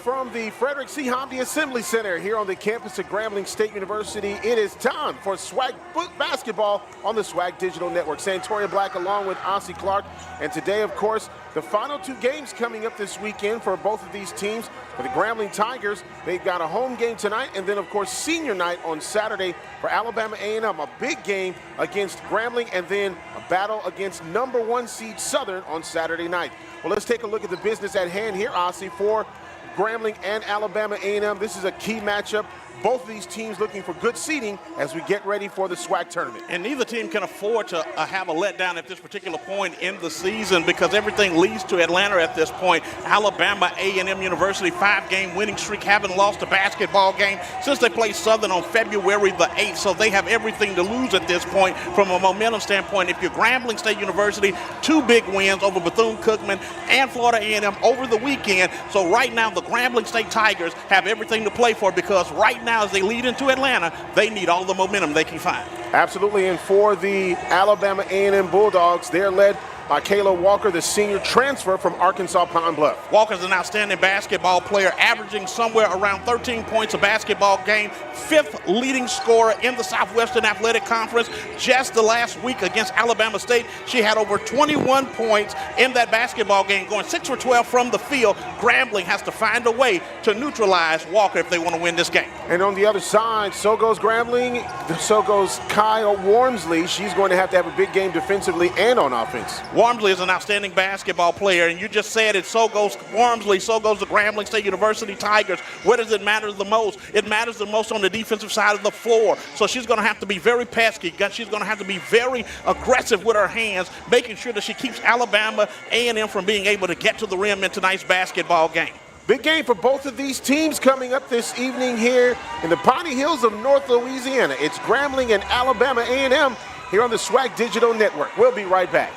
from the Frederick C. Hamdi Assembly Center here on the campus of Grambling State University. It is time for SWAC basketball on the SWAC Digital Network. Santoria Black along with Ossie Clark. And today, of course, the final two games coming up this weekend for both of these teams. For the Grambling Tigers, they've got a home game tonight, and then, of course, senior night on Saturday for Alabama A&M, a big game against Grambling, and then a battle against number 1 seed Southern on Saturday night. Well, let's take a look at the business at hand here, Ossie, for Grambling and Alabama A&M. This is a key matchup. Both of these teams looking for good seeding as we get ready for the SWAC tournament. And neither team can afford to have a letdown at this particular point in the season because everything leads to Atlanta at this point. Alabama A&M University 5-game winning streak, haven't lost a basketball game since they played Southern on February the 8th. So they have everything to lose at this point from a momentum standpoint. If you're Grambling State University, 2 big wins over Bethune-Cookman and Florida A&M over the weekend. So right now the Grambling State Tigers have everything to play for because right now as they lead into Atlanta, they need all the momentum they can find. Absolutely, and for the Alabama A&M Bulldogs, they're led by Kayla Walker, the senior transfer from Arkansas Pine Bluff. Walker's an outstanding basketball player, averaging somewhere around 13 points a basketball game, 5th leading scorer in the Southwestern Athletic Conference. Just the last week against Alabama State, she had over 21 points in that basketball game, going 6 for 12 from the field. Grambling has to find a way to neutralize Walker if they want to win this game. And on the other side, so goes Grambling, so goes Kyle Wormsley. She's going to have a big game defensively and on offense. Wormsley is an outstanding basketball player, and you just said it, so goes Wormsley, so goes the Grambling State University Tigers. Where does it matter the most? It matters the most on the defensive side of the floor. So she's going to have to be very pesky. She's going to have to be very aggressive with her hands, making sure that she keeps Alabama A&M from being able to get to the rim in tonight's basketball game. Big game for both of these teams coming up this evening here in the Piney Hills of North Louisiana. It's Grambling and Alabama A&M here on the SWAC Digital Network. We'll be right back.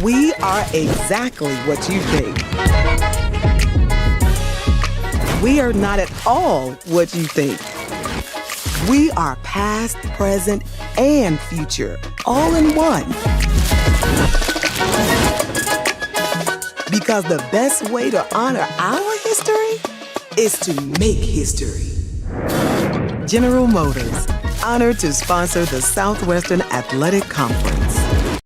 We are exactly what you think. We are not at all what you think. We are past, present, and future, all in one. Because the best way to honor our history is to make history. General Motors, honored to sponsor the Southwestern Athletic Conference.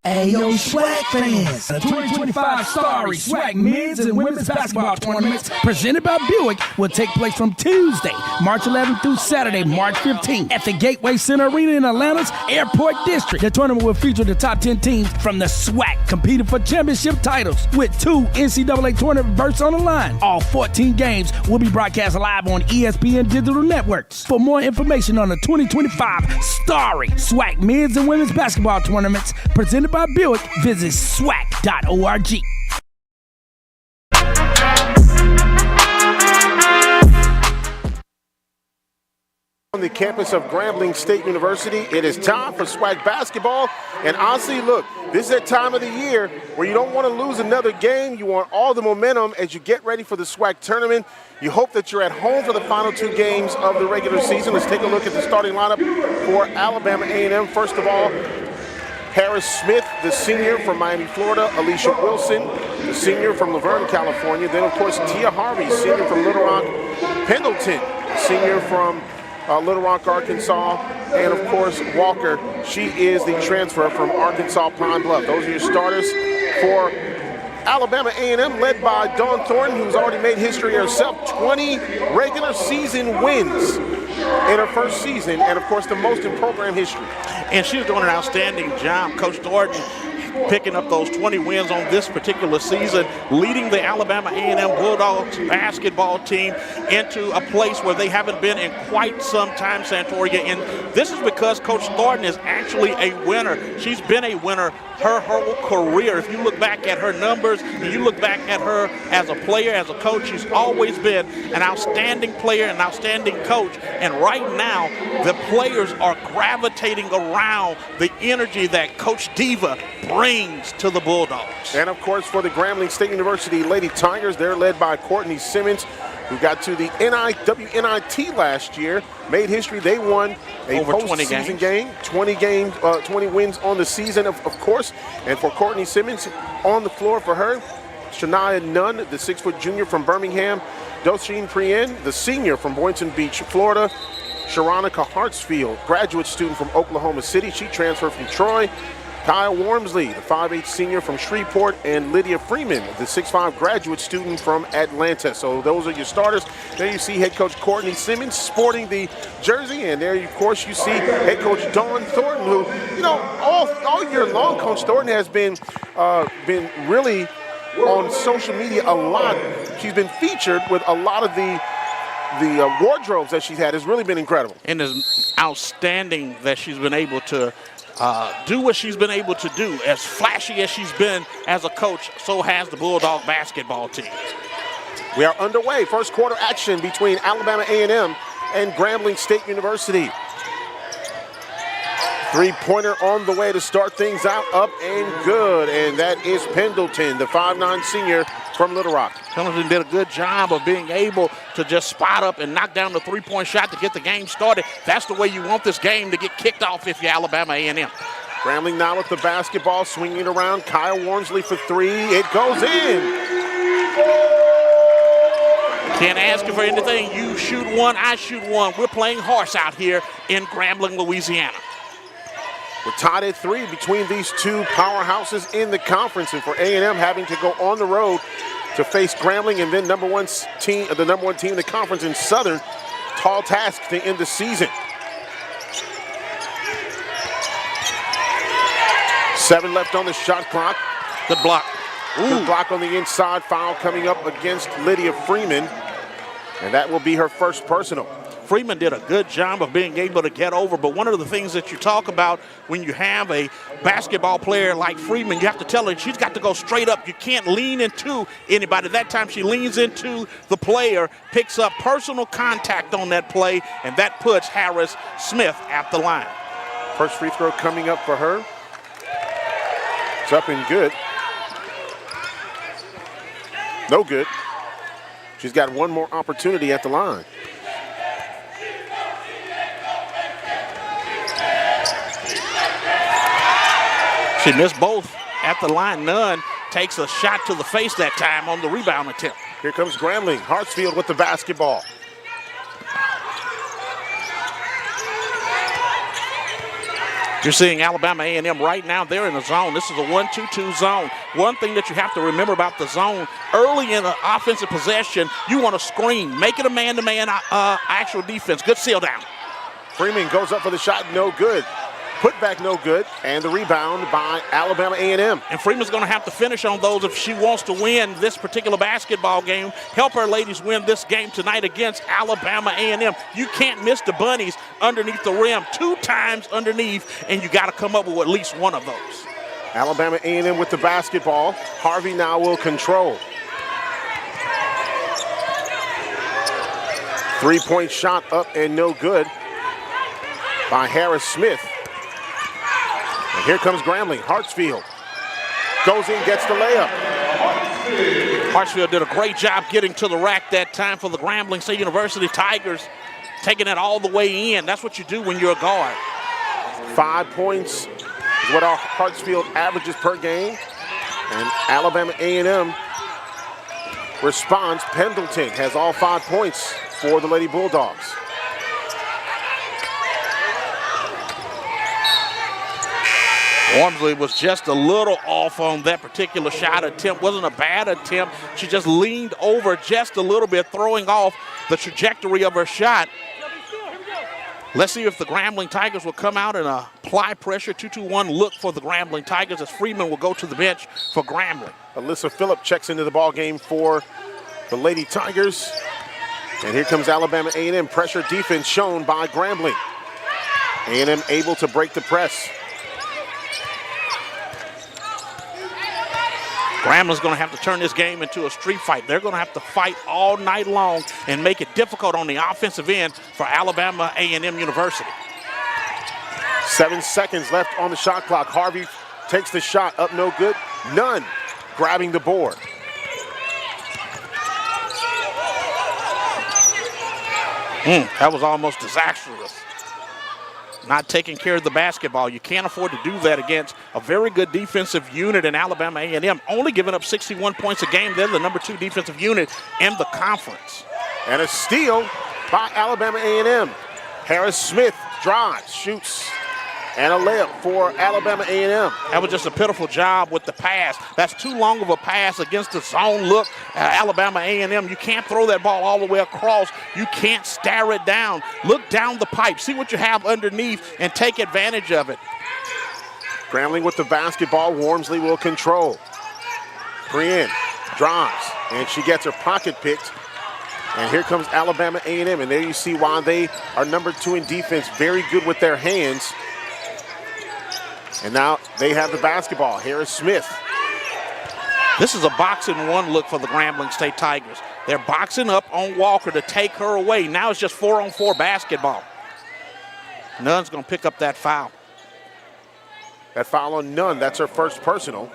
Hey, yo, SWAC fans! The 2025 Starry SWAC men's and women's basketball tournaments presented by Buick will take place from Tuesday, March 11th through Saturday, March 15th at the Gateway Center Arena in Atlanta's Airport District. The tournament will feature the top 10 teams from the SWAC competing for championship titles with 2 NCAA tournament berths on the line. All 14 games will be broadcast live on ESPN Digital Networks. For more information on the 2025 Starry SWAC men's and women's basketball tournaments presented by Buick, visit SWAC.org. On the campus of Grambling State University, it is time for SWAC basketball. And honestly, look, this is that time of the year where you don't want to lose another game. You want all the momentum as you get ready for the SWAC tournament. You hope that you're at home for the final 2 games of the regular season. Let's take a look at the starting lineup for Alabama A&M. First of all, Harris Smith, the senior from Miami, Florida. Alicia Wilson, the senior from Laverne, California. Then, of course, Tia Harvey, senior from Little Rock. Pendleton, senior from Little Rock, Arkansas. And, of course, Walker, she is the transfer from Arkansas Pine Bluff. Those are your starters for Alabama A&M, led by Dawn Thornton, who's already made history herself. 20 regular season wins in her first season, and, of course, the most in program history. And she's doing an outstanding job. Coach Thornton picking up those 20 wins on this particular season, leading the Alabama A&M Bulldogs basketball team into a place where they haven't been in quite some time, Santoria. And this is because Coach Thornton is actually a winner. She's been a winner her whole career. If you look back at her numbers, and you look back at her as a player, as a coach, she's always been an outstanding player, an outstanding coach. And right now, the players are gravitating around the energy that Coach Diva brings to the Bulldogs. And of course, for the Grambling State University Lady Tigers, they're led by Courtney Simmons, who got to the WNIT last year, made history. They won a over 20 postseason games. 20 wins on the season, of course. And for Courtney Simmons, on the floor for her, Shania Nunn, the 6-foot junior from Birmingham, Dosheen Prien, the senior from Boynton Beach, Florida, Sharonica Hartsfield, graduate student from Oklahoma City. She transferred from Troy. Kyle Wormsley, the 5'8 senior from Shreveport, and Lydia Freeman, the 6'5 graduate student from Atlanta. So those are your starters. There you see head coach Courtney Simmons sporting the jersey, and there, of course, you see head coach Dawn Thornton, who, you know, all year long, Coach Thornton has been really on social media a lot. She's been featured with a lot of the wardrobes that she's had. Has really been incredible. And it's outstanding that she's been able to do what she's been able to do. As flashy as she's been as a coach, so has the Bulldog basketball team. We are underway. First quarter action between Alabama A&M and Grambling State University. Three-pointer on the way to start things out, up and good. And that is Pendleton, the 5'9 senior from Little Rock. Pendleton did a good job of being able to just spot up and knock down the three-point shot to get the game started. That's the way you want this game to get kicked off if you're Alabama A&M. Grambling now with the basketball, swinging around. Kyle Wormsley for three. It goes in. Can't ask you for anything. You shoot one, I shoot one. We're playing horse out here in Grambling, Louisiana. We're tied at 3 between these two powerhouses in the conference, and for A&M having to go on the road to face Grambling and then the number one team in the conference in Southern. Tall task to end the season. 7 left on the shot clock. Good block. Good block on the inside. Foul coming up against Lydia Freeman, and that will be her first personal. Freeman did a good job of being able to get over, but one of the things that you talk about when you have a basketball player like Freeman, you have to tell her she's got to go straight up. You can't lean into anybody. That time she leans into the player, picks up personal contact on that play, and that puts Harris Smith at the line. First free throw coming up for her. It's up and good. No good. She's got one more opportunity at the line. She missed both at the line. Nunn takes a shot to the face that time on the rebound attempt. Here comes Grambling. Hartsfield with the basketball. You're seeing Alabama A&M right now. They're in the zone. This is a 1-2-2 zone. One thing that you have to remember about the zone, early in an offensive possession, you want to screen. Make it a man-to-man actual defense. Good seal down. Freeman goes up for the shot. No good. Put back no good, and the rebound by Alabama A&M. And Freeman's going to have to finish on those if she wants to win this particular basketball game. Help her ladies win this game tonight against Alabama A&M. You can't miss the bunnies underneath the rim 2 times underneath, and you got to come up with at least one of those. Alabama A&M with the basketball. Harvey now will control. 3-point shot up and no good by Harris Smith. And here comes Grambling. Hartsfield goes in, gets the layup. Hartsfield did a great job getting to the rack that time for the Grambling State University Tigers, taking it all the way in. That's what you do when you're a guard. 5 points is what our Hartsfield averages per game. And Alabama A&M responds. Pendleton has all 5 points for the Lady Bulldogs. Wormsley was just a little off on that particular shot attempt. Wasn't a bad attempt. She just leaned over just a little bit, throwing off the trajectory of her shot. Let's see if the Grambling Tigers will come out and apply pressure. 2-2-1 look for the Grambling Tigers as Freeman will go to the bench for Grambling. Alyssa Phillip checks into the ball game for the Lady Tigers. And here comes Alabama A&M. Pressure defense shown by Grambling. A&M able to break the press. Grambling's going to have to turn this game into a street fight. They're going to have to fight all night long and make it difficult on the offensive end for Alabama A&M University. 7 seconds left on the shot clock. Harvey takes the shot, up no good. Nunn grabbing the board. That was almost disastrous. Not taking care of the basketball. You can't afford to do that against a very good defensive unit in Alabama A&M, only giving up 61 points a game. They're the number 2 defensive unit in the conference. And a steal by Alabama A&M. Harris Smith drives, shoots, and a layup for Alabama A&M. That was just a pitiful job with the pass. That's too long of a pass against the zone look. Alabama A&M, you can't throw that ball all the way across. You can't stare it down. Look down the pipe. See what you have underneath and take advantage of it. Grambling with the basketball. Wormsley will control. Brienne drives, and she gets her pocket picked. And here comes Alabama A&M, and there you see why they are number 2 in defense. Very good with their hands. And now they have the basketball. Harris Smith. This is a boxing 1 look for the Grambling State Tigers. They're boxing up on Walker to take her away. Now it's just 4-on-4 basketball. Nunn's going to pick up that foul. That foul on Nunn, that's her first personal.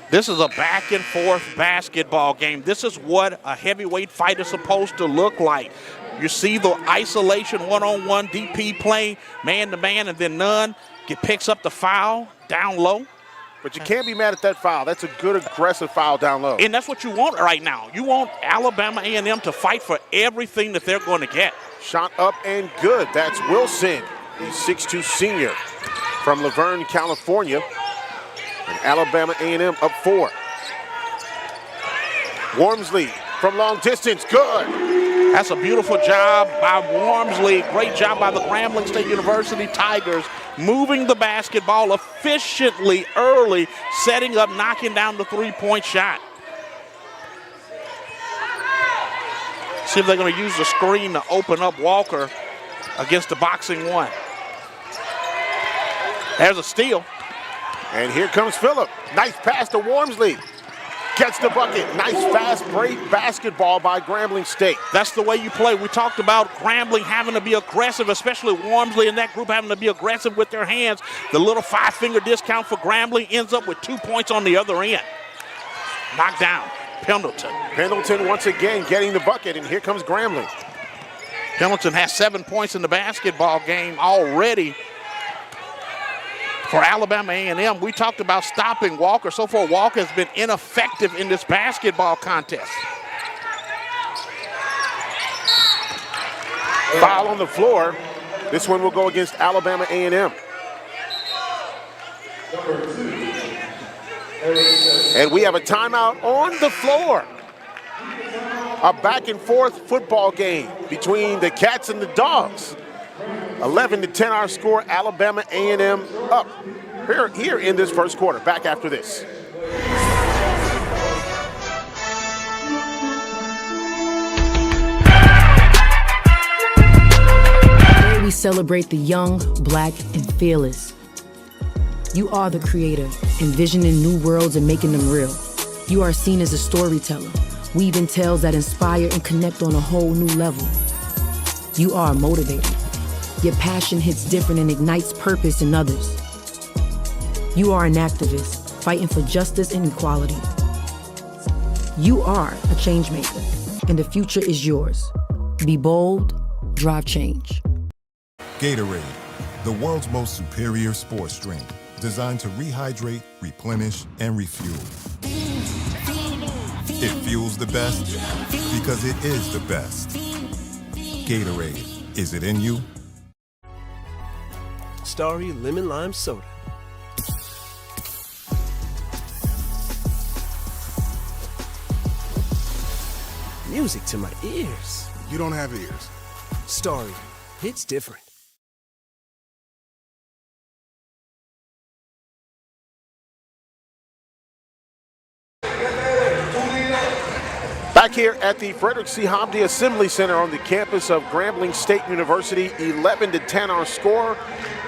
This is a back-and-forth basketball game. This is what a heavyweight fight is supposed to look like. You see the isolation one-on-one DP play, man-to-man, and then Nunn picks up the foul down low. But you can't be mad at that foul. That's a good, aggressive foul down low. And that's what you want right now. You want Alabama A&M to fight for everything that they're going to get. Shot up and good. That's Wilson, the 6'2 senior from Laverne, California. And Alabama A&M up 4. Wormsley from long distance, good. That's a beautiful job by Wormsley. Great job by the Grambling State University Tigers, moving the basketball efficiently early, setting up, knocking down the 3-point shot. See if they're going to use the screen to open up Walker against the boxing 1. There's a steal. And here comes Phillip. Nice pass to Wormsley. Gets the bucket. Nice fast break basketball by Grambling State. That's the way you play. We talked about Grambling having to be aggressive, especially Wormsley and that group having to be aggressive with their hands. The little 5-finger discount for Grambling ends up with 2 points on the other end. Knocked down. Pendleton. Pendleton once again getting the bucket, and here comes Grambling. Pendleton has 7 points in the basketball game already. For Alabama A&M, we talked about stopping Walker. So far, Walker has been ineffective in this basketball contest. Foul on the floor. This one will go against Alabama A&M. And we have a timeout on the floor. A back-and-forth football game between the Cats and the Dogs. 11-10 our score, Alabama A&M up here in this first quarter. Back after this. Today we celebrate the young, black, and fearless. You are the creator, envisioning new worlds and making them real. You are seen as a storyteller, weaving tales that inspire and connect on a whole new level. You are a motivator. Your passion hits different and ignites purpose in others. You are an activist, fighting for justice and equality. You are a change maker, and the future is yours. Be bold, drive change. Gatorade, the world's most superior sports drink, designed to rehydrate, replenish, and refuel. It fuels the best because it is the best. Gatorade, is it in you? Starry Lemon Lime Soda. Music to my ears. You don't have ears. Starry, hits different. Back here at the Frederick C. Hobdy Assembly Center on the campus of Grambling State University, 11-10 our score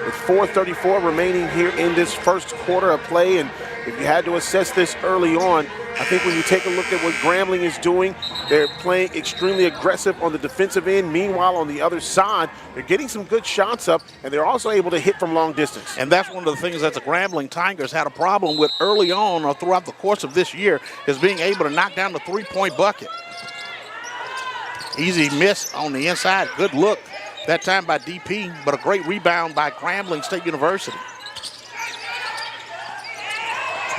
with 4:34 remaining here in this first quarter of play. And if you had to assess this early on, I think when you take a look at what Grambling is doing, they're playing extremely aggressive on the defensive end. Meanwhile, on the other side, they're getting some good shots up, and they're also able to hit from long distance. And that's one of the things that the Grambling Tigers had a problem with early on or throughout the course of this year, is being able to knock down the three-point bucket. Easy miss on the inside. Good look that time by DP, but a great rebound by Grambling State University.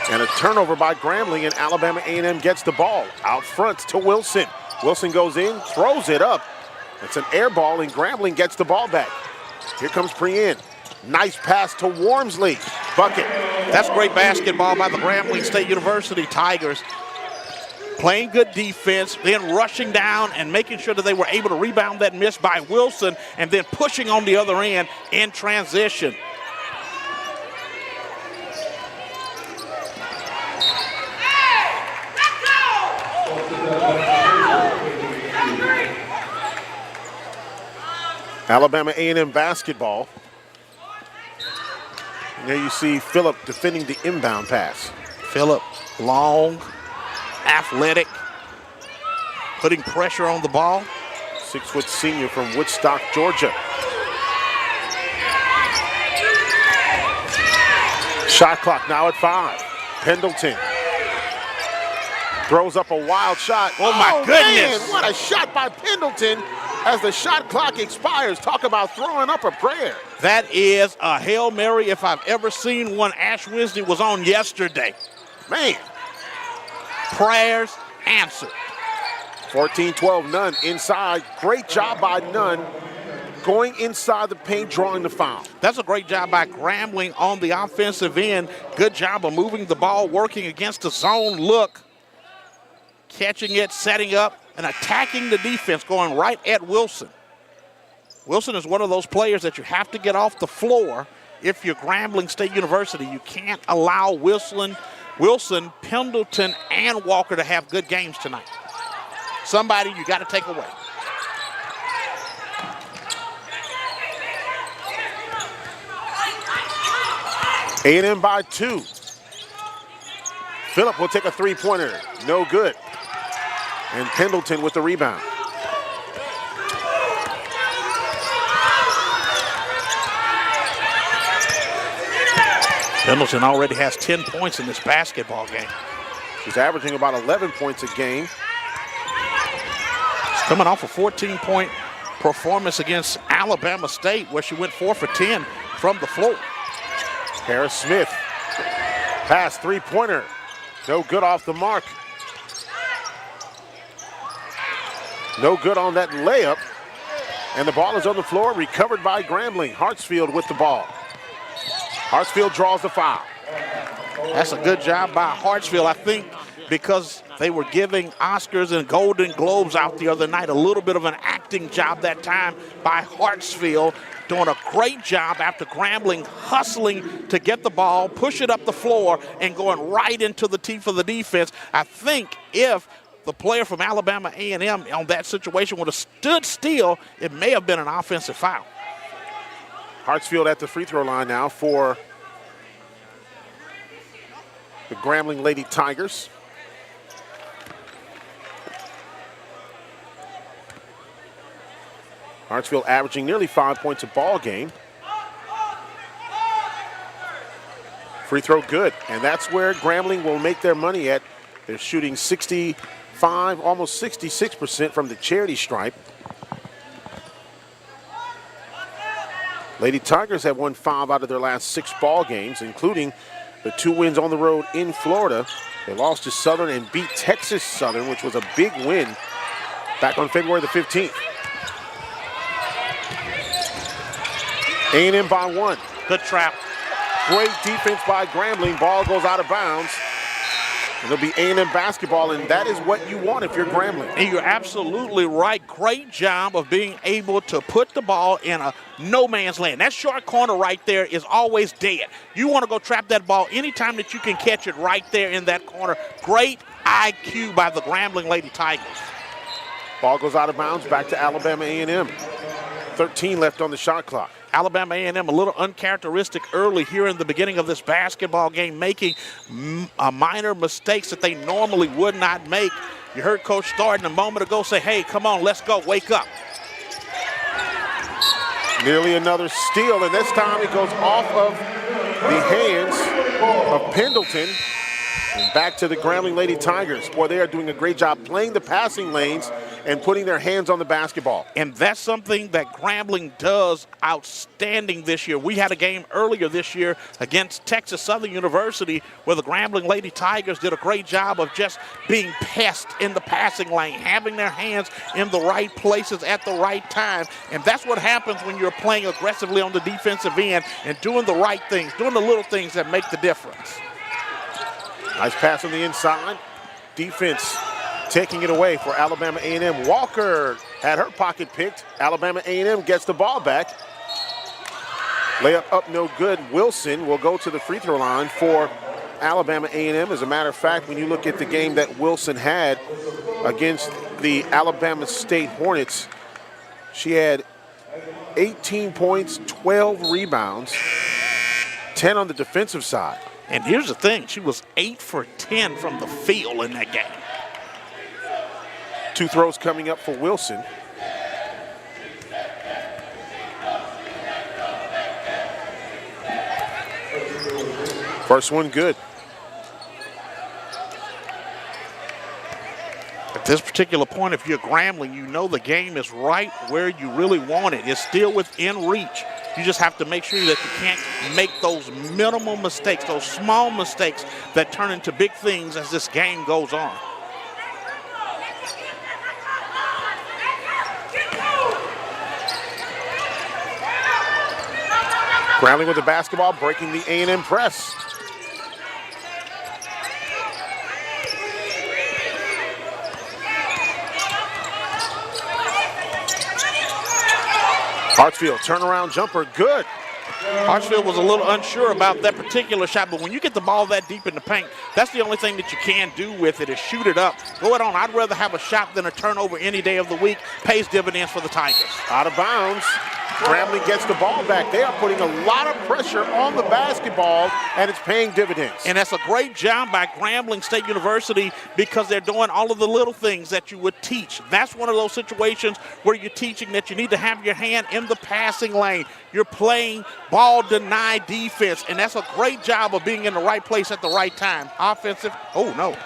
And a turnover by Grambling, and Alabama A&M gets the ball out front to Wilson. Wilson goes in, throws it up. It's an air ball, and Grambling gets the ball back. Here comes Prien. Nice pass to Wormsley. Bucket. That's great basketball by the Grambling State University Tigers. Playing good defense, then rushing down and making sure that they were able to rebound that miss by Wilson, and then pushing on the other end in transition. Alabama A&M basketball. And there you see Phillip defending the inbound pass. Phillip, long, athletic, putting pressure on the ball. 6-foot senior from Woodstock, Georgia. Shot clock now at 5. Pendleton throws up a wild shot. Oh my goodness. Man, what a shot by Pendleton as the shot clock expires. Talk about throwing up a prayer. That is a Hail Mary if I've ever seen one. Ash Wednesday was on yesterday. Man. Prayers answered. 14-12, Nunn inside. Great job by Nunn going inside the paint, drawing the foul. That's a great job by Grambling on the offensive end. Good job of moving the ball, working against the zone look, catching it, setting up, and attacking the defense, going right at Wilson. Wilson is one of those players that you have to get off the floor if you're Grambling State University. You can't allow Wilson, Pendleton, and Walker to have good games tonight. Somebody you got to take away. A&M by 2. Phillip will take a three-pointer. No good. And Pendleton with the rebound. Pendleton already has 10 points in this basketball game. She's averaging about 11 points a game. She's coming off a 14-point performance against Alabama State, where she went 4 for 10 from the floor. Harris Smith. Pass, three-pointer. No good off the mark. No good on that layup. And the ball is on the floor, recovered by Grambling. Hartsfield with the ball. Hartsfield draws the foul. That's a good job by Hartsfield. I think because they were giving Oscars and Golden Globes out the other night, a little bit of an acting job that time by Hartsfield, doing a great job after Grambling hustling to get the ball, push it up the floor, and going right into the teeth of the defense. I think if the player from Alabama A&M on that situation would have stood still, it may have been an offensive foul. Hartsfield at the free throw line now for the Grambling Lady Tigers. Hartsfield averaging nearly 5 points a ball game. Free throw good, and that's where Grambling will make their money at. They're shooting 65, almost 66% from the charity stripe. Lady Tigers have won 5 out of their last 6 ball games, including the 2 wins on the road in Florida. They lost to Southern and beat Texas Southern, which was a big win back on February the 15th. A&M by 1. Good trap. Great defense by Grambling. Ball goes out of bounds. It'll be A&M basketball, and that is what you want if you're Grambling. And you're absolutely right. Great job of being able to put the ball in a no man's land. That short corner right there is always dead. You want to go trap that ball anytime that you can catch it right there in that corner. Great IQ by the Grambling Lady Tigers. Ball goes out of bounds, back to Alabama A&M. 13 left on the shot clock. Alabama A&M a little uncharacteristic early here in the beginning of this basketball game, making minor mistakes that they normally would not make. You heard Coach Thornton a moment ago say, hey, come on, let's go, wake up. Nearly another steal, and this time it goes off of the hands of Pendleton. And back to the Grambling Lady Tigers. Boy, they are doing a great job playing the passing lanes and putting their hands on the basketball. And that's something that Grambling does outstanding this year. We had a game earlier this year against Texas Southern University where the Grambling Lady Tigers did a great job of just being pests in the passing lane, having their hands in the right places at the right time. And that's what happens when you're playing aggressively on the defensive end and doing the right things, doing the little things that make the difference. Nice pass on the inside. Defense taking it away for Alabama A&M. Walker had her pocket picked. Alabama A&M gets the ball back. Layup up, no good. Wilson will go to the free throw line for Alabama A&M. As a matter of fact, when you look at the game that Wilson had against the Alabama State Hornets, she had 18 points, 12 rebounds, 10 on the defensive side. And here's the thing, she was 8 for 10 from the field in that game. 2 throws coming up for Wilson. First one good. At this particular point, if you're Grambling, you know the game is right where you really want it. It's still within reach. You just have to make sure that you can't make those minimal mistakes, those small mistakes that turn into big things as this game goes on. Grambling with the basketball, breaking the A&M press. Hartsfield, turnaround jumper, good. Hartsfield was a little unsure about that particular shot, but when you get the ball that deep in the paint, that's the only thing that you can do with it is shoot it up. Go it on. I'd rather have a shot than a turnover any day of the week. Pays dividends for the Tigers. Out of bounds. Grambling gets the ball back. They are putting a lot of pressure on the basketball, and it's paying dividends. And that's a great job by Grambling State University because they're doing all of the little things that you would teach. That's one of those situations where you're teaching that you need to have your hand in the passing lane. You're playing ball deny defense, and that's a great job of being in the right place at the right time. Offensive, oh no.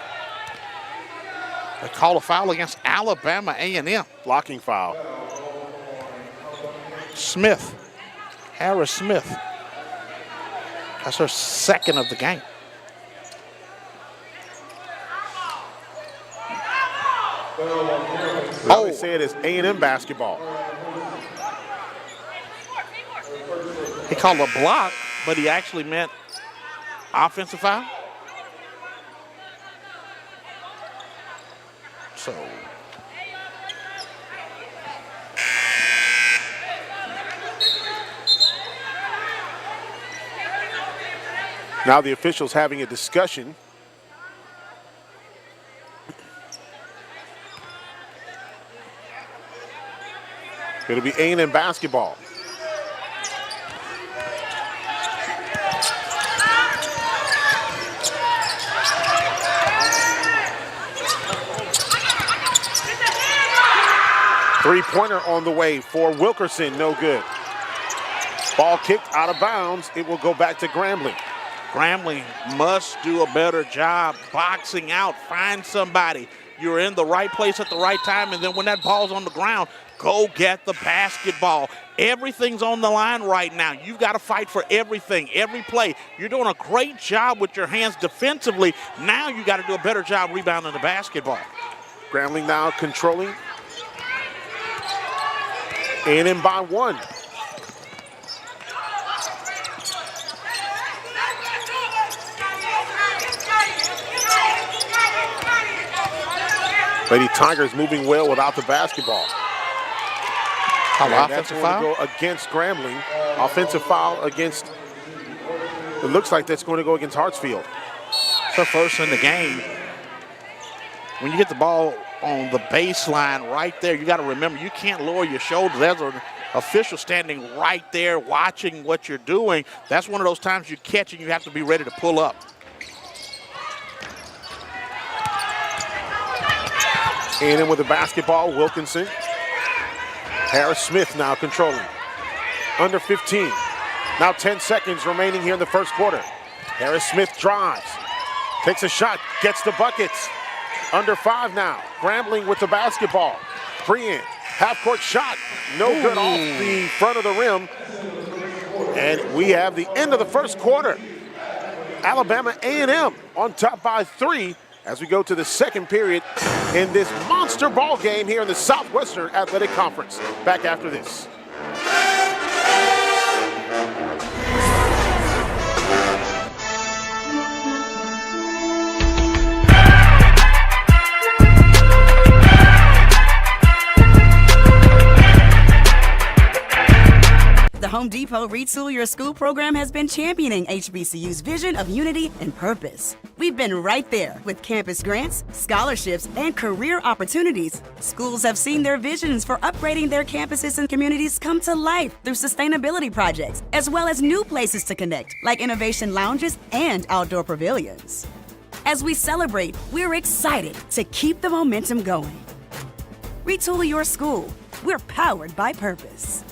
They call a foul against Alabama A&M. Blocking foul. Smith, Harris Smith. That's her second of the game. Now they say it is A&M basketball. He called a block, but he actually meant offensive foul. So now the officials having a discussion. It'll be A&M basketball. Three-pointer on the way for Wilkerson, no good. Ball kicked out of bounds. It will go back to Grambling. Grambling must do a better job boxing out, find somebody. You're in the right place at the right time, and then when that ball's on the ground, go get the basketball. Everything's on the line right now. You've got to fight for everything, every play. You're doing a great job with your hands defensively. Now you got to do a better job rebounding the basketball. Grambling now controlling. A&M by 1. Lady Tigers moving well without the basketball. And that's Offensive going foul? to go against Grambling. Offensive foul against, it looks like that's going to go against Hartsfield. So first in the game, when you get the ball on the baseline right there, you got to remember you can't lower your shoulders. There's an official standing right there watching what you're doing. That's one of those times you catch and you have to be ready to pull up. A&M with the basketball, Wilkinson. Harris Smith now controlling. Under 15. Now 10 seconds remaining here in the first quarter. Harris Smith drives. Takes a shot, gets the buckets. Under 5 now. Grambling with the basketball. Pre-in. Half-court shot. No good off the front of the rim. And we have the end of the first quarter. Alabama A&M on top by 3 as we go to the second period in this monster ball game here in the Southwestern Athletic Conference. Back after this. The Home Depot Retool Your School program has been championing HBCU's vision of unity and purpose. We've been right there with campus grants, scholarships, and career opportunities. Schools have seen their visions for upgrading their campuses and communities come to life through sustainability projects, as well as new places to connect, like innovation lounges and outdoor pavilions. As we celebrate, we're excited to keep the momentum going. Retool Your School. We're powered by purpose.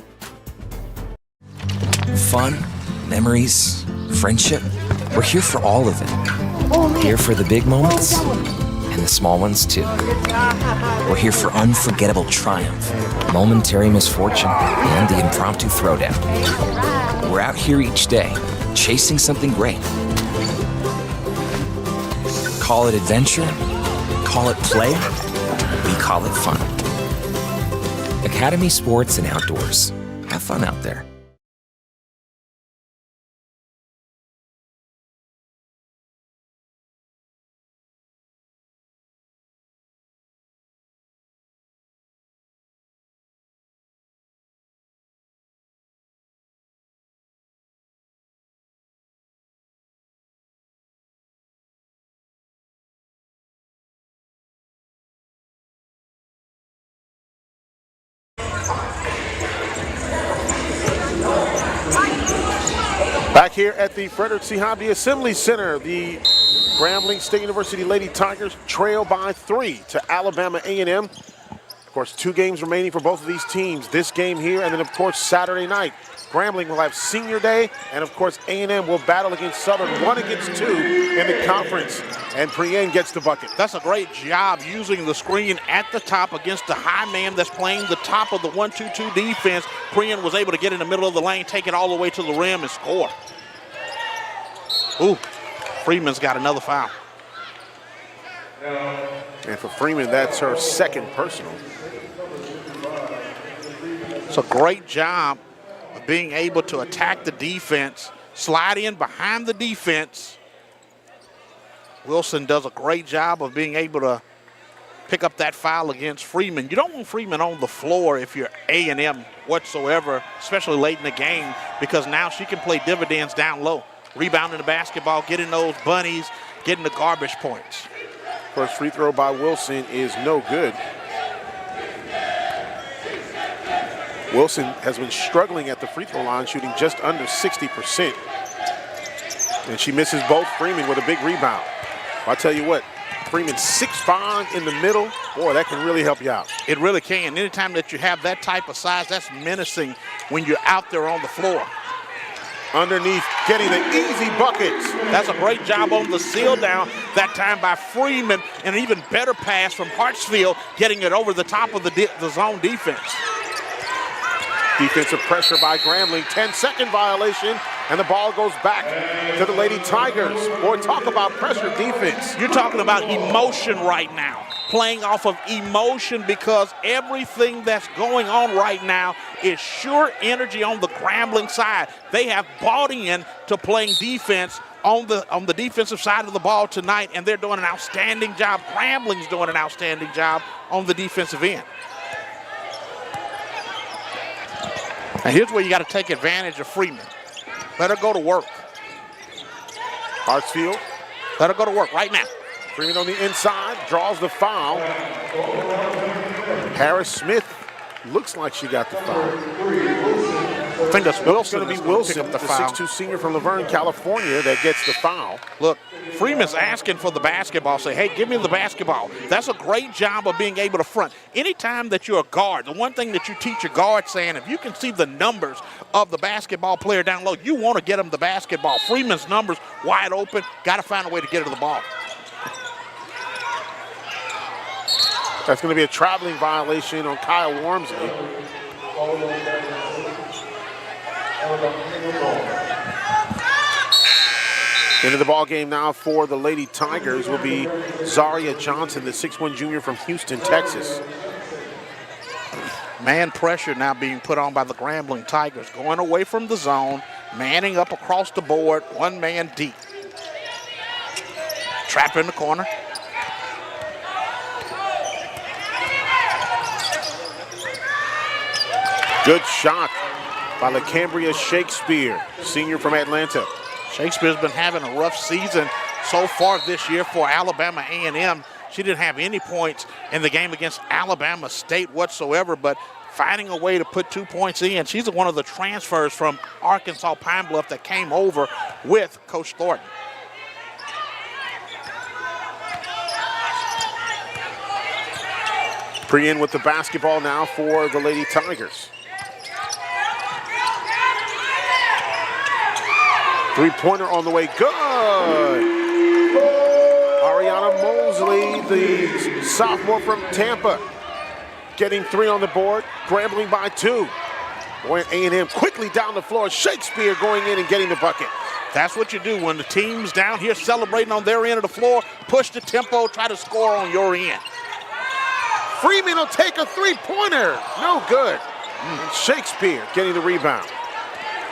Fun, memories, friendship. We're here for all of it. Here for the big moments and the small ones too. We're here for unforgettable triumph, momentary misfortune, and the impromptu throwdown. We're out here each day, chasing something great. Call it adventure, call it play, we call it fun. Academy Sports and Outdoors. Have fun out there. Back here at the Frederick C. Hobby Assembly Center, the Grambling State University Lady Tigers trail by 3 to Alabama A&M. Of course, 2 games remaining for both of these teams. This game here, and then, of course, Saturday night. Grambling will have senior day, and, of course, A&M will battle against Southern 1 against 2 in the conference, and Prien gets the bucket. That's a great job using the screen at the top against the high man that's playing the top of the 1-2-2 defense. Prien was able to get in the middle of the lane, take it all the way to the rim, and score. Ooh, Freeman's got another foul. And for Freeman, that's her second personal. It's a great job of being able to attack the defense, slide in behind the defense. Wilson does a great job of being able to pick up that foul against Freeman. You don't want Freeman on the floor if you're A&M whatsoever, especially late in the game, because now she can play dividends down low. Rebounding the basketball, getting those bunnies, getting the garbage points. First free throw by Wilson is no good. Wilson has been struggling at the free throw line, shooting just under 60%. And she misses both. Freeman with a big rebound. I'll tell you what, Freeman 6'5" in the middle, boy, that can really help you out. It really can. Anytime that you have that type of size, that's menacing when you're out there on the floor. Underneath, getting the easy buckets. That's a great job on the seal down, that time by Freeman, and an even better pass from Hartsfield, getting it over the top of the zone defense. Defensive pressure by Grambling, 10-second violation, and the ball goes back to the Lady Tigers. Boy, talk about pressure defense. You're talking about emotion right now, playing off of emotion, because everything that's going on right now is sure energy on the Grambling side. They have bought in to playing defense on the defensive side of the ball tonight, and they're doing an outstanding job. Grambling's doing an outstanding job on the defensive end. And here's where you got to take advantage of Freeman. Let her go to work. Hartsfield. Let her go to work right now. Freeman on the inside, draws the foul. Harris Smith looks like she got the foul. I think that's Wilson. It's going to be Wilson, the the foul. 6'2 senior from Laverne, California, that gets the foul. Look, Freeman's asking for the basketball. Say, hey, give me the basketball. That's a great job of being able to front. Anytime that you're a guard, the one thing that you teach your guard saying, if you can see the numbers of the basketball player down low, you want to get him the basketball. Freeman's numbers wide open. Got to find a way to get her the ball. That's going to be a traveling violation on Kyle Wormsley. Into the ball game now for the Lady Tigers will be Zaria Johnson, the 6'1 junior from Houston, Texas. Man pressure now being put on by the Grambling Tigers. Going away from the zone, manning up across the board, one man deep. Trap in the corner. Good shot by LaCambria Shakespeare, senior from Atlanta. Shakespeare's been having a rough season so far this year for Alabama A&M. She didn't have any points in the game against Alabama State whatsoever, but finding a way to put 2 points in. She's one of the transfers from Arkansas Pine Bluff that came over with Coach Thornton. Prien with the basketball now for the Lady Tigers. Three-pointer on the way, good! Ariana Mosley, the sophomore from Tampa, getting 3 on the board, Grambling by 2. Boy, A&M quickly down the floor, Shakespeare going in and getting the bucket. That's what you do when the team's down here celebrating on their end of the floor, push the tempo, try to score on your end. Freeman will take a three-pointer, no good. And Shakespeare getting the rebound.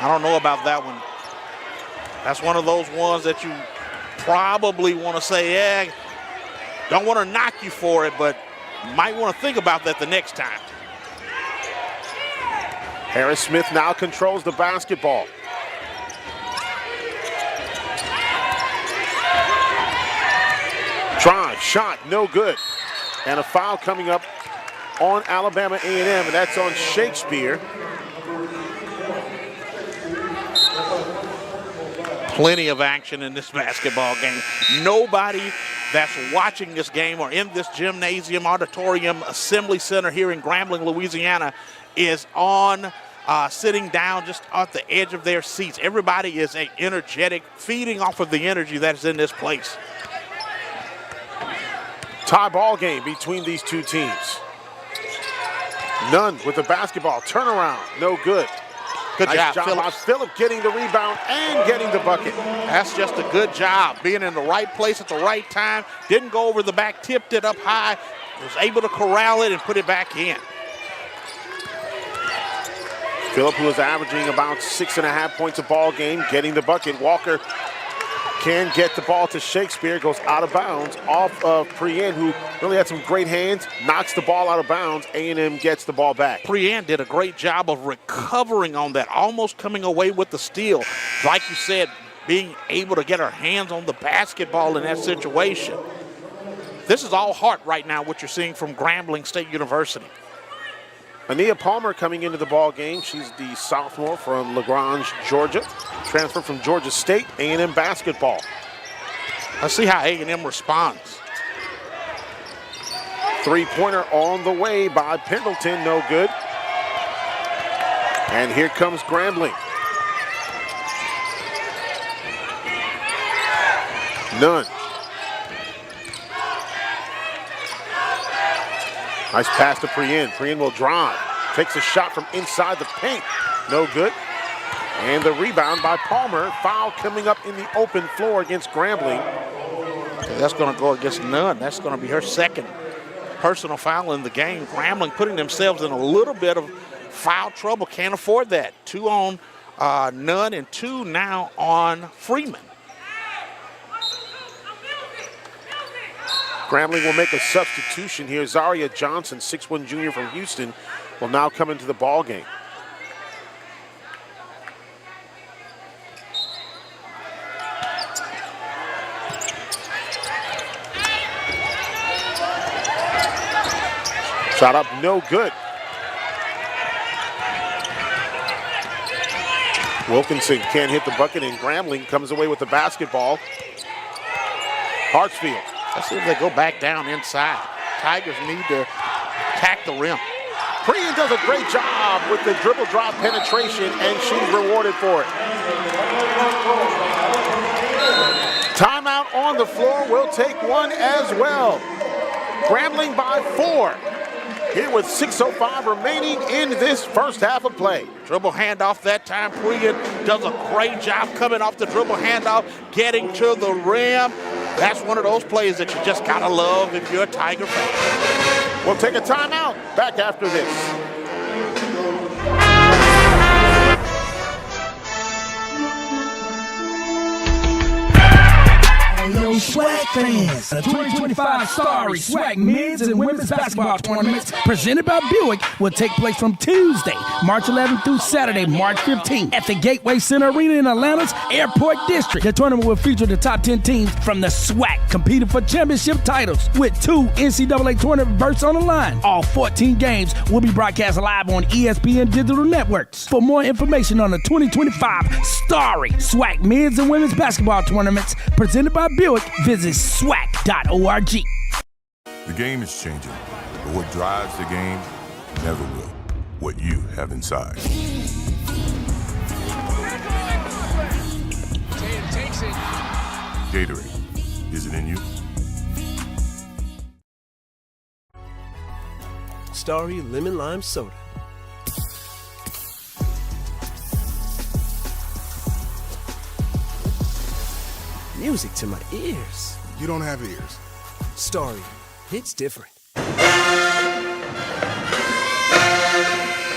I don't know about that one. That's one of those ones that you probably want to say, yeah, don't want to knock you for it, but might want to think about that the next time. Harris Smith now controls the basketball. Drive, shot, no good. And a foul coming up on Alabama A&M, and that's on Shakespeare. Plenty of action in this basketball game. Nobody that's watching this game or in this gymnasium, auditorium, assembly center here in Grambling, Louisiana, is on sitting down just at the edge of their seats. Everybody is energetic, feeding off of the energy that is in this place. Tie ball game between these two teams. Nunn with the basketball, turnaround, no good. Good nice job, by Phillip getting the rebound and getting the bucket. That's just a good job, being in the right place at the right time. Didn't go over the back, tipped it up high, was able to corral it and put it back in. Phillip, who is averaging about 6.5 points a ball game, getting the bucket. Walker can get the ball to Shakespeare, goes out of bounds off of Prien, who really had some great hands, knocks the ball out of bounds. A&M gets the ball back. Prien did a great job of recovering on that, almost coming away with the steal. Like you said, being able to get her hands on the basketball in that situation. This is all heart right now, what you're seeing from Grambling State University. Ania Palmer coming into the ball game. She's the sophomore from LaGrange, Georgia. Transfer from Georgia State, A&M basketball. Let's see how A&M responds. Three-pointer on the way by Pendleton, no good. And here comes Grambling. None. Nice pass to Prien. Prien will drive. Takes a shot from inside the paint. No good. And the rebound by Palmer. Foul coming up in the open floor against Grambling. That's going to go against Nunn. That's going to be her second personal foul in the game. Grambling putting themselves in a little bit of foul trouble. Can't afford that. 2 on Nunn and 2 now on Freeman. Grambling will make a substitution here. Zaria Johnson, 6'1" junior from Houston, will now come into the ball game. Shot up, no good. Wilkinson can't hit the bucket, and Grambling comes away with the basketball. Hartsfield. Let's see if they go back down inside. Tigers need to attack the rim. Priyan does a great job with the dribble drop penetration, and she's rewarded for it. Timeout on the floor. We'll take one as well. Grambling by 4. Here with 6:05 remaining in this first half of play. Dribble handoff that time. Priyan does a great job coming off the dribble handoff, getting to the rim. That's one of those plays that you just gotta love if you're a Tiger fan. We'll take a timeout. Back after this. Yo, SWAC fans, the 2025 Starry SWAC men's and women's basketball tournaments presented by Buick will take place from Tuesday, March 11th through Saturday, March 15th at the Gateway Center Arena in Atlanta's Airport District. The tournament will feature the top 10 teams from the SWAC competing for championship titles with 2 NCAA tournament berths on the line. All 14 games will be broadcast live on ESPN Digital Networks. For more information on the 2025 Starry SWAC men's and women's basketball tournaments presented by Buick, visit SWAC.org. The game is changing, but what drives the game never will. What you have inside. Takes it. Gatorade, is it in you? Starry Lemon Lime Soda. Music to my ears. You don't have ears. Starry, it's different.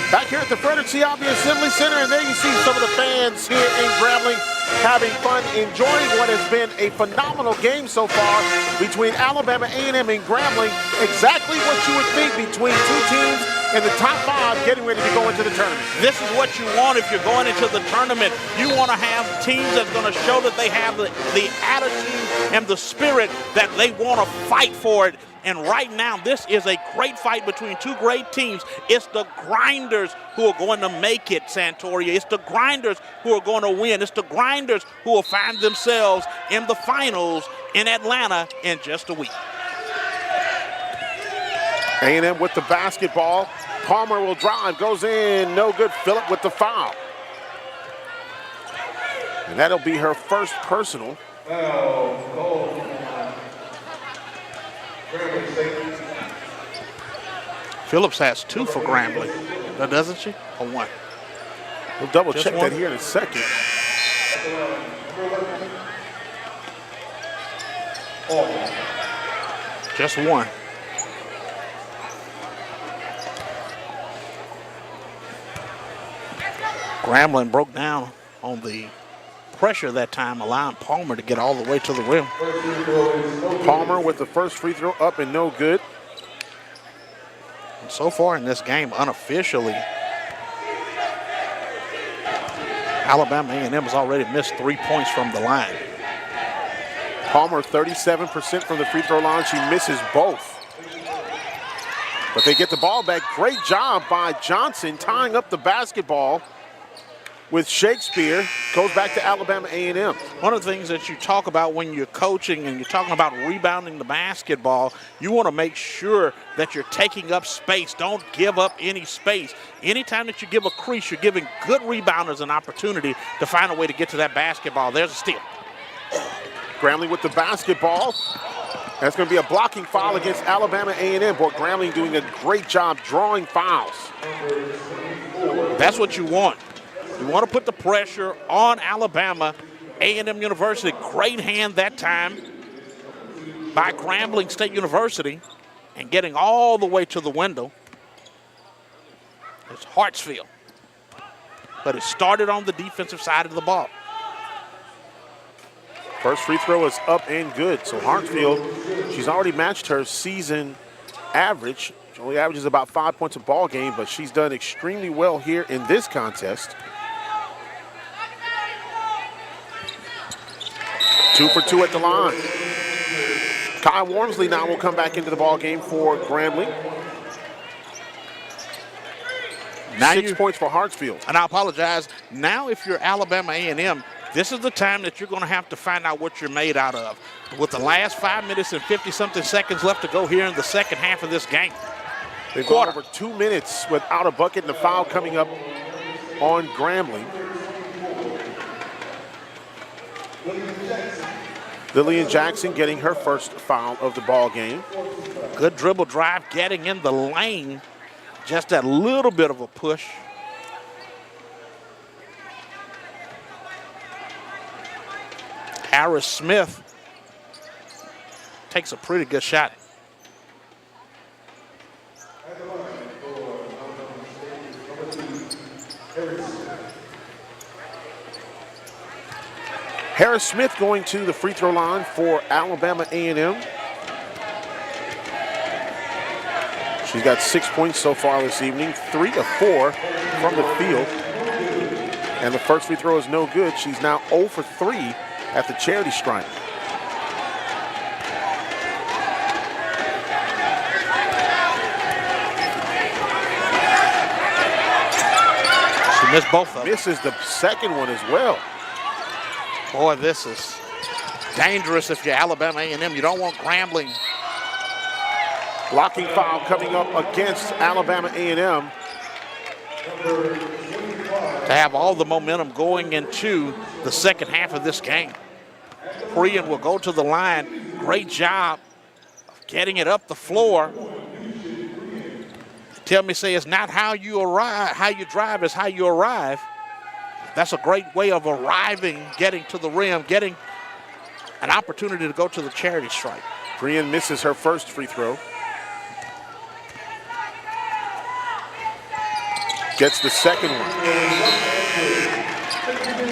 Back here at the Frederick Siabi Assembly Center, and there you see some of the fans here in Grambling having fun, enjoying what has been a phenomenal game so far between Alabama A&M and Grambling. Exactly what you would think between two teams in the top 5 getting ready to go into the tournament. This is what you want if you're going into the tournament. You want to have teams that's going to show that they have the attitude and the spirit that they want to fight for it. And right now, this is a great fight between two great teams. It's the grinders who are going to make it, Santoria. It's the grinders who are going to win. It's the grinders who will find themselves in the finals in Atlanta in just a week. A&M with the basketball. Palmer will drive, goes in, no good. Phillip with the foul. And that'll be her first personal. Phillips has 2 for Grambling, doesn't she? Or 1? We'll double Just check one? that here in a second. Just 1. Grambling broke down on the pressure that time, allowing Palmer to get all the way to the rim. Palmer with the first free throw up and no good. And so far in this game, unofficially, Alabama A&M has already missed 3 points from the line. Palmer 37% from the free throw line. She misses both. But they get the ball back. Great job by Johnson tying up the basketball with Shakespeare. Goes back to Alabama A&M. One of the things that you talk about when you're coaching and you're talking about rebounding the basketball, you want to make sure that you're taking up space. Don't give up any space. Anytime that you give a crease, you're giving good rebounders an opportunity to find a way to get to that basketball. There's a steal. Grambling with the basketball. That's going to be a blocking foul against Alabama A&M. Boy, Grambling doing a great job drawing fouls. That's what you want. You want to put the pressure on Alabama A&M University. Great hand that time by Grambling State University and getting all the way to the window. It's Hartsfield. But it started on the defensive side of the ball. First free throw is up and good. So Hartsfield, she's already matched her season average. She only averages about 5 points a ball game, but she's done extremely well here in this contest. 2 for 2 at the line. Kai Wormsley now will come back into the ball game for Grambling. Now 6 points for Hartsfield. And I apologize. Now if you're Alabama A&M, this is the time that you're going to have to find out what you're made out of. With the last 5 minutes and 50-something seconds left to go here in the second half of this game. They've gone over 2 minutes without a bucket, and a foul coming up on Grambling. Lillian Jackson getting her first foul of the ball game. Good dribble drive, getting in the lane. Just that little bit of a push. Harris Smith takes a pretty good shot. Harris Smith going to the free throw line for Alabama A&M. She's got 6 points so far this evening, 3 of 4 from the field. And the first free throw is no good. She's now 0 for 3 at the charity stripe. She missed both of them. Misses the second one as well. Boy, this is dangerous if you're Alabama A&M. You don't want Grambling. Blocking foul coming up against Alabama A&M. To have all the momentum going into the second half of this game. Prian will go to the line. Great job of getting it up the floor. Tell me, say it's not how you arrive, how you drive, it's how you arrive. That's a great way of arriving, getting to the rim, getting an opportunity to go to the charity stripe. Prian misses her first free throw. Gets the second one.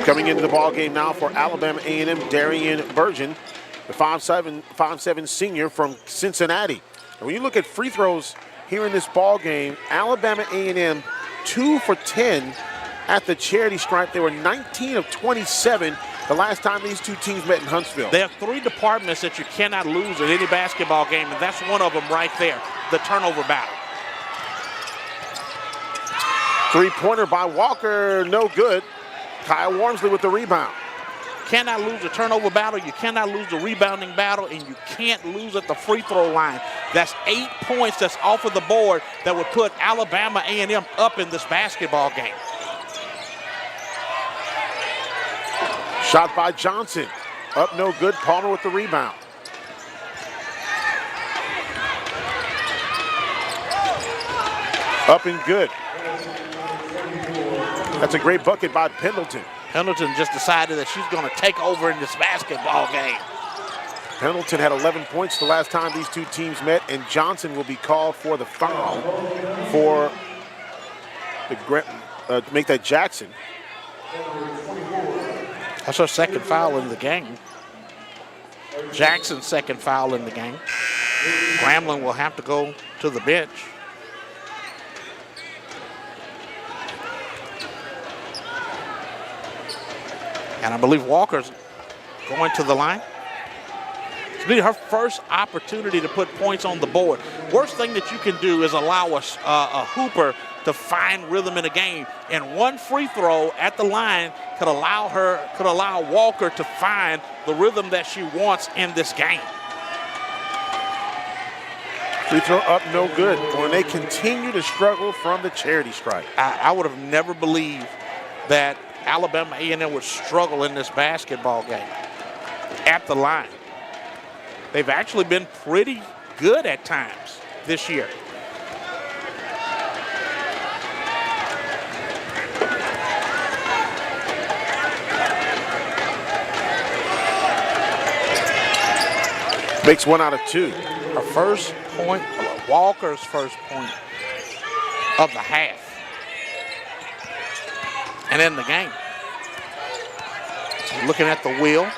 Coming into the ball game now for Alabama A&M, Darian Burgeon, the 5'7" senior from Cincinnati. And when you look at free throws here in this ball game, Alabama A&M 2 for 10 at the charity stripe. They were 19 of 27 the last time these two teams met in Huntsville. There are 3 departments that you cannot lose in any basketball game, and that's one of them right there, the turnover battle. Three-pointer by Walker, no good. Kyle Wormsley with the rebound. Cannot lose the turnover battle, you cannot lose the rebounding battle, and you can't lose at the free throw line. That's 8 points that's off of the board that would put Alabama A&M up in this basketball game. Shot by Johnson. Up no good, Palmer with the rebound. Up and good. That's a great bucket by Pendleton. Pendleton just decided that she's going to take over in this basketball game. Pendleton had 11 points the last time these two teams met, and Johnson will be called for the foul for the to make that Jackson. That's her second foul in the game. Jackson's second foul in the game. Grambling will have to go to the bench. And I believe Walker's going to the line. It's been her first opportunity to put points on the board. Worst thing that you can do is allow a hooper to find rhythm in a game. And one free throw at the line could allow Walker to find the rhythm that she wants in this game. Free throw up, no good. When they continue to struggle from the charity stripe. I would have never believed that Alabama A&M would struggle in this basketball game at the line. They've actually been pretty good at times this year. Makes 1 out of 2. Her first point, Walker's first point of the half. And in the game. Looking at the wheel.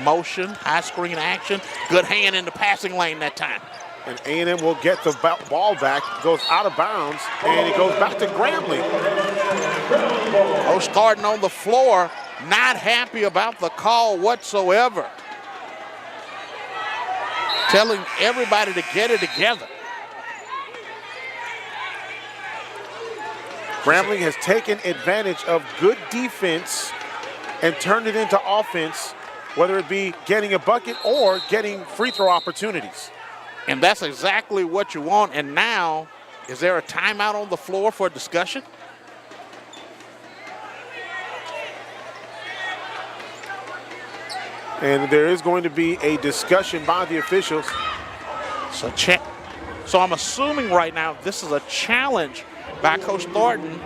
motion, high screen action. Good hand in the passing lane that time. And A&M will get the ball back, goes out of bounds, and it goes back to Grambling. Coach Thornton on the floor, not happy about the call whatsoever. Telling everybody to get it together. Grambling has taken advantage of good defense and turned it into offense, whether it be getting a bucket or getting free throw opportunities. And that's exactly what you want. And now, is there a timeout on the floor for discussion? And there is going to be a discussion by the officials. So I'm assuming right now this is a challenge by Coach Thornton.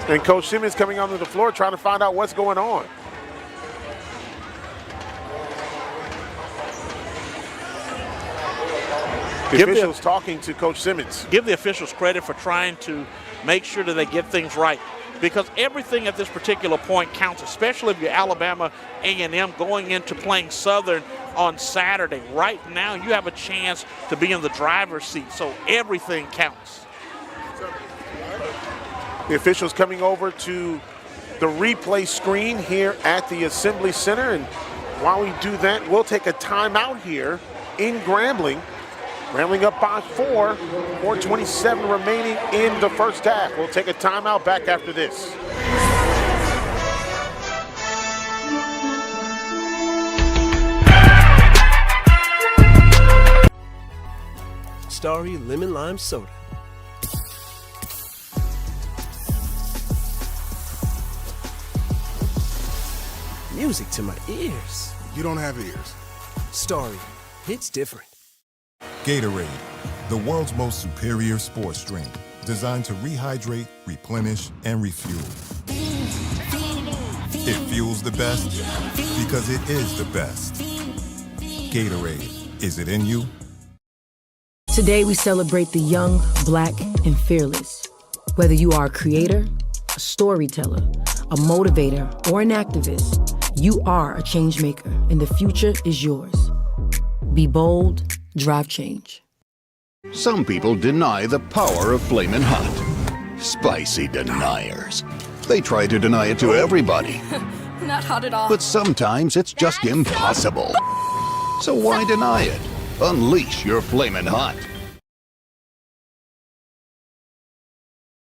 And Coach Simmons coming onto the floor trying to find out what's going on. The officials talking to Coach Simmons. Give the officials credit for trying to make sure that they get things right, because everything at this particular point counts, especially if you're Alabama A&M going into playing Southern on Saturday. Right now, you have a chance to be in the driver's seat, so everything counts. The officials coming over to the replay screen here at the Assembly Center, and while we do that, we'll take a timeout here in Grambling. Grambling up by 4, 4:27 remaining in the first half. We'll take a timeout, back after this. Starry Lemon Lime Soda. Music to my ears. You don't have ears. Starry, hits different. Gatorade, the world's most superior sports drink, designed to rehydrate, replenish, and refuel. It fuels the best because it is the best. Gatorade, is it in you? Today we celebrate the young, black, and fearless. Whether you are a creator, a storyteller, a motivator, or an activist, you are a change maker, and the future is yours. Be bold, drive change. Some people deny the power of Flamin' Hot. Spicy deniers. They try to deny it to everybody. Not hot at all. But sometimes it's just impossible. So why deny it? Unleash your Flamin' Hot.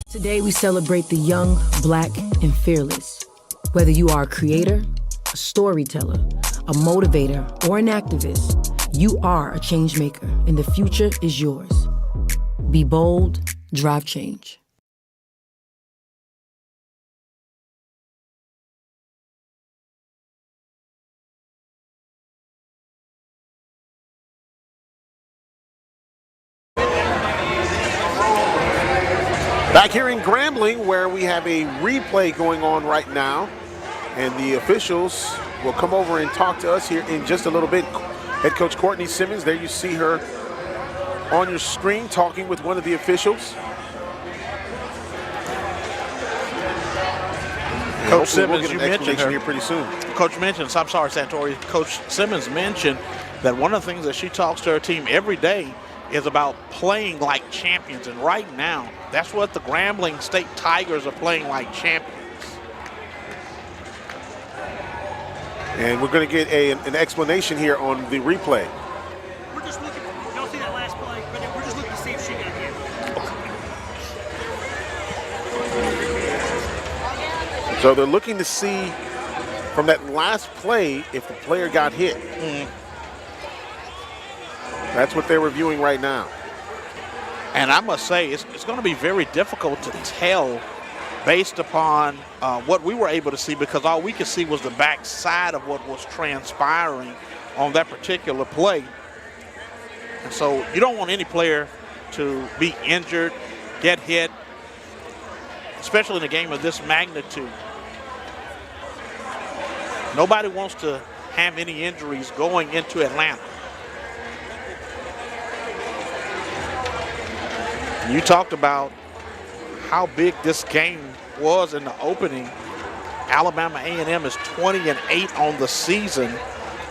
Today we celebrate the young, black, and fearless. Whether you are a creator, a storyteller, a motivator, or an activist, you are a change maker, and the future is yours. Be bold, drive change. Back here in Grambling, where we have a replay going on right now, and the officials will come over and talk to us here in just a little bit. Head coach Courtney Simmons, there you see her on your screen talking with one of the officials. Coach Simmons, you mentioned her here pretty soon. Coach mentions, I'm sorry, Santori. Coach Simmons mentioned that one of the things that she talks to her team every day is about playing like champions. And right now, that's what the Grambling State Tigers are playing, like champions. And we're going to get an explanation here on the replay. We're just looking, y'all see that last play, but we're just looking to see if she got hit. So they're looking to see from that last play if the player got hit. That's what they're reviewing right now. And I must say, it's going to be very difficult to tell based upon what we were able to see, because all we could see was the backside of what was transpiring on that particular play. And so you don't want any player to be injured, get hit, especially in a game of this magnitude. Nobody wants to have any injuries going into Atlanta. You talked about how big this game was in the opening. Alabama A&M is 20-8 on the season,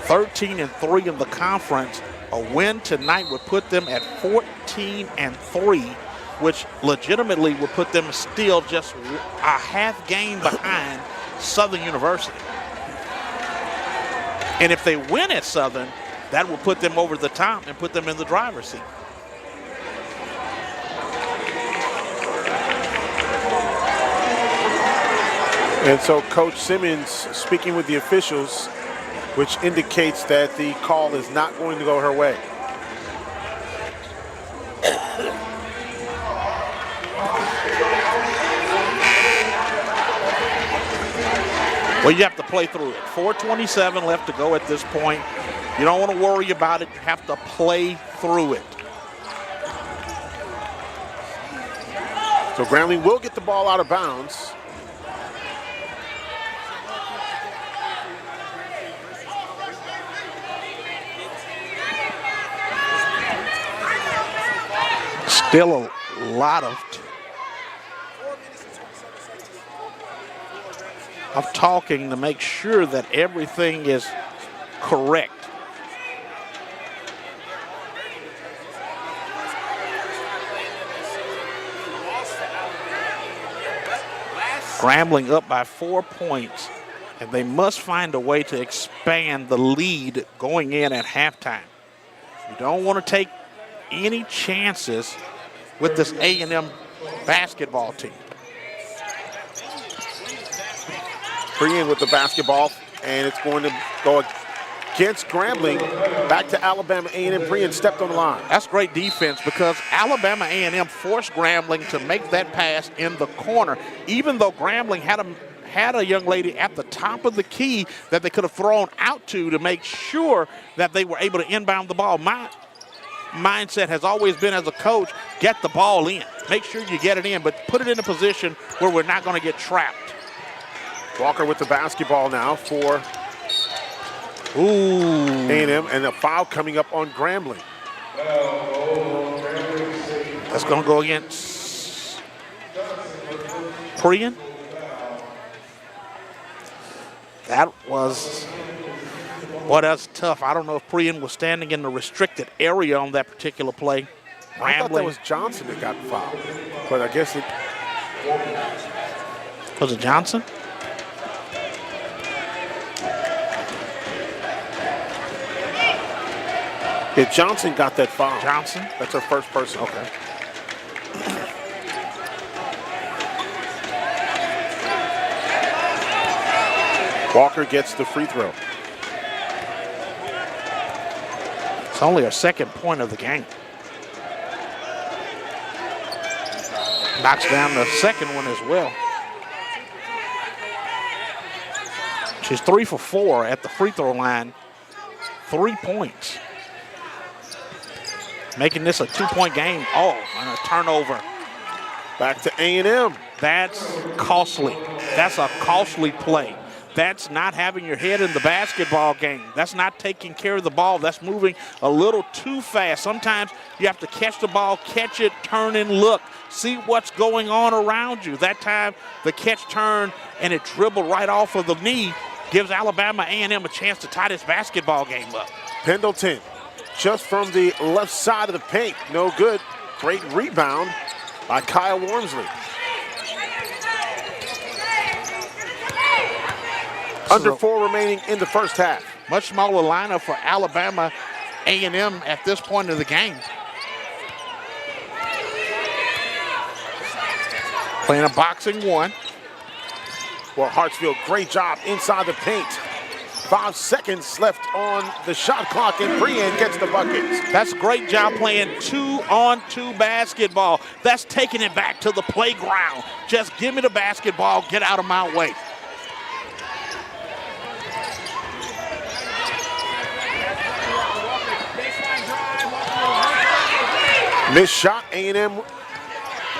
13-3 in the conference. A win tonight would put them at 14-3, which legitimately would put them still just a half game behind Southern University. And if they win at Southern, that will put them over the top and put them in the driver's seat. And so Coach Simmons speaking with the officials, which indicates that the call is not going to go her way. Well, you have to play through it. 4:27 left to go at this point. You don't want to worry about it. You have to play through it. So Grambling will get the ball out of bounds. Still a lot of talking to make sure that everything is correct. Grambling up by 4 points, and they must find a way to expand the lead going in at halftime. You don't want to take any chances with this A&M basketball team. Freeing with the basketball, and it's going to go against Grambling. Back to Alabama A&M. Freeing stepped on the line. That's great defense because Alabama A&M forced Grambling to make that pass in the corner, even though Grambling had a young lady at the top of the key that they could have thrown out to make sure that they were able to inbound the ball. My mindset has always been as a coach, get the ball in. Make sure you get it in, but put it in a position where we're not going to get trapped. Walker with the basketball now for A&M, and a foul coming up on Grambling. That's going to go against Priyan. That was, boy, that's tough. I don't know if Priyan was standing in the restricted area on that particular play. I thought that was Johnson that got fouled, but I guess it was it Johnson? Yeah, Johnson got that foul. Johnson? That's her first person. Okay. Walker gets the free throw. It's only our second point of the game. Knocks down the second one as well. She's 3 for 4 at the free throw line. 3 points. Making this a 2-point game. Oh, and a turnover. Back to A&M. That's costly. That's a costly play. That's not having your head in the basketball game. That's not taking care of the ball. That's moving a little too fast. Sometimes you have to catch the ball, catch it, turn and look. See what's going on around you. That time, the catch, turn, and it dribbled right off of the knee gives Alabama A&M a chance to tie this basketball game up. Pendleton just from the left side of the paint. No good. Great rebound by Kyle Wormsley. Under 4 remaining in the first half. Much smaller lineup for Alabama A&M at this point of the game. Playing a boxing one. Well, Hartsfield, great job inside the paint. 5 seconds left on the shot clock, and Brian gets the buckets. That's a great job playing 2-on-2 basketball. That's taking it back to the playground. Just give me the basketball, get out of my way. Missed shot, A&M.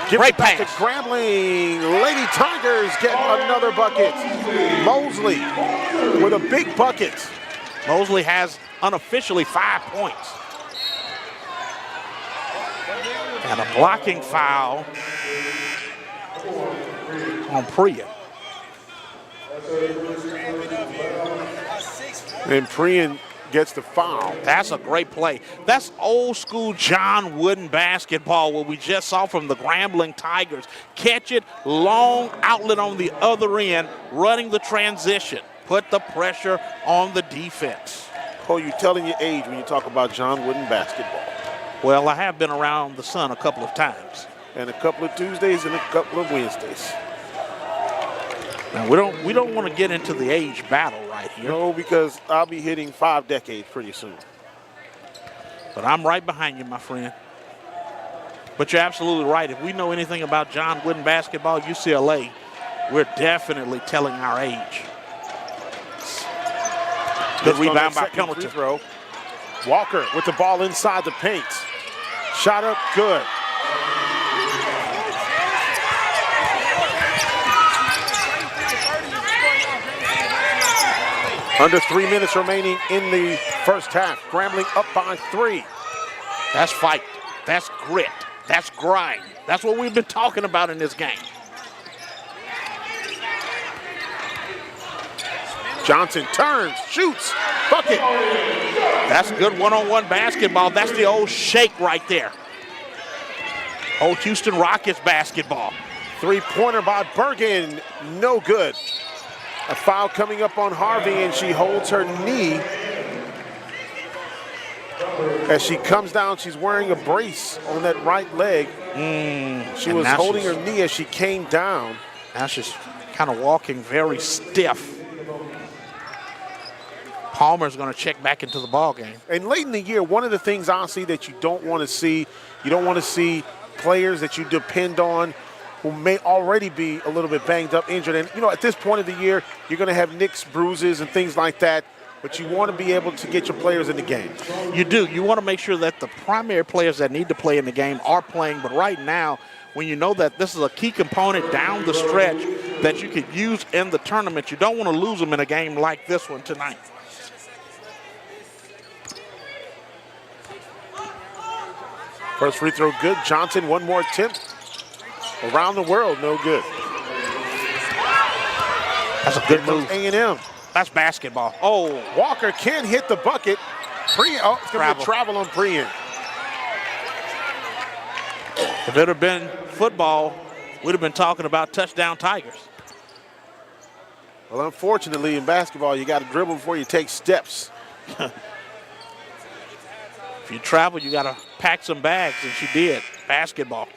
Great pass. To Grambling. Lady Tigers get another bucket. Mosley with a big bucket. Mosley has unofficially 5 points. And a blocking foul on Priya. And Prian gets the foul. That's a great play. That's old school John Wooden basketball, what we just saw from the Grambling Tigers. Catch it, long outlet on the other end, running the transition. Put the pressure on the defense. Cole, you're telling your age when you talk about John Wooden basketball. Well, I have been around the sun a couple of times. And a couple of Tuesdays and a couple of Wednesdays. Now, we don't want to get into the age battle right here. No, because I'll be hitting 5 decades pretty soon. But I'm right behind you, my friend. But you're absolutely right. If we know anything about John Wooden basketball, UCLA, we're definitely telling our age. Good rebound by penalty. Throw. Walker with the ball inside the paint. Shot up good. Under 3 minutes remaining in the first half. Grambling up by 3. That's fight. That's grit. That's grind. That's what we've been talking about in this game. Johnson turns, shoots, bucket. That's good one-on-one basketball. That's the old shake right there. Old Houston Rockets basketball. Three-pointer by Bergen, no good. A foul coming up on Harvey, and she holds her knee. As she comes down, she's wearing a brace on that right leg. She was holding her knee as she came down. Now she's kind of walking very stiff. Palmer's going to check back into the ball game. And late in the year, one of the things I see that you don't want to see, you don't want to see players that you depend on who may already be a little bit banged up, injured. And, you know, at this point of the year, you're going to have nicks, bruises, and things like that. But you want to be able to get your players in the game. You do. You want to make sure that the primary players that need to play in the game are playing. But right now, when you know that this is a key component down the stretch that you could use in the tournament, you don't want to lose them in a game like this one tonight. First free throw good. Johnson, one more attempt. Around the world, no good. That's a good move. A&M. That's basketball. Oh, Walker can hit the bucket. It's going to be a travel on Prian. If it had been football, we'd have been talking about touchdown Tigers. Well, unfortunately, in basketball, you got to dribble before you take steps. If you travel, you got to pack some bags, and she did. Basketball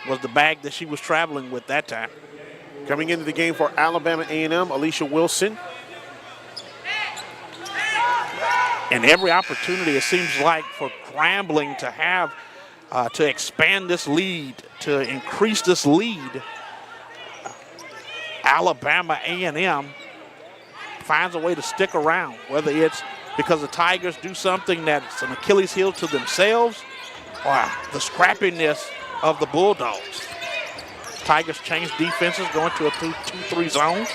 was the bag that she was traveling with that time. Coming into the game for Alabama A&M, Alicia Wilson. And every opportunity, it seems like, for Grambling to have, to expand this lead, to increase this lead, Alabama A&M finds a way to stick around, whether it's because the Tigers do something that's an Achilles heel to themselves or the scrappiness of the Bulldogs. Tigers change defenses, going to a 2-3 zone.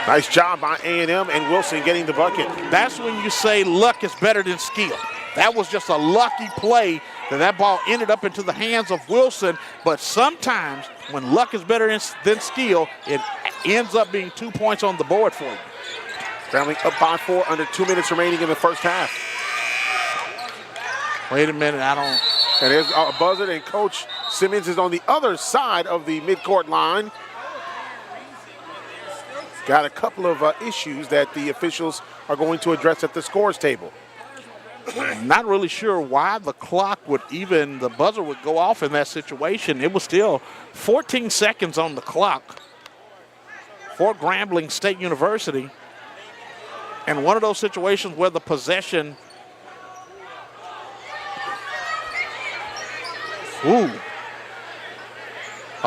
Nice job by A&M and Wilson getting the bucket. That's when you say luck is better than skill. That was just a lucky play that ball ended up into the hands of Wilson. But sometimes when luck is better than skill, it ends up being 2 points on the board for you. Grambling up by 4, under 2 minutes remaining in the first half. Wait a minute, And there's a buzzer, and Coach Simmons is on the other side of the midcourt line. Got a couple of issues that the officials are going to address at the scores table. I'm not really sure why the buzzer would go off in that situation. It was still 14 seconds on the clock for Grambling State University. And one of those situations where the possession, are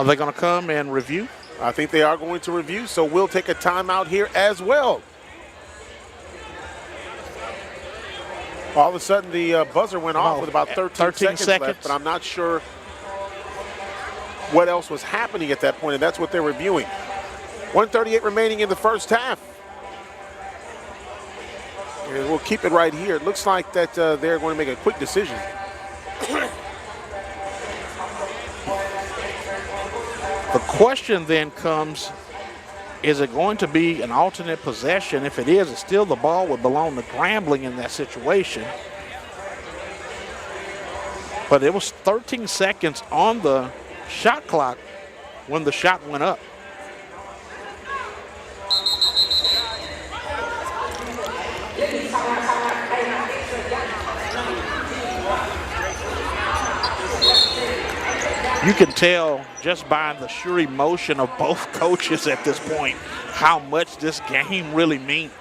they going to come and review? I think they are going to review, so we'll take a timeout here as well. All of a sudden, the buzzer went off with about 13 seconds left, but I'm not sure what else was happening at that point, and that's what they're reviewing. 1:38 remaining in the first half. And we'll keep it right here. It looks like that they're going to make a quick decision. The question then comes, is it going to be an alternate possession? If it is, it's still the ball would belong to Grambling in that situation. But it was 13 seconds on the shot clock when the shot went up. You can tell just by the sheer emotion of both coaches at this point how much this game really means.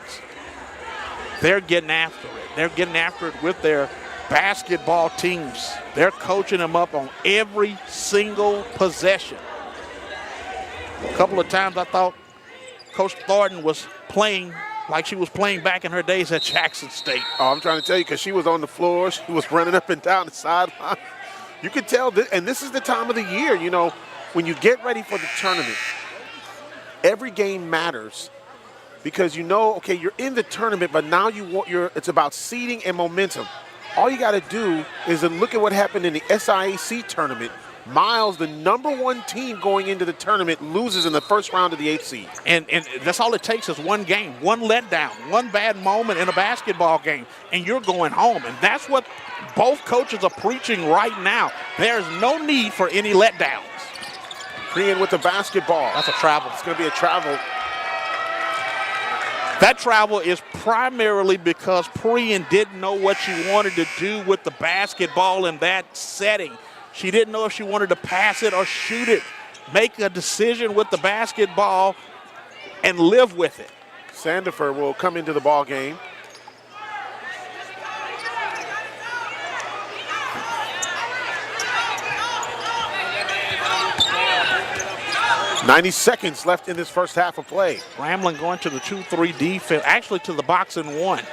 They're getting after it. They're getting after it with their basketball teams. They're coaching them up on every single possession. A couple of times I thought Coach Thornton was playing like she was playing back in her days at Jackson State. Oh, I'm trying to tell you, because she was on the floor. She was running up and down the sideline. You could tell, and this is the time of the year, you know, when you get ready for the tournament, every game matters because you know, okay, you're in the tournament, but now it's about seeding and momentum. All you got to do is to look at what happened in the SIAC tournament. Miles, the #1 team going into the tournament, loses in the first round of the 8th seed. And that's all it takes is one game, one letdown, one bad moment in a basketball game, and you're going home. And that's what both coaches are preaching right now. There's no need for any letdowns. Crean with the basketball. That's a travel. It's going to be a travel. That travel is primarily because Prian didn't know what she wanted to do with the basketball in that setting. She didn't know if she wanted to pass it or shoot it, make a decision with the basketball, and live with it. Sandifer will come into the ball game. .90 seconds left in this first half of play. Grambling going to the 2-3 defense, actually to the box and one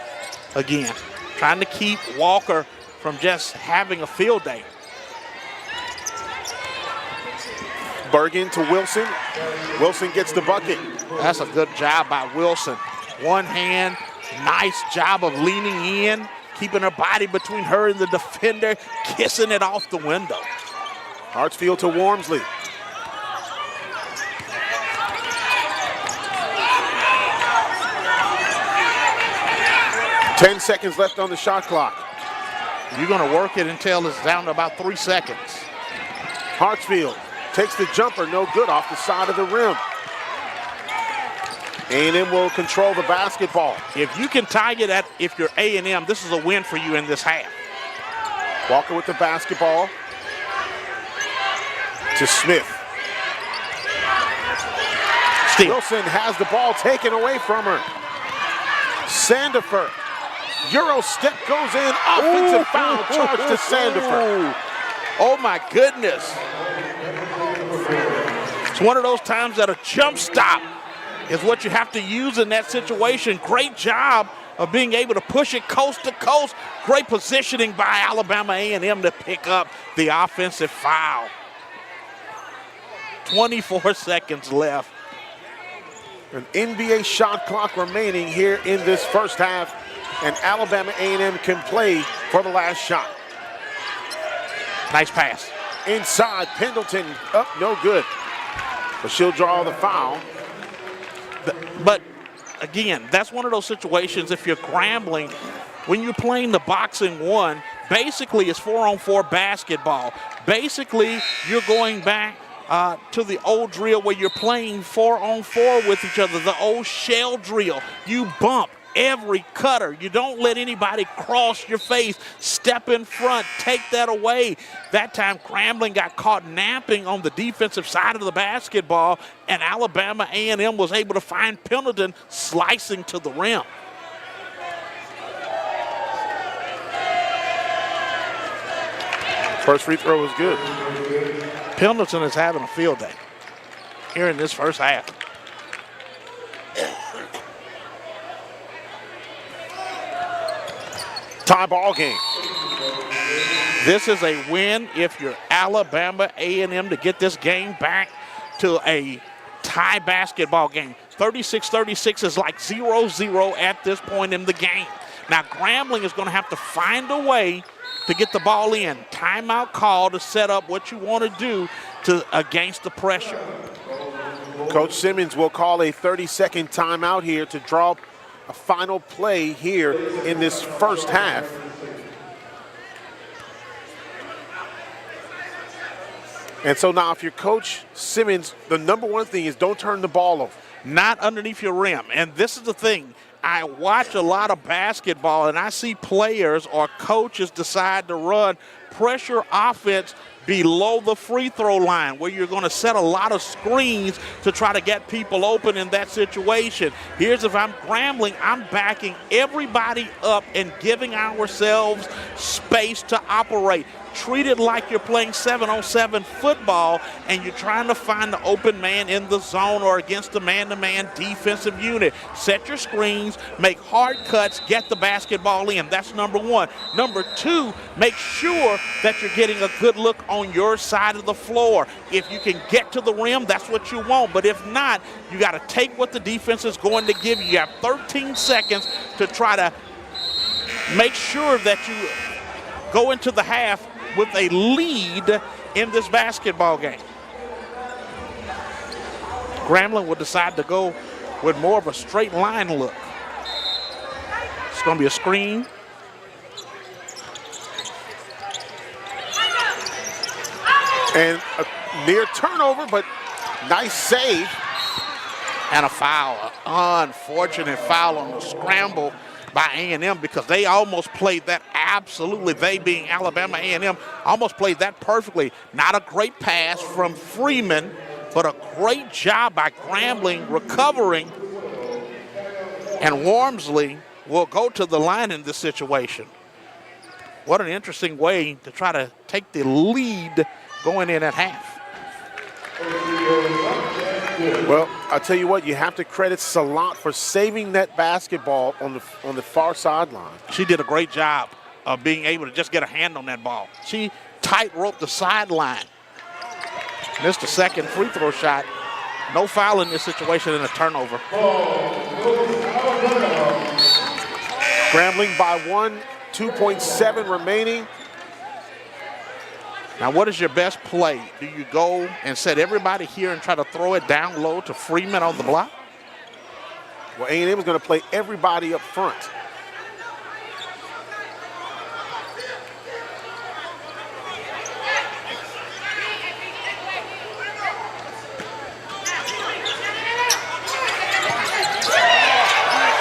again, trying to keep Walker from just having a field day. Bergen to Wilson. Wilson gets the bucket. That's a good job by Wilson. One hand, nice job of leaning in, keeping her body between her and the defender, kissing it off the window. Hartsfield to Wormsley. Ten seconds left on the shot clock. You're going to work it until it's down to about 3 seconds. Hartsfield takes the jumper, no good, off the side of the rim. A&M will control the basketball. If you can tie it at, if you're A&M, this is a win for you in this half. Walker with the basketball to Smith. Steal. Wilson has the ball taken away from her. Sandifer. Euro step goes in. Offensive foul charge to Sandifer. Oh my goodness. It's one of those times that a jump stop is what you have to use in that situation. Great job of being able to push it coast to coast. Great positioning by Alabama A&M to pick up the offensive foul. 24 seconds left. An NBA shot clock remaining here in this first half, and Alabama A&M can play for the last shot. Nice pass. Inside, Pendleton, up, no good. But she'll draw the foul. But again, that's one of those situations, if you're Grambling, when you're playing the boxing one, basically it's 4-on-4 basketball. Basically, you're going back to the old drill where you're playing 4-on-4 with each other, the old shell drill. You bump every cutter. You don't let anybody cross your face, step in front, take that away. That time, Grambling got caught napping on the defensive side of the basketball, and Alabama A&M was able to find Pendleton slicing to the rim. First free throw was good. Pendleton is having a field day here in this first half. Tie ball game. This is a win if you're Alabama A&M to get this game back to a tie basketball game. 36-36 is like 0-0 at this point in the game. Now Grambling is going to have to find a way to get the ball in. Timeout call to set up what you want to do against the pressure. Coach Simmons will call a 30-second timeout here to draw a final play here in this first half. And so now if you're Coach Simmons, the number one thing is don't turn the ball over. Not underneath your rim. And this is the thing. I watch a lot of basketball, and I see players or coaches decide to run pressure offense below the free throw line, where you're going to set a lot of screens to try to get people open in that situation. Here's if I'm Grambling, I'm backing everybody up and giving ourselves space to operate. Treat it like you're playing 7-on-7 football and you're trying to find the open man in the zone or against the man-to-man defensive unit. Set your screens, make hard cuts, get the basketball in. That's number one. Number two, make sure that you're getting a good look on your side of the floor. If you can get to the rim, that's what you want. But if not, you got to take what the defense is going to give you. You have 13 seconds to try to make sure that you go into the half with a lead in this basketball game. Grambling will decide to go with more of a straight line look. It's going to be a screen. And a near turnover, but nice save. And a foul, an unfortunate foul on the scramble by A&M, because they almost played that absolutely, they being Alabama A&M, almost played that perfectly. Not a great pass from Freeman, but a great job by Grambling recovering. And Wormsley will go to the line in this situation. What an interesting way to try to take the lead going in at half. Well, I'll tell you what, you have to credit Salat for saving that basketball on the far sideline. She did a great job of being able to just get a hand on that ball. She tight-roped the sideline. Missed a second free throw shot. No foul in this situation and a turnover. Grambling by 1, 2.7 remaining. Now, what is your best play? Do you go and set everybody here and try to throw it down low to Freeman on the block? Well, A&M is going to play everybody up front.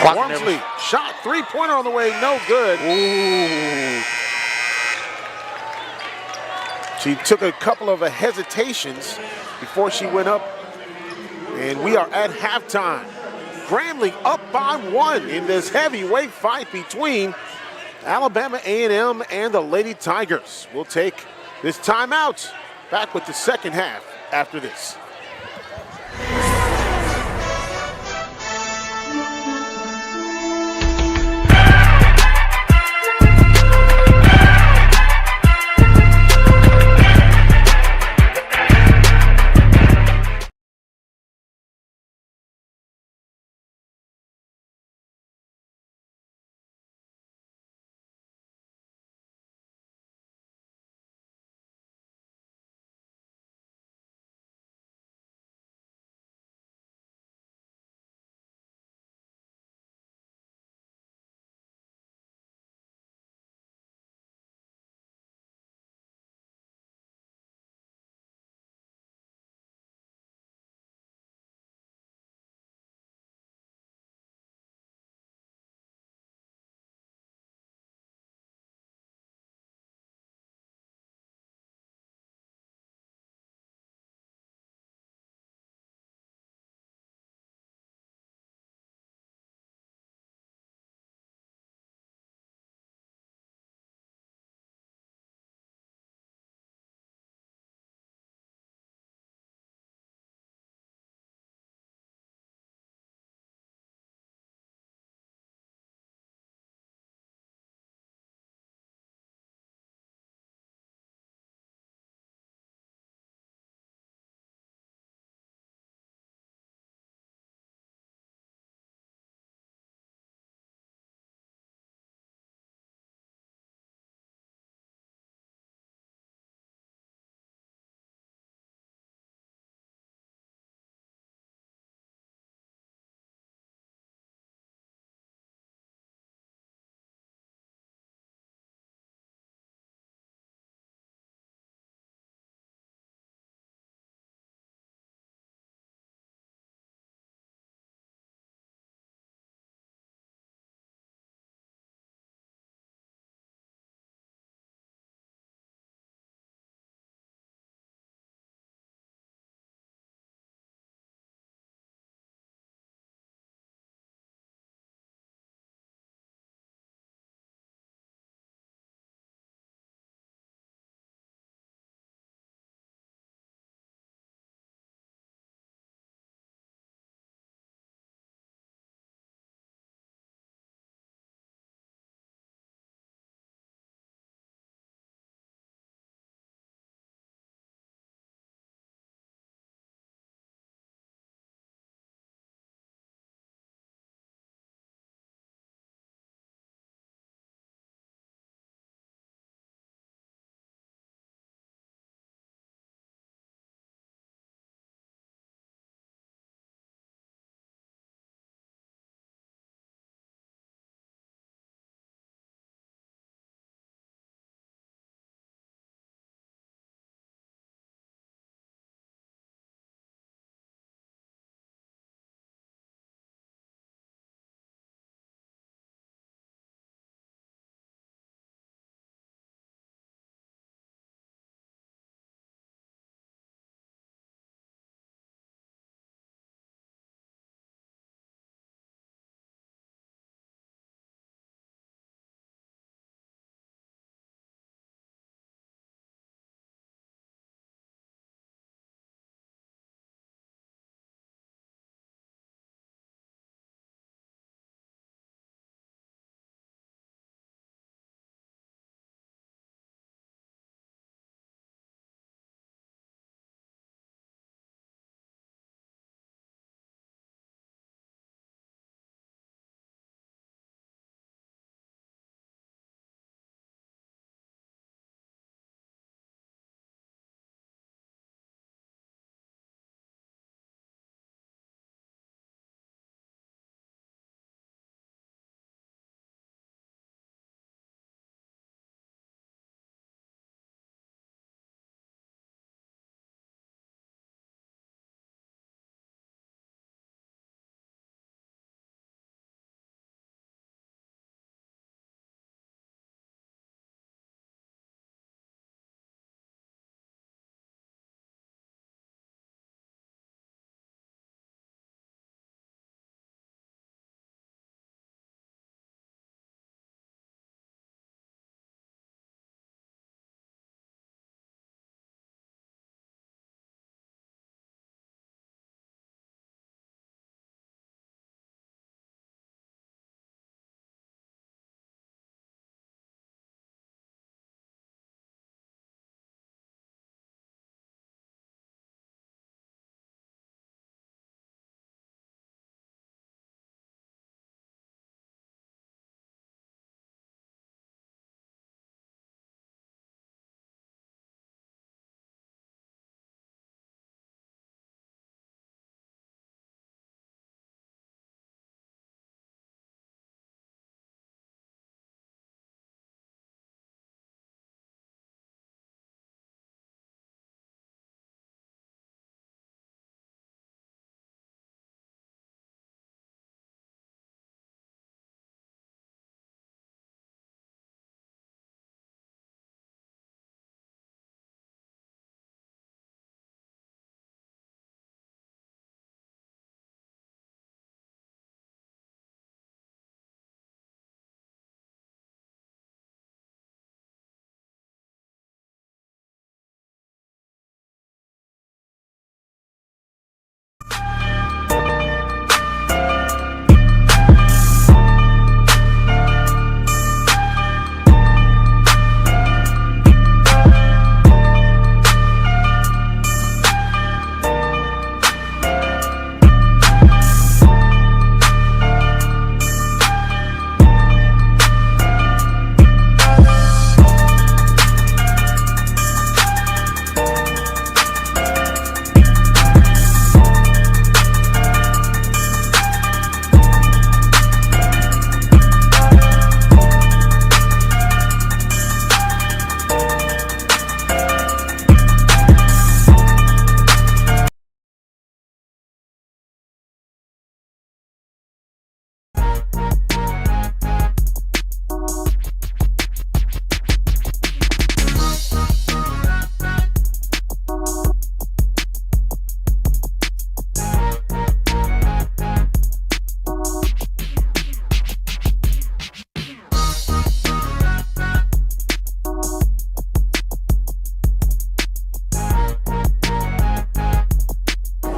Wormsley, shot, three-pointer on the way, no good. Ooh. She took a couple of hesitations before she went up, and we are at halftime. Grambling up by 1 in this heavyweight fight between Alabama A&M and the Lady Tigers. We'll take this timeout. Back with the second half after this.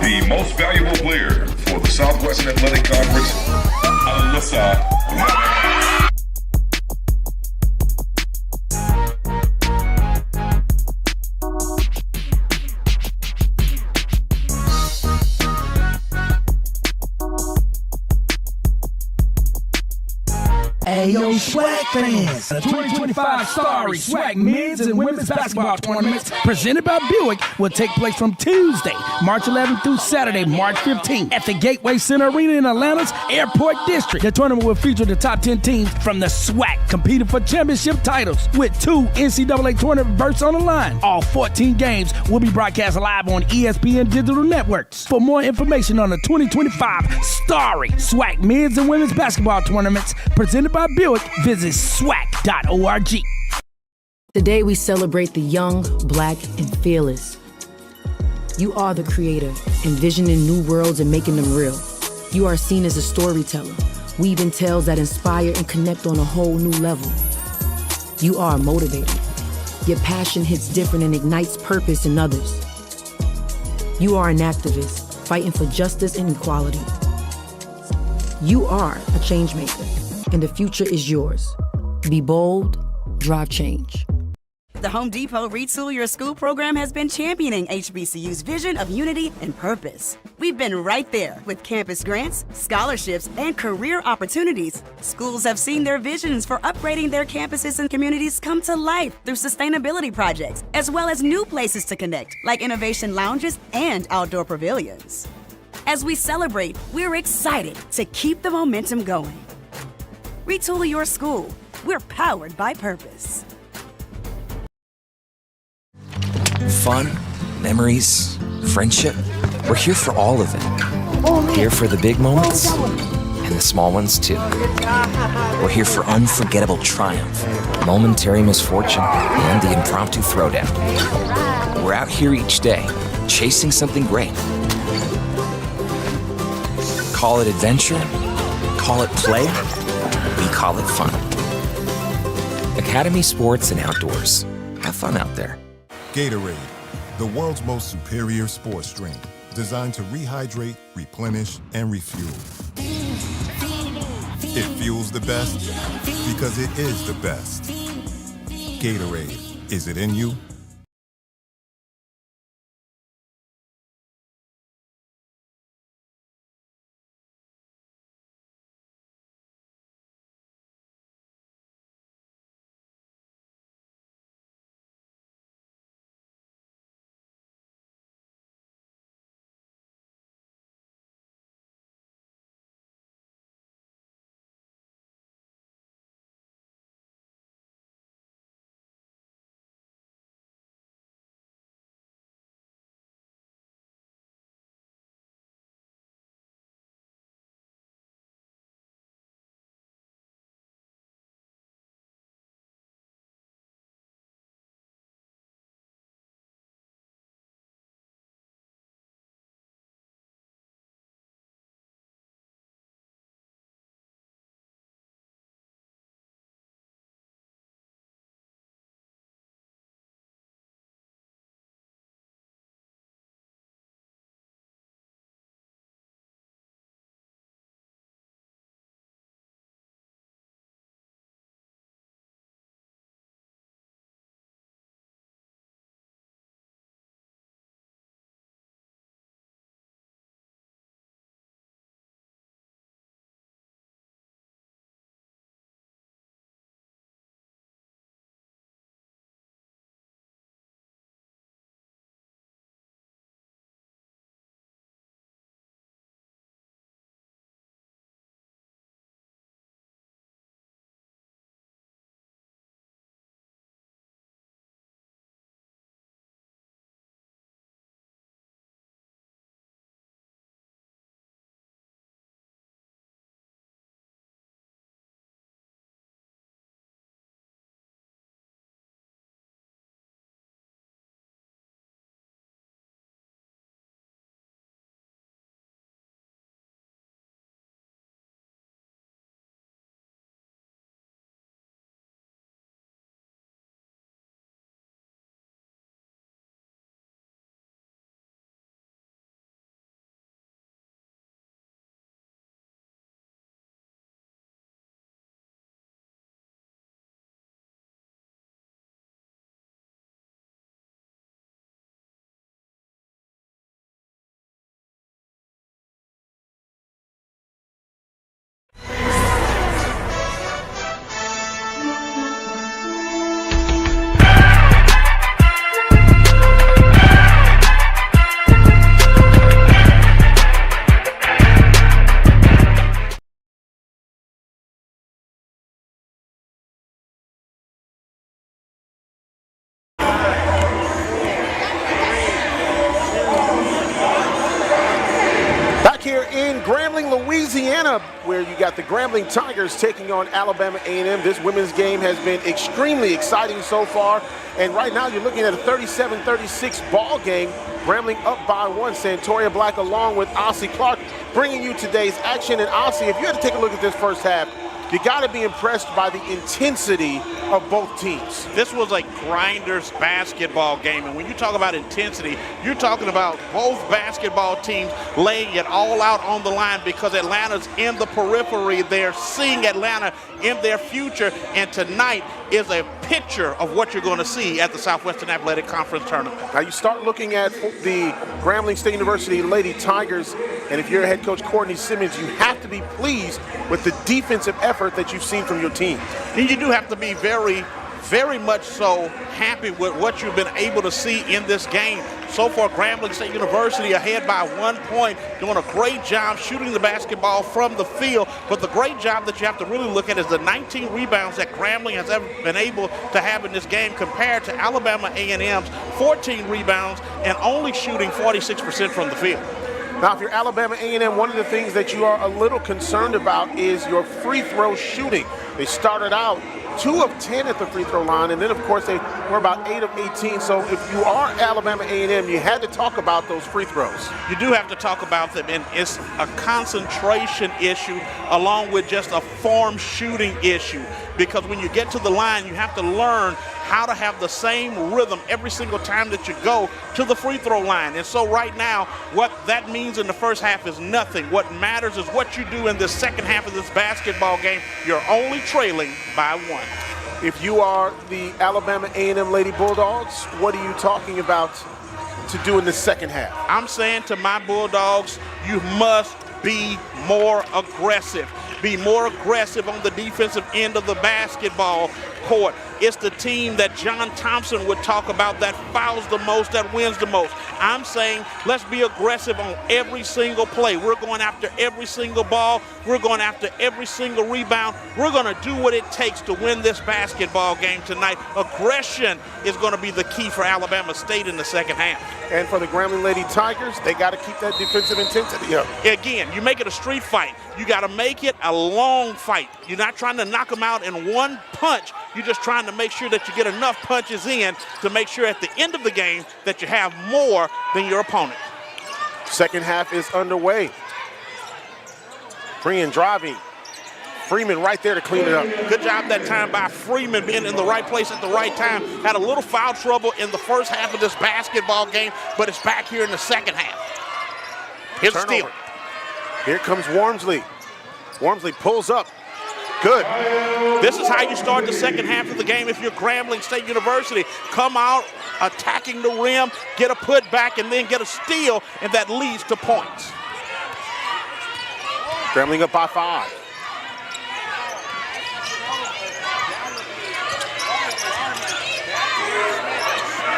the most valuable player for the Southwestern Athletic Conference, Alyssa. Ayo, SWAC fans! The 2025 Starry SWAC men's and women's basketball tournaments presented by Buick will take place from Tuesday, March 11th through Saturday, March 15th at the Gateway Center Arena in Atlanta's Airport District. The tournament will feature the top 10 teams from the SWAC competing for championship titles with 2 NCAA tournament berths on the line. All 14 games will be broadcast live on ESPN digital networks. For more information on the 2025 Starry SWAC men's and women's basketball tournaments presented by Buick, visit SWAC.org. Today we celebrate the young, black, and fearless. You are the creator, envisioning new worlds and making them real. You are seen as a storyteller, weaving tales that inspire and connect on a whole new level. You are a motivator. Your passion hits different and ignites purpose in others. You are an activist, fighting for justice and equality. You are a change maker, and the future is yours. Be bold, drive change. The Home Depot Retool Your School program has been championing HBCU's vision of unity and purpose. We've been right there with campus grants, scholarships, and career opportunities. Schools have seen their visions for upgrading their campuses and communities come to life through sustainability projects, as well as new places to connect, like innovation lounges and outdoor pavilions. As we celebrate, we're excited to keep the momentum going. Retool Your School. We're powered by purpose. Fun, memories, friendship. We're here for all of it. Here for the big moments and the small ones too. We're here for unforgettable triumph, momentary misfortune, and the impromptu throwdown. We're out here each day, chasing something great. Call it adventure, call it play, we call it fun. Academy Sports and Outdoors. Have fun out there. Gatorade, the world's most superior sports drink, designed to rehydrate, replenish, and refuel. It fuels the best because it is the best. Gatorade, is it in you? Louisiana, where you got the Grambling Tigers taking on Alabama A&M. This women's game has been extremely exciting so far. And right now you're looking at a 37-36 ball game. Grambling up by 1. Santoria Black along with Ossie Clark bringing you today's action. And Ossie, if you had to take a look at this first half, you got to be impressed by the intensity of both teams. This was a grinders basketball game, and when you talk about intensity, you're talking about both basketball teams laying it all out on the line because Atlanta's in the periphery. They're seeing Atlanta in their future, and tonight is a picture of what you're going to see at the Southwestern Athletic Conference Tournament. Now you start looking at the Grambling State University Lady Tigers, and if you're head coach Courtney Simmons, you have to be pleased with the defensive effort that you've seen from your team. And you do have to be very, very much so happy with what you've been able to see in this game. So far, Grambling State University ahead by 1 point, doing a great job shooting the basketball from the field. But the great job that you have to really look at is the 19 rebounds that Grambling has ever been able to have in this game compared to Alabama A&M's 14 rebounds and only shooting 46% from the field. Now, if you're Alabama A&M, one of the things that you are a little concerned about is your free throw shooting. They started out 2 of 10 at the free throw line, and then, of course, they were about 8 of 18. So if you are Alabama A&M, you had to talk about those free throws. You do have to talk about them, and it's a concentration issue along with just a form shooting issue, because when you get to the line, you have to learn how to have the same rhythm every single time that you go to the free throw line. And so right now, what that means in the first half is nothing. What matters is what you do in the second half of this basketball game. You're only trailing by 1. If you are the Alabama A&M Lady Bulldogs, what are you talking about to do in the second half? I'm saying to my Bulldogs, you must be more aggressive. Be more aggressive on the defensive end of the basketball court. It's the team that John Thompson would talk about that fouls the most, that wins the most. I'm saying let's be aggressive on every single play. We're going after every single ball. We're going after every single rebound. We're going to do what it takes to win this basketball game tonight. Aggression is going to be the key for Alabama State in the second half. And for the Grambling Lady Tigers, they got to keep that defensive intensity up. Again, you make it a street fight. You got to make it a long fight. You're not trying to knock them out in one punch. You're just trying to make sure that you get enough punches in to make sure at the end of the game that you have more than your opponent. Second half is underway. Freeman driving. Freeman right there to clean it up. Good job that time by Freeman, being in the right place at the right time. Had a little foul trouble in the first half of this basketball game, but it's back here in the second half. Here's a steal. Here comes Wormsley. Wormsley pulls up. Good. This is how you start the second half of the game if you're Grambling State University. Come out, attacking the rim, get a putback, and then get a steal, and that leads to points. Grambling up by 5.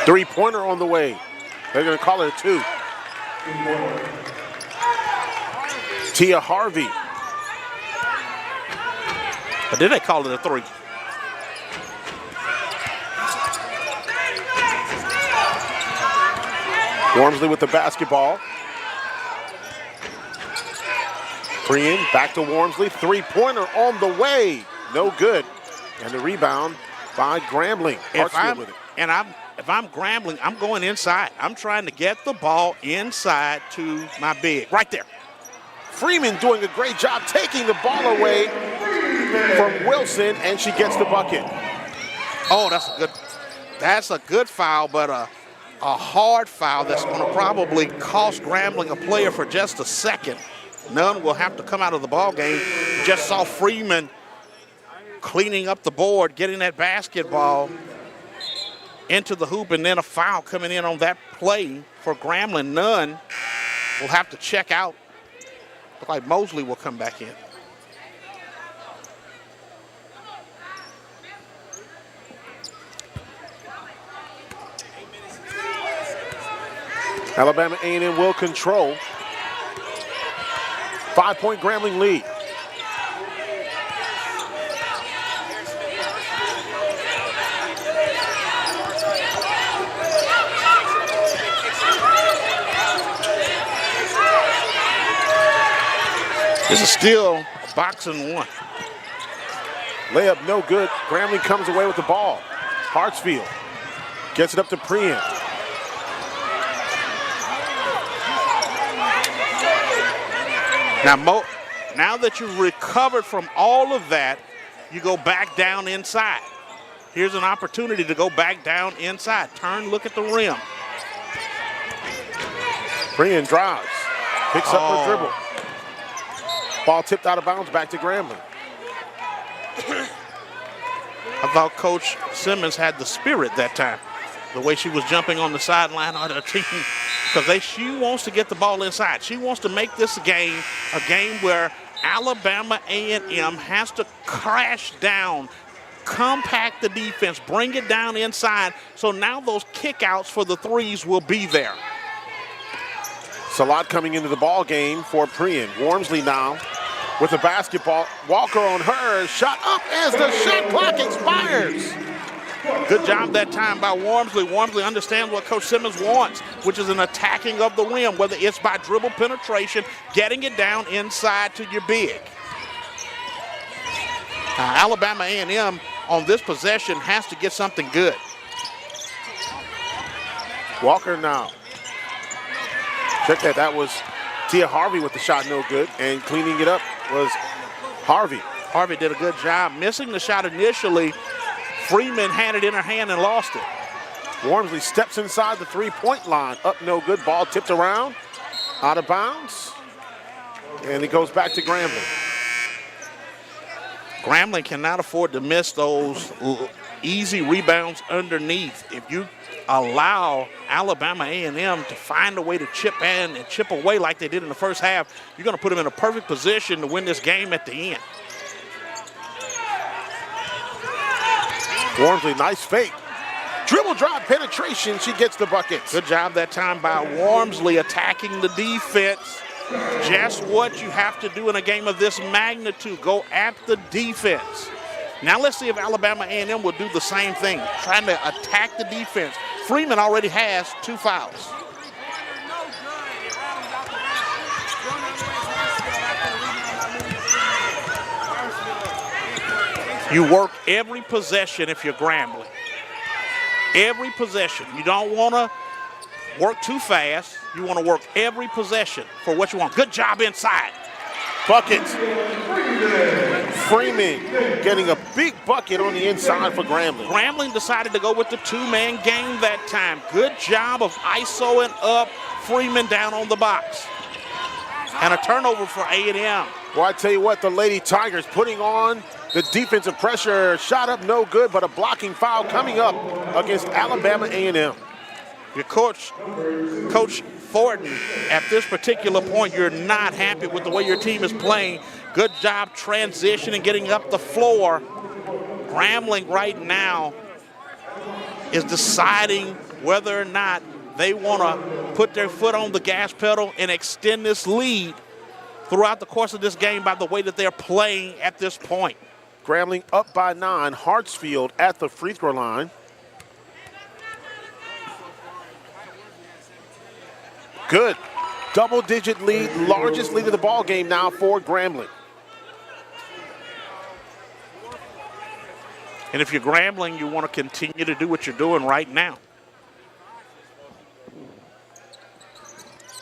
Three-pointer on the way. They're going to call it a 2. Tia Harvey. But then they called it a 3. Wormsley with the basketball. Freeman back to Wormsley. Three-pointer on the way. No good. And the rebound by Grambling. If I'm Grambling, I'm going inside. I'm trying to get the ball inside to my big. Right there. Freeman doing a great job taking the ball away from Wilson, and she gets the bucket. Oh, that's a good foul, but a hard foul that's going to probably cost Grambling a player for just a second. None will have to come out of the ball game. Just saw Freeman cleaning up the board, getting that basketball into the hoop, and then a foul coming in on that play for Grambling. None will have to check out. Look like Mosley will come back in. Alabama A&M will control. 5-point Grambling lead. This is still a boxing one. Layup no good. Grambling comes away with the ball. Hartsfield gets it up to Prien. Now that you've recovered from all of that, you go back down inside. Here's an opportunity to go back down inside. Turn, look at the rim. Prien drives, picks up her dribble. Ball tipped out of bounds, back to Grambling. I thought Coach Simmons had the spirit that time. The way she was jumping on the sideline of the team, because she wants to get the ball inside. She wants to make this game a game where Alabama A&M has to crash down, compact the defense, bring it down inside, so now those kickouts for the threes will be there. Salat coming into the ball game for Prien. Wormsley now with the basketball. Walker on her, shot up as the shot clock expires. Good job that time by Wormsley. Wormsley understands what Coach Simmons wants, which is an attacking of the rim, whether it's by dribble penetration, getting it down inside to your big. Alabama A&M on this possession has to get something good. Walker now. Check that was Tia Harvey with the shot no good, and cleaning it up was Harvey. Harvey did a good job. Missing the shot initially, Freeman had it in her hand and lost it. Wormsley steps inside the three-point line. Up no good. Ball tipped around. Out of bounds. And it goes back to Grambling. Grambling cannot afford to miss those easy rebounds underneath. If you allow Alabama A&M to find a way to chip in and chip away like they did in the first half, you're going to put them in a perfect position to win this game at the end. Wormsley, nice fake. Dribble drop penetration, she gets the bucket. Good job that time by Wormsley attacking the defense. Just what you have to do in a game of this magnitude, go at the defense. Now let's see if Alabama A&M will do the same thing, trying to attack the defense. Freeman already has 2 fouls. You work every possession if you're Grambling. Every possession. You don't want to work too fast. You want to work every possession for what you want. Good job inside. Buckets. Freeman getting a big bucket on the inside for Grambling. Grambling decided to go with the two-man game that time. Good job of ISOing up Freeman down on the box. And a turnover for A&M. Well, I tell you what, the Lady Tigers putting on the defensive pressure. Shot up no good, but a blocking foul coming up against Alabama A&M. Your Coach Thornton, at this particular point, you're not happy with the way your team is playing. Good job transitioning, getting up the floor. Grambling right now is deciding whether or not they want to put their foot on the gas pedal and extend this lead throughout the course of this game by the way that they're playing at this point. Grambling up by 9. Hartsfield at the free throw line. Good. Double-digit lead, largest lead of the ball game now for Grambling. And if you're Grambling, you want to continue to do what you're doing right now.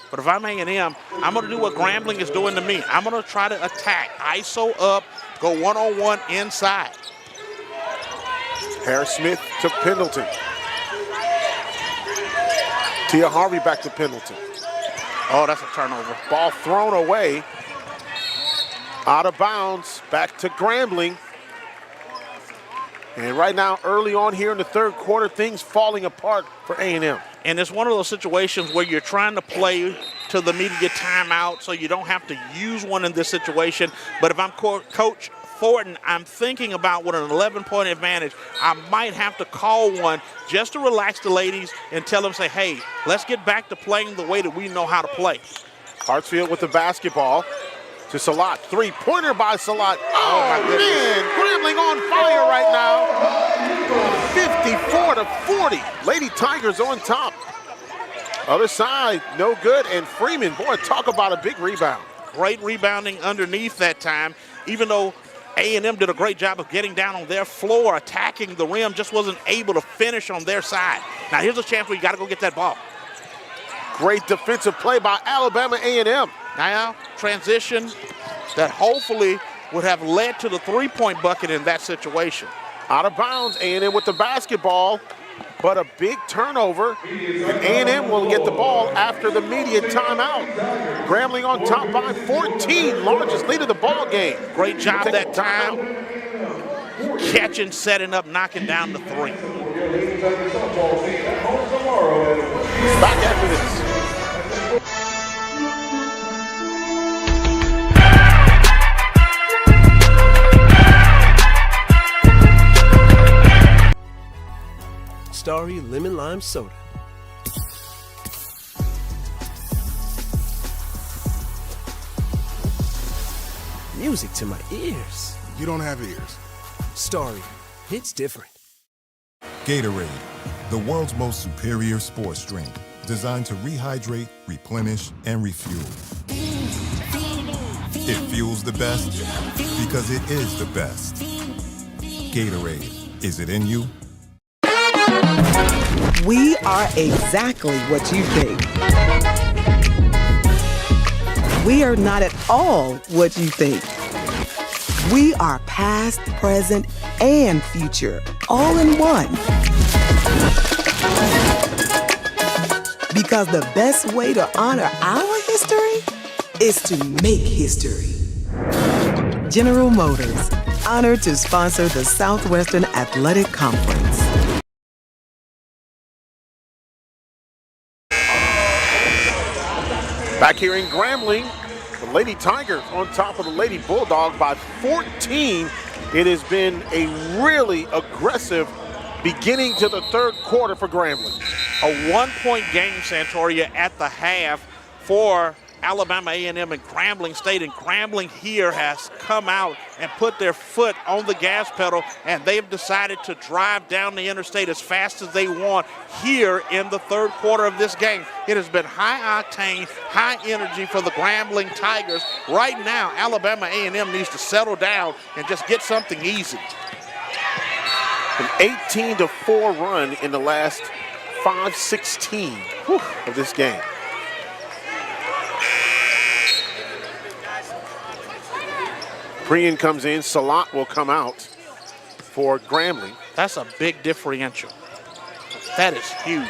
But if I'm A&M, I'm going to do what Grambling is doing to me. I'm going to try to attack, ISO up, go one-on-one inside. Harris-Smith to Pendleton. Tia Harvey back to Pendleton. Oh, that's a turnover. Ball thrown away. Out of bounds, back to Grambling. And right now, early on here in the third quarter, things falling apart for A&M. And it's one of those situations where you're trying to play to the immediate timeout so you don't have to use one in this situation. But if I'm Coach Thornton, I'm thinking about with an 11-point advantage, I might have to call one just to relax the ladies and tell them, say, hey, let's get back to playing the way that we know how to play. Hartsfield with the basketball to Salat. Three-pointer by Salat. Oh, my man, Grambling on fire right now. 54-40. Lady Tigers on top. Other side, no good. And Freeman, boy, talk about a big rebound. Great rebounding underneath that time, even though A&M did a great job of getting down on their floor, attacking the rim, just wasn't able to finish on their side. Now here's a chance where you got to go get that ball. Great defensive play by Alabama A&M. Now transition that hopefully would have led to the three-point bucket in that situation. Out of bounds, A&M with the basketball, but a big turnover, and A&M will get the ball after the immediate timeout. Grambling on top by 14, largest lead of the ball game. Great job that time, catching, setting up, knocking down the three. Back after this. Starry Lemon Lime Soda. Music to my ears. You don't have ears. Starry, hits different. Gatorade, the world's most superior sports drink, designed to rehydrate, replenish, and refuel. It fuels the best because it is the best. Gatorade, is it in you? We are exactly what you think. We are not at all what you think. We are past, present, and future, all in one. Because the best way to honor our history is to make history. General Motors, honored to sponsor the Southwestern Athletic Conference. Back here in Grambling, the Lady Tigers on top of the Lady Bulldogs by 14. It has been a really aggressive beginning to the third quarter for Grambling. A one-point game, Santoria, at the half for Alabama A&M and Grambling State, and Grambling here has come out and put their foot on the gas pedal, and they've decided to drive down the interstate as fast as they want here in the third quarter of this game. It has been high octane, high energy for the Grambling Tigers. Right now, Alabama A&M needs to settle down and just get something easy. An 18-4 run in the last 5-16 of this game. Prian comes in, Salat will come out for Grambling. That's a big differential. That is huge.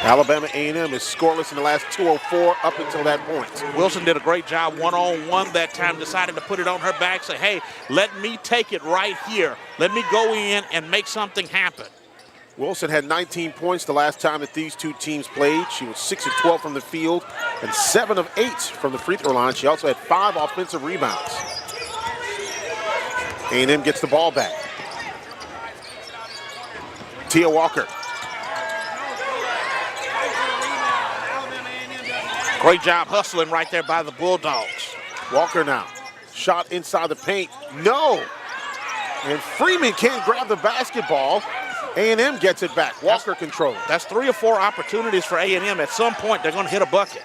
Alabama A&M is scoreless in the last 2:04 up until that point. Wilson did a great job one-on-one that time, decided to put it on her back, say, hey, let me take it right here. Let me go in and make something happen. Wilson had 19 points the last time that these two teams played. She was 6 of 12 from the field and 7 of 8 from the free throw line. She also had 5 offensive rebounds. A&M gets the ball back. Tia Walker. Great job hustling right there by the Bulldogs. Walker now. Shot inside the paint. No. And Freeman can't grab the basketball. A&M gets it back. Walker controls. That's 3 or 4 opportunities for A&M. At some point, they're going to hit a bucket.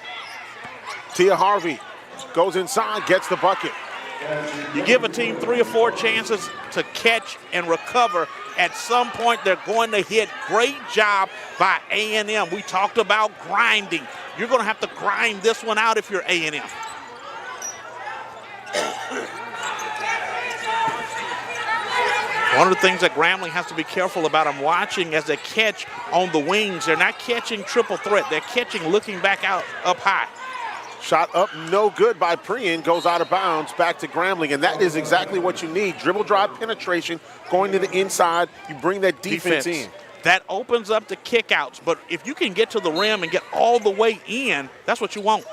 Tia Harvey goes inside, gets the bucket. You give a team 3 or 4 chances to catch and recover. At some point, they're going to hit. Great job by A&M. We talked about grinding. You're going to have to grind this one out if you're A&M. One of the things that Grambling has to be careful about, I'm watching as they catch on the wings. They're not catching triple threat. They're catching looking back out up high. Shot up, no good by Prian, goes out of bounds, back to Grambling, and that is exactly what you need. Dribble drive penetration, going to the inside, you bring that defense in. That opens up the kickouts, but if you can get to the rim and get all the way in, that's what you want.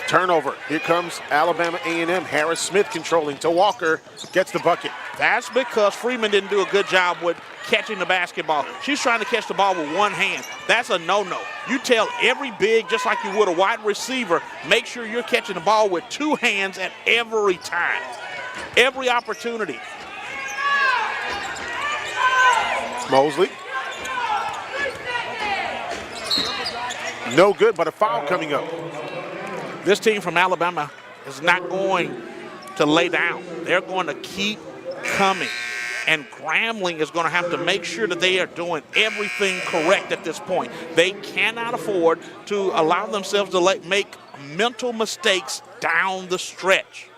Turnover, here comes Alabama A&M. Harris Smith controlling to Walker, gets the bucket. That's because Freeman didn't do a good job with catching the basketball. She's trying to catch the ball with one hand. That's a no-no. You tell every big, just like you would a wide receiver, make sure you're catching the ball with 2 hands at every time. Every opportunity. Mosley. No good, but a foul coming up. This team from Alabama is not going to lay down. They're going to keep coming. And Grambling is going to have to make sure that they are doing everything correct at this point. They cannot afford to allow themselves to make mental mistakes down the stretch.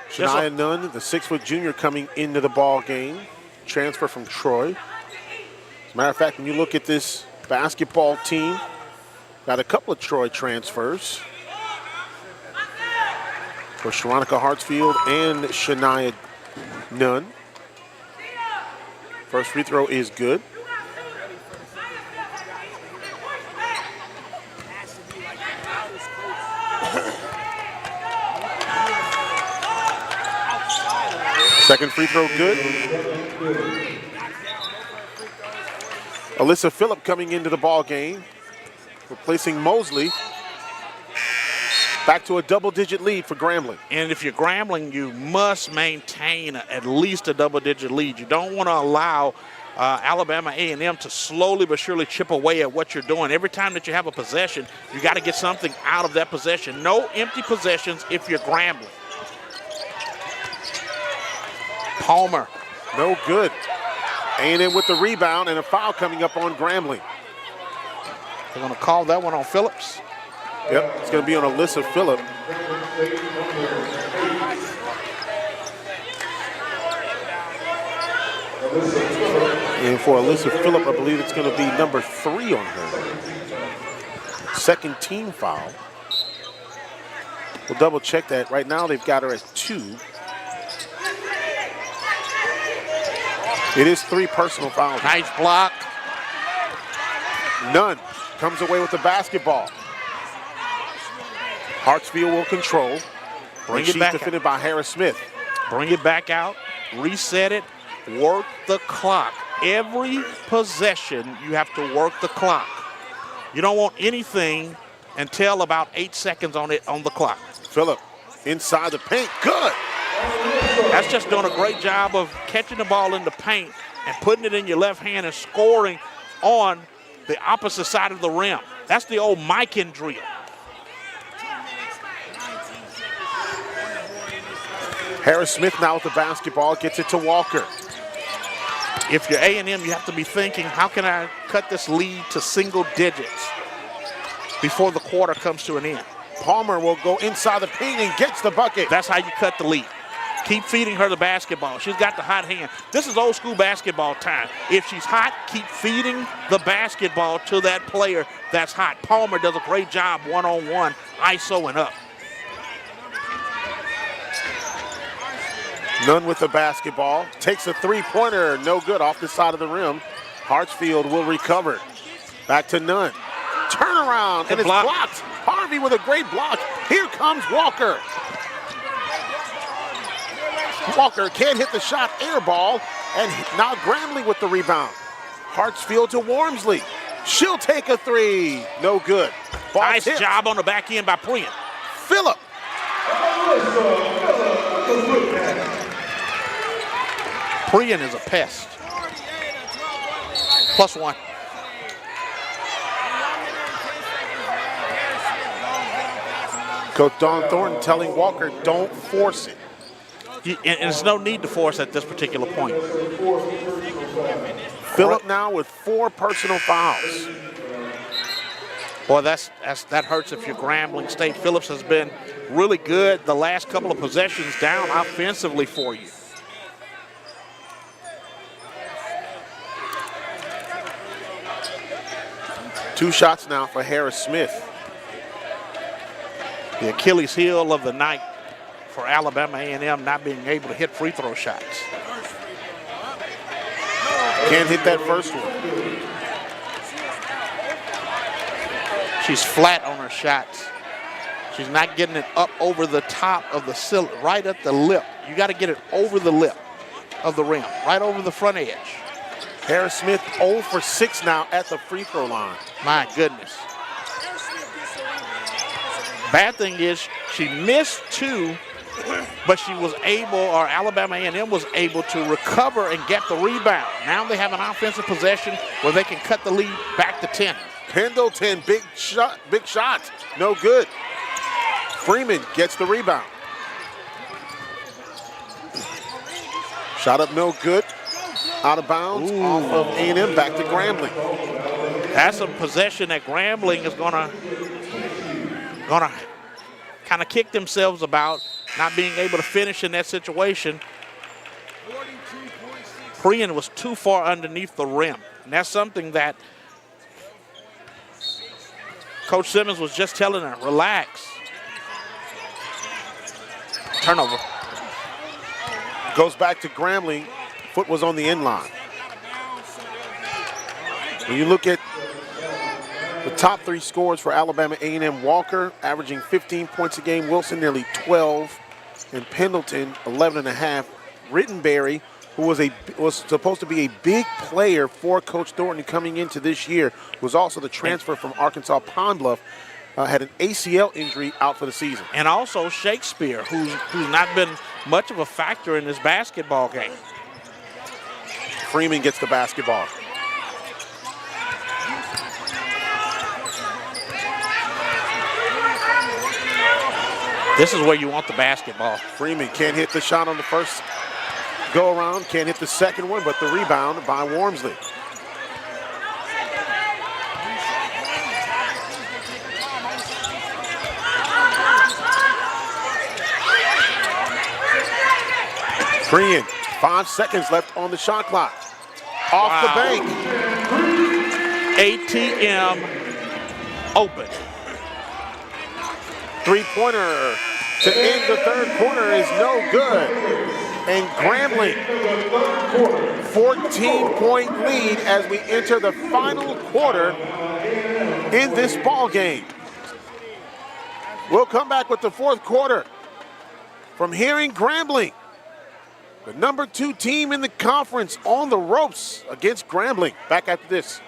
Shania Nunn, the 6-foot junior, coming into the ball game. Transfer from Troy. As a matter of fact, when you look at this basketball team, got a couple of Troy transfers for Sharonica Hartsfield and Shania Nunn. First free throw is good. Second free throw good. Alyssa Phillip coming into the ball game, replacing Mosley. Back to a double-digit lead for Grambling. And if you're Grambling, you must maintain at least a double-digit lead. You don't want to allow Alabama A&M to slowly but surely chip away at what you're doing. Every time that you have a possession, you got to get something out of that possession. No empty possessions if you're Grambling. Palmer. No good. A&M with the rebound and a foul coming up on Grambling. They're going to call that one on Phillips. Yep, it's going to be on Alyssa Phillip. And for Alyssa Phillip, I believe it's going to be number 3 on her. Second team foul. We'll double check that. Right now they've got her at 2. It is 3 personal fouls. Nice block. Nunn comes away with the basketball. Hartsfield will control. Bring it back defended by Harris Smith. Bring it back out, reset it, work the clock. Every possession, you have to work the clock. You don't want anything until about 8 seconds on the clock. Phillip inside the paint, good. That's just doing a great job of catching the ball in the paint and putting it in your left hand and scoring on the opposite side of the rim. That's the old Mikan drill. Harris Smith now with the basketball, gets it to Walker. If you're A&M, you have to be thinking, how can I cut this lead to single digits before the quarter comes to an end? Palmer will go inside the paint and gets the bucket. That's how you cut the lead. Keep feeding her the basketball. She's got the hot hand. This is old school basketball time. If she's hot, keep feeding the basketball to that player that's hot. Palmer does a great job one-on-one, ISOing up. Nunn with the basketball. Takes a three-pointer. No good off the side of the rim. Hartsfield will recover. Back to Nunn. Turnaround, and it's blocked. Harvey with a great block. Here comes Walker. Walker can't hit the shot, air ball, and now Grambling with the rebound. Hartsfield to Wormsley. She'll take a 3. No good. Ball nice tipped. job on the back end by Priyan. Phillip. Priyan is a pest. +1. Coach Don Thornton telling Walker, don't force it. And there's no need to force at this particular point. Phillip now with 4 personal fouls. Boy, that hurts if you're Grambling State. Phillips has been really good the last couple of possessions down offensively for you. Two shots now for Harris Smith. The Achilles heel of the night for Alabama A&M not being able to hit free throw shots. Can't hit that first one. She's flat on her shots. She's not getting it up over the top of the sill, right at the lip. You got to get it over the lip of the rim, right over the front edge. Harris Smith 0 for 6 now at the free throw line. My goodness. Bad thing is she missed 2, but she was able, or Alabama A&M was able to recover and get the rebound. Now they have an offensive possession where they can cut the lead back to 10. Pendleton, big shot, no good. Freeman gets the rebound. Shot up, no good. Out of bounds, off of A&M, back to Grambling. That's a possession that Grambling is gonna kind of kick themselves about, not being able to finish in that situation. Freeman was too far underneath the rim. And that's something that Coach Simmons was just telling her, relax. Turnover. Goes back to Grambling. Foot was on the end line. When you look at the top three scores for Alabama A&M, Walker averaging 15 points a game, Wilson nearly 12, and Pendleton 11.5. Rittenberry, who was supposed to be a big player for Coach Thornton coming into this year, was also the transfer from Arkansas Pine Bluff, had an ACL injury, out for the season. And also Shakespeare, who's not been much of a factor in this basketball game. Freeman gets the basketball. This is where you want the basketball. Freeman can't hit the shot on the first go around, can't hit the second one, but the rebound by Wormsley. Freeman, 5 seconds left on the shot clock. Off the bank. ATM open. Three-pointer to end the third quarter is no good. And Grambling, 14-point lead as we enter the final quarter in this ball game. We'll come back with the fourth quarter from here in Grambling. The number 2 team in the conference on the ropes against Grambling. Back after this.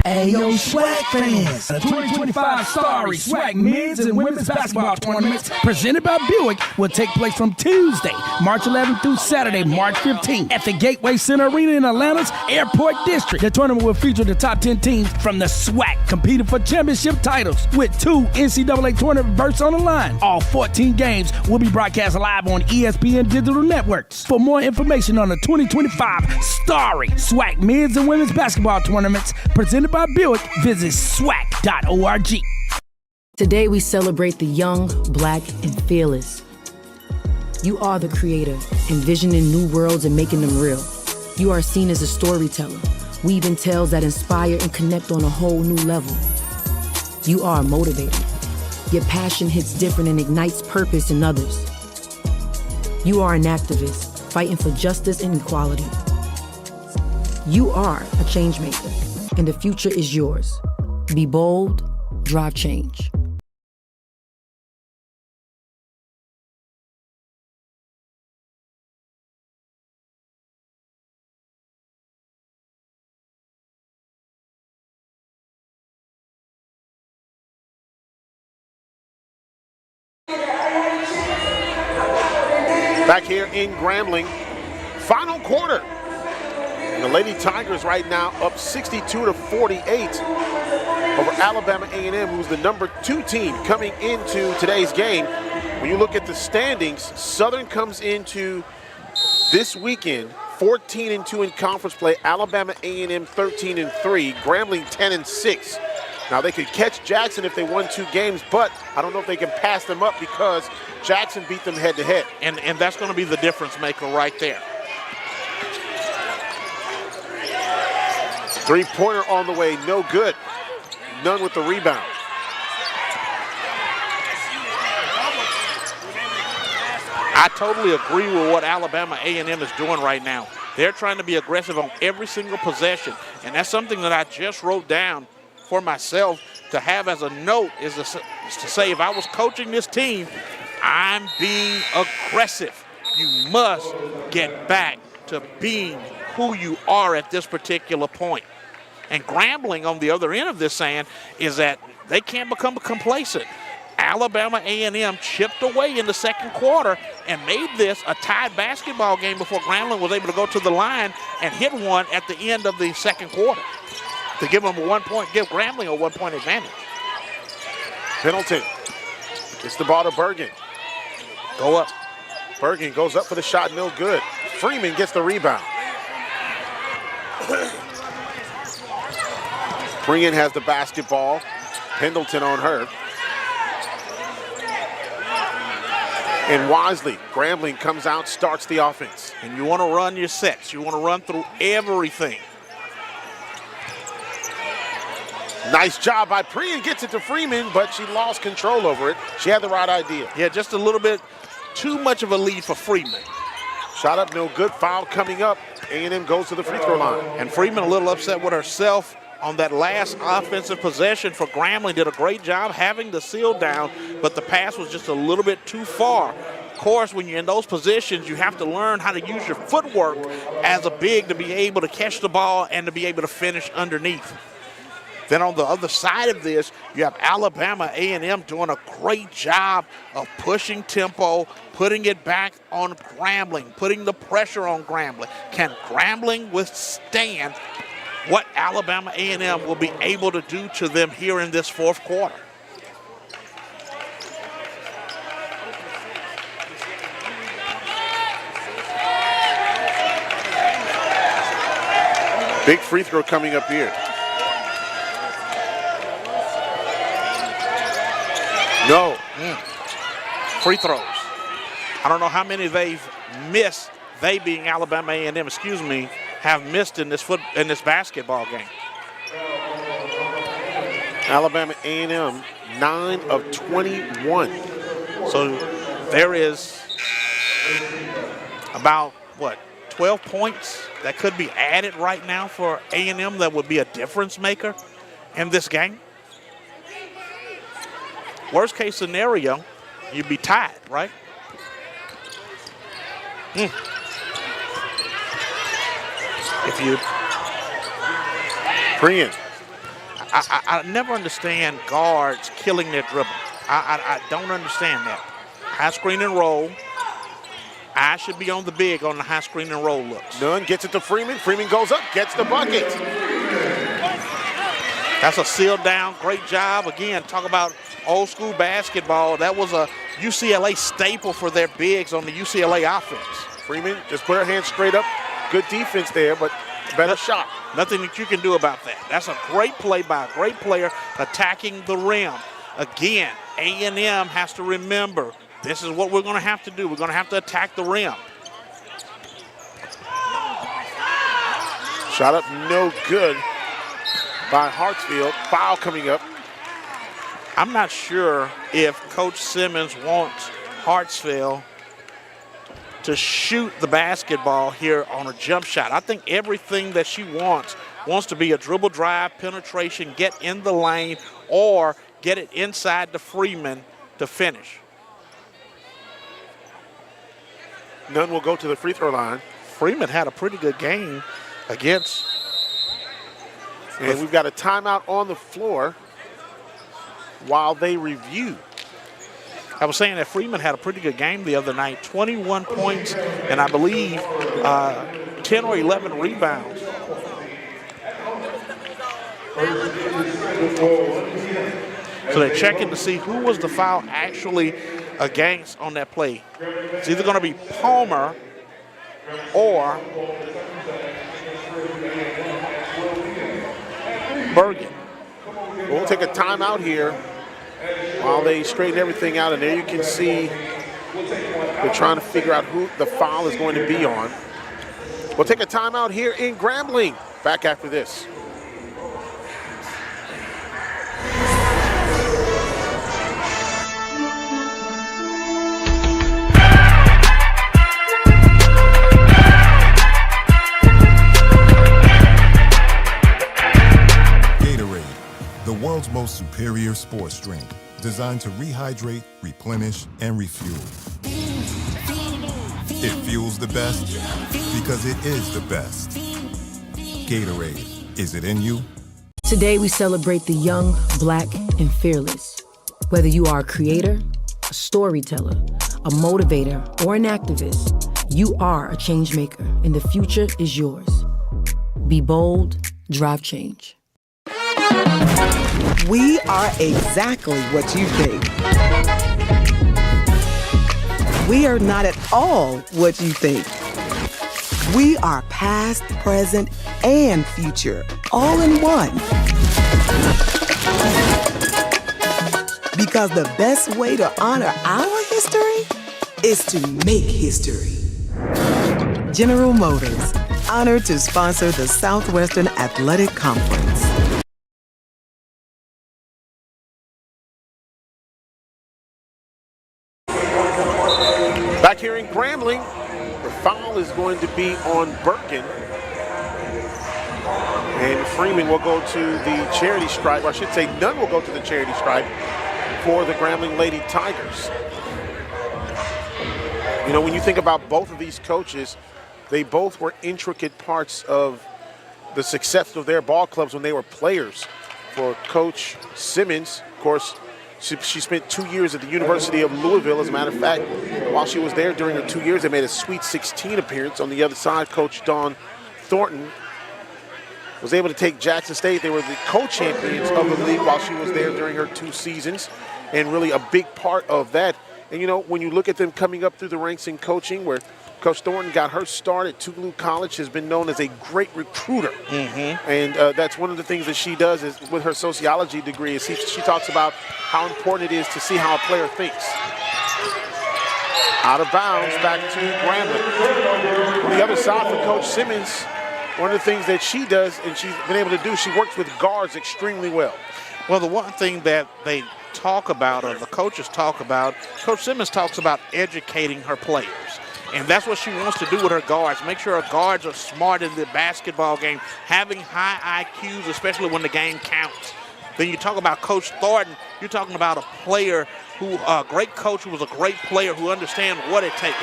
Ayo, SWAC fans! The 2025 Starry SWAC men's and women's basketball tournaments presented by Buick will take place from Tuesday, March 11th through Saturday, March 15th at the Gateway Center Arena in Atlanta's Airport District. The tournament will feature the top 10 teams from the SWAC competing for championship titles with 2 NCAA tournament berths on the line. All 14 games will be broadcast live on ESPN digital networks. For more information on the 2025 Starry SWAC men's and women's basketball tournaments presented by Buick, visit SWAC.org. Today we celebrate the young, black, and fearless. You are the creator, envisioning new worlds and making them real. You are seen as a storyteller, weaving tales that inspire and connect on a whole new level. You are a motivator. Your passion hits different and ignites purpose in others. You are an activist, fighting for justice and equality. You are a change maker, and the future is yours. Be bold, drive change. Back here in Grambling, final quarter. And the Lady Tigers right now up 62-48 over Alabama A&M, who's the number 2 team coming into today's game. When you look at the standings, Southern comes into this weekend 14-2 in conference play. Alabama A&M 13-3, Grambling 10-6. Now they could catch Jackson if they won 2 games, but I don't know if they can pass them up because Jackson beat them head-to-head. And that's going to be the difference maker right there. Three-pointer on the way, no good. None with the rebound. I totally agree with what Alabama A&M is doing right now. They're trying to be aggressive on every single possession, and that's something that I just wrote down for myself to have as a note, is to say, if I was coaching this team, I'm being aggressive. You must get back to being who you are at this particular point. And Grambling on the other end of this saying is that they can't become complacent. Alabama A&M chipped away in the second quarter and made this a tied basketball game before Grambling was able to go to the line and hit one at the end of the second quarter to give them give Grambling a 1 point advantage. Pendleton gets the ball to Bergen. Go up. Bergen goes up for the shot, no good. Freeman gets the rebound. Freeman has the basketball. Pendleton on her. And wisely, Grambling comes out, starts the offense. And you want to run your sets. You want to run through everything. Nice job by Prian, gets it to Freeman, but she lost control over it. She had the right idea. Yeah, just a little bit too much of a lead for Freeman. Shot up, no good. Foul coming up. A&M goes to the free throw line. And Freeman a little upset with herself on that last offensive possession for Grambling. Did a great job having the seal down, but the pass was just a little bit too far. Of course, when you're in those positions, you have to learn how to use your footwork as a big to be able to catch the ball and to be able to finish underneath. Then on the other side of this, you have Alabama A&M doing a great job of pushing tempo, putting it back on Grambling, putting the pressure on Grambling. Can Grambling withstand what Alabama A&M will be able to do to them here in this fourth quarter? Big free throw coming up here. No. Free throws. I don't know how many they've missed, they being Alabama A&M, have missed in this basketball game. Alabama A&M, 9 of 21. So there is about, 12 points that could be added right now for A&M that would be a difference maker in this game. Worst case scenario, you'd be tied, right? If you... Prian. I never understand guards killing their dribble. I don't understand that. High screen and roll. I should be on the big on the high screen and roll looks. Nunn gets it to Freeman. Freeman goes up, gets the bucket. That's a seal down. Great job. Again, talk about old school basketball. That was a UCLA staple for their bigs on the UCLA offense. Freeman just put her hand straight up. Good defense there, but better shot. Nothing that you can do about that. That's a great play by a great player attacking the rim. Again, A&M has to remember, this is what we're going to have to do. We're going to have to attack the rim. Shot up, no good by Hartsfield. Foul coming up. I'm not sure if Coach Simmons wants Hartsfield to shoot the basketball here on a jump shot. I think everything that she wants to be a dribble drive, penetration, get in the lane, or get it inside to Freeman to finish. Nunn will go to the free throw line. Freeman had a pretty good game against. And we've got a timeout on the floor while they review. I was saying that Freeman had a pretty good game the other night, 21 points and I believe 10 or 11 rebounds. So they're checking to see who was the foul actually against on that play. It's either going to be Palmer or Bergen. We'll take a timeout here while they straighten everything out, and there you can see they're trying to figure out who the foul is going to be on. We'll take a timeout here in Grambling. Back after this. The world's most superior sports drink, designed to rehydrate, replenish, and refuel. It fuels the best because it is the best. Gatorade, is it in you? Today we celebrate the young, black, and fearless. Whether you are a creator, a storyteller, a motivator, or an activist, you are a change maker, and the future is yours. Be bold, drive change. We are exactly what you think. We are not at all what you think. We are past, present, and future, all in one. Because the best way to honor our history is to make history. General Motors, honored to sponsor the Southwestern Athletic Conference. Back here in Grambling, the foul is going to be on Birkin. And Freeman will go to the charity stripe, or I should say Nunn will go to the charity stripe for the Grambling Lady Tigers. You know, when you think about both of these coaches, they both were intricate parts of the success of their ball clubs when they were players. For Coach Simmons, of course, she spent 2 years at the University of Louisville. As a matter of fact, while she was there during her 2 years, they made a Sweet 16 appearance. On the other side, Coach Dawn Thornton was able to take Jackson State. They were the co-champions of the league while she was there during her 2 seasons, and really a big part of that. And, you know, when you look at them coming up through the ranks in coaching, where Coach Thornton got her start at Tougaloo College, has been known as a great recruiter. And that's one of the things that she does is with her sociology degree. Is she talks about how important it is to see how a player thinks. Out of bounds, back to Grambling. On the other side for Coach Simmons, one of the things that she does and she's been able to do, she works with guards extremely well. Well, the one thing that they talk about, or the coaches talk about, Coach Simmons talks about educating her players. And that's what she wants to do with her guards. Make sure her guards are smart in the basketball game, having high IQs, especially when the game counts. Then you talk about Coach Thornton, you're talking about a player who, a great coach who was a great player who understands what it takes.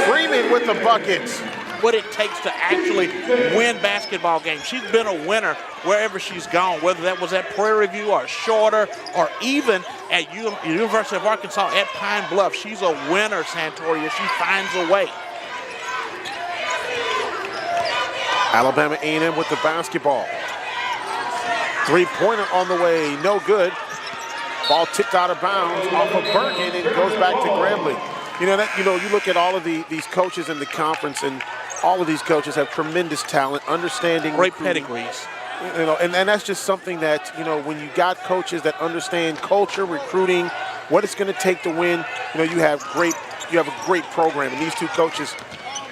Freeman with the buckets. What it takes to actually win basketball games. She's been a winner wherever she's gone, whether that was at Prairie View or Shorter or even at University of Arkansas at Pine Bluff. She's a winner, Santoria. She finds a way. Alabama A&M with the basketball. Three-pointer on the way, no good. Ball tipped out of bounds off of Bergen and goes back to Grambling. You look at all of these coaches in the conference, and all of these coaches have tremendous talent, understanding great pedigrees. And that's just something that, when you got coaches that understand culture, recruiting, what it's going to take to win, you have a great program. And these two coaches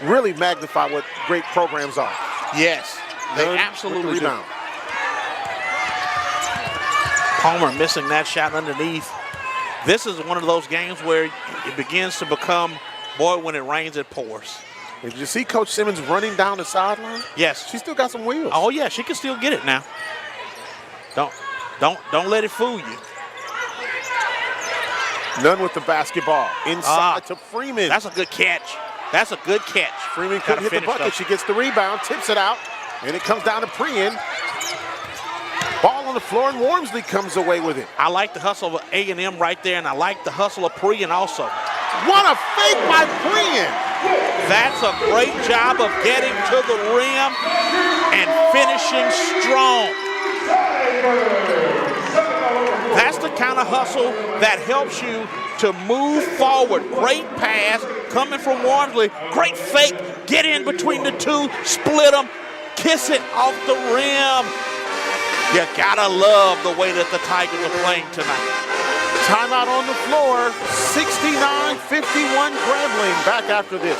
really magnify what great programs are. Yes, they absolutely do. Palmer missing that shot underneath. This is one of those games where it begins to become, boy, when it rains, it pours. Did you see Coach Simmons running down the sideline? Yes. She still got some wheels. Oh, yeah, she can still get it now. Don't let it fool you. Nunn with the basketball. Inside to Freeman. That's a good catch. That's a good catch. Freeman couldn't hit the bucket. She gets the rebound, tips it out, and it comes down to Prien. Ball on the floor, and Wormsley comes away with it. I like the hustle of A&M right there, and I like the hustle of Prien also. What a fake by Prien! That's a great job of getting to the rim and finishing strong. That's the kind of hustle that helps you to move forward. Great pass coming from Wormsley. Great fake. Get in between the two, split them, kiss it off the rim. You gotta love the way that the Tigers are playing tonight. Timeout on the floor, 69-51 Grambling. Back after this.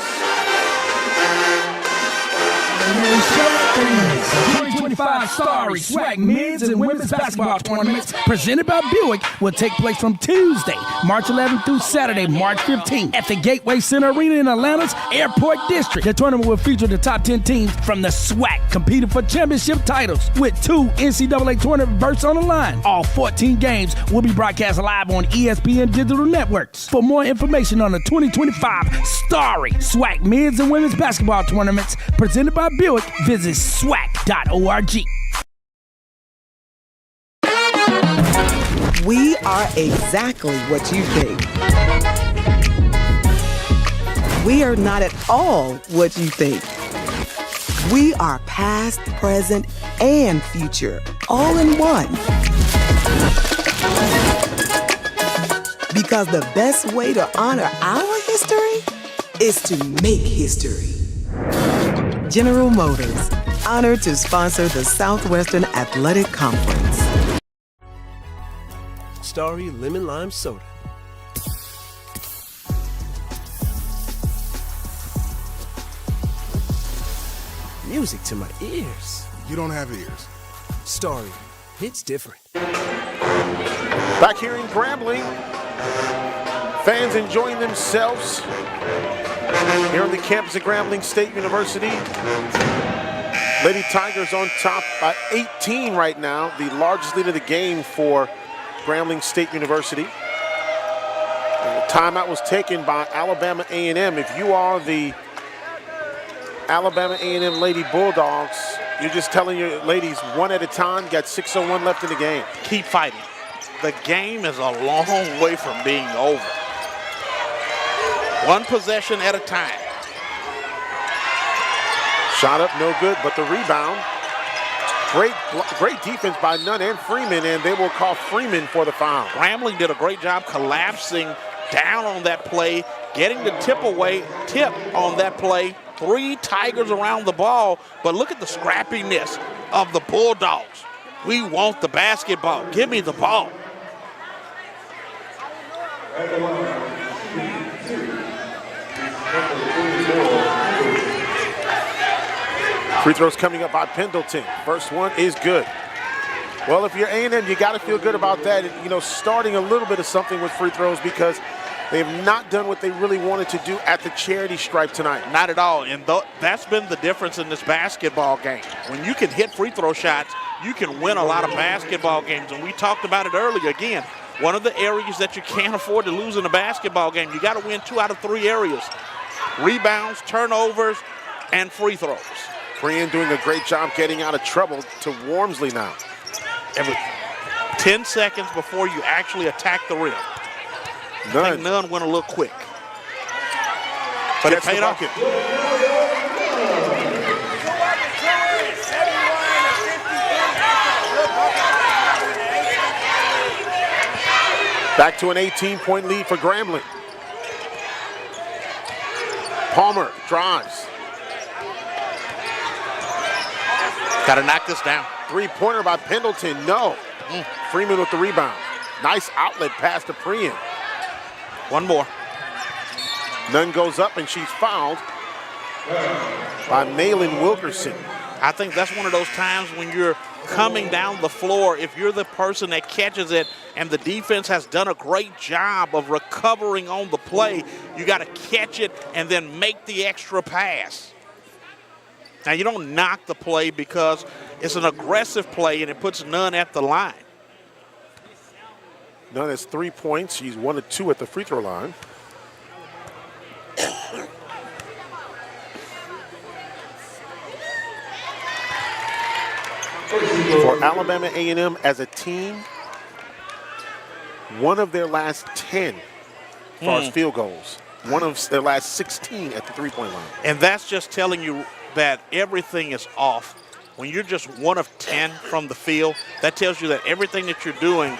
2025 Starry SWAC men's and women's basketball tournaments presented by Buick will take place from Tuesday, March 11th through Saturday, March 15th at the Gateway Center Arena in Atlanta's Airport District. The tournament will feature the top 10 teams from the SWAC competing for championship titles with 2 NCAA tournament berths on the line. All 14 games will be broadcast live on ESPN Digital Networks. For more information on the 2025 Starry SWAC men's and women's basketball tournaments presented by Buick, visit SWAC.org. We are exactly what you think. We are not at all what you think. We are past, present, and future, all in one. Because the best way to honor our history is to make history. General Motors, honored to sponsor the Southwestern Athletic Conference. Starry Lemon Lime Soda. Music to my ears. You don't have ears. Starry, hits different. Back here in Grambling, fans enjoying themselves here on the campus of Grambling State University. Lady Tigers on top by 18 right now, the largest lead of the game for Grambling State University. And the timeout was taken by Alabama A&M. If you are the Alabama A&M Lady Bulldogs, you're just telling your ladies one at a time, got 6:01 left in the game. Keep fighting. The game is a long way from being over. One possession at a time. Shot up, no good, but the rebound. Great defense by Nunn and Freeman, and they will call Freeman for the foul. Grambling did a great job collapsing down on that play, getting the tip on that play. 3 Tigers around the ball, but look at the scrappiness of the Bulldogs. We want the basketball. Give me the ball. Free throws coming up by Pendleton. First one is good. Well, if you're A&M, you got to feel good about that. You know, starting a little bit of something with free throws because they have not done what they really wanted to do at the charity stripe tonight. Not at all, and that's been the difference in this basketball game. When you can hit free throw shots, you can win a lot of basketball games, and we talked about it earlier. Again, one of the areas that you can't afford to lose in a basketball game. You got to win 2 out of 3 areas. Rebounds, turnovers, and free throws. Freeman doing a great job getting out of trouble to Wormsley now. Every 10 seconds before you actually attack the rim. I think Nunn went a little quick. But it paid off. Back to an 18-point lead for Grambling. Palmer drives. Got to knock this down. 3-pointer by Pendleton, no. Freeman with the rebound. Nice outlet pass to Prian. One more. Nunn goes up and she's fouled by Malin Wilkerson. I think that's one of those times when you're coming down the floor, if you're the person that catches it and the defense has done a great job of recovering on the play, you got to catch it and then make the extra pass. Now, you don't knock the play because it's an aggressive play and it puts Nunn at the line. Nunn has 3 points. She's 1 of 2 at the free throw line. For Alabama A&M as a team, 1 of their last 10 as far as field goals. 1 of their last 16 at the three-point line. And that's just telling you that everything is off. When you're just 1 of 10 from the field, that tells you that everything that you're doing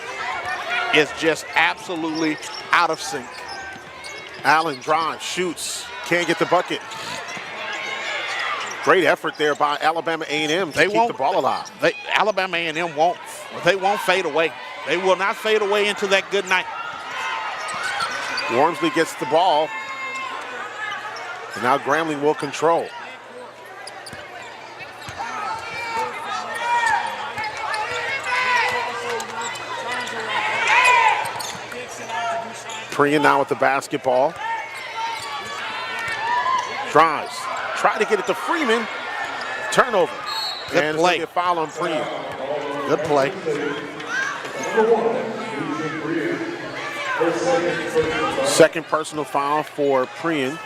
is just absolutely out of sync. Allen drives, shoots, can't get the bucket. Great effort there by Alabama A&M to keep the ball alive. Alabama A&M won't fade away. They will not fade away into that good night. Wormsley gets the ball. And now Grambling will control. Prian now with the basketball. Drives. Try to get it to Freeman. Turnover. Good play. A foul on Prian. Good play. Second personal foul for Prian.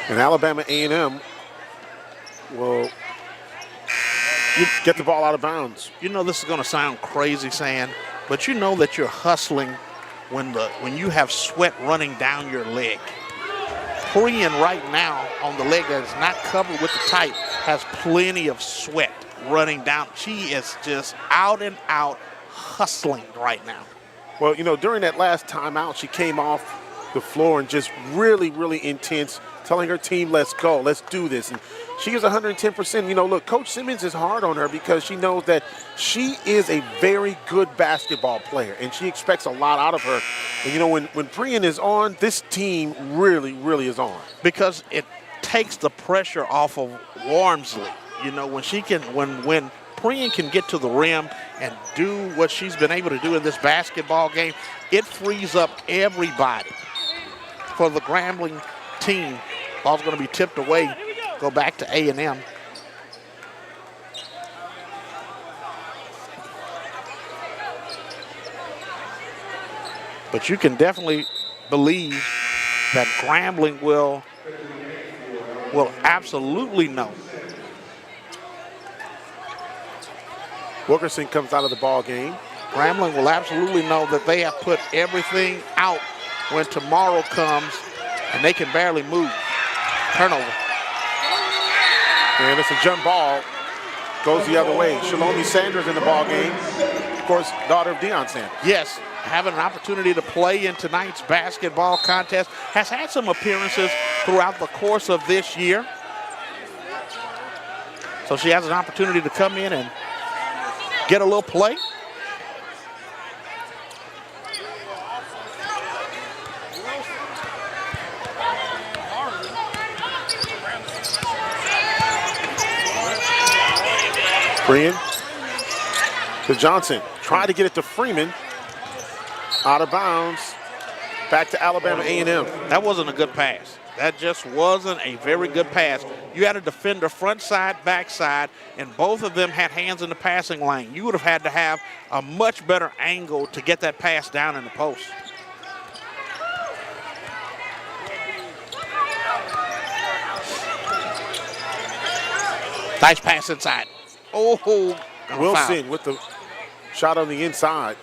And Alabama A&M will get the ball out of bounds. You know this is going to sound crazy saying, but you know that you're hustling when you have sweat running down your leg. Priyan right now on the leg that is not covered with the tight has plenty of sweat running down. She is just out and out hustling right now. Well, you know, during that last timeout, she came off the floor and just really, really intense, telling her team, let's go, let's do this. And she is 110%. You know, look, Coach Simmons is hard on her because she knows that she is a very good basketball player, and she expects a lot out of her. And, you know, when Priyan is on, this team really, really is on. Because it takes the pressure off of Wormsley. You know, when Priyan can get to the rim and do what she's been able to do in this basketball game, it frees up everybody. For the Grambling team, ball's going to be tipped away, go back to A&M. But you can definitely believe that Grambling will absolutely know. Wilkerson comes out of the ball game. Grambling will absolutely know that they have put everything out when tomorrow comes and they can barely move. Turnover. And it's a jump ball. Goes the other way. Shalomi Sanders in the ball game. Of course, daughter of Deion Sanders. Yes, having an opportunity to play in tonight's basketball contest. Has had some appearances throughout the course of this year. So she has an opportunity to come in and get a little play. Priyan to Johnson. Try to get it to Freeman. Out of bounds. Back to Alabama A&M. That wasn't a good pass. That just wasn't a very good pass. You had a defender front side, back side, and both of them had hands in the passing lane. You would have had to have a much better angle to get that pass down in the post. Nice pass inside. Oh, Wilson with the shot on the inside.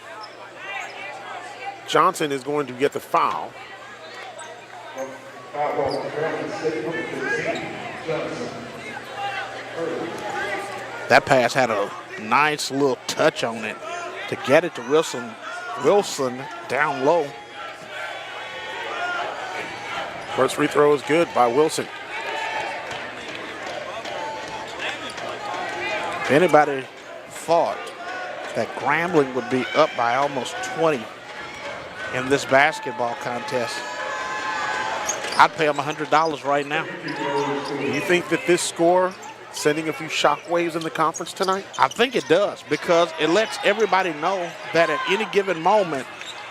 Johnson is going to get the foul. That pass had a nice little touch on it to get it to Wilson. Wilson down low. First free throw is good by Wilson. If anybody thought that Grambling would be up by almost 20 in this basketball contest, I'd pay them $100 right now. Do you think that this score sending a few shockwaves in the conference tonight? I think it does, because it lets everybody know that at any given moment,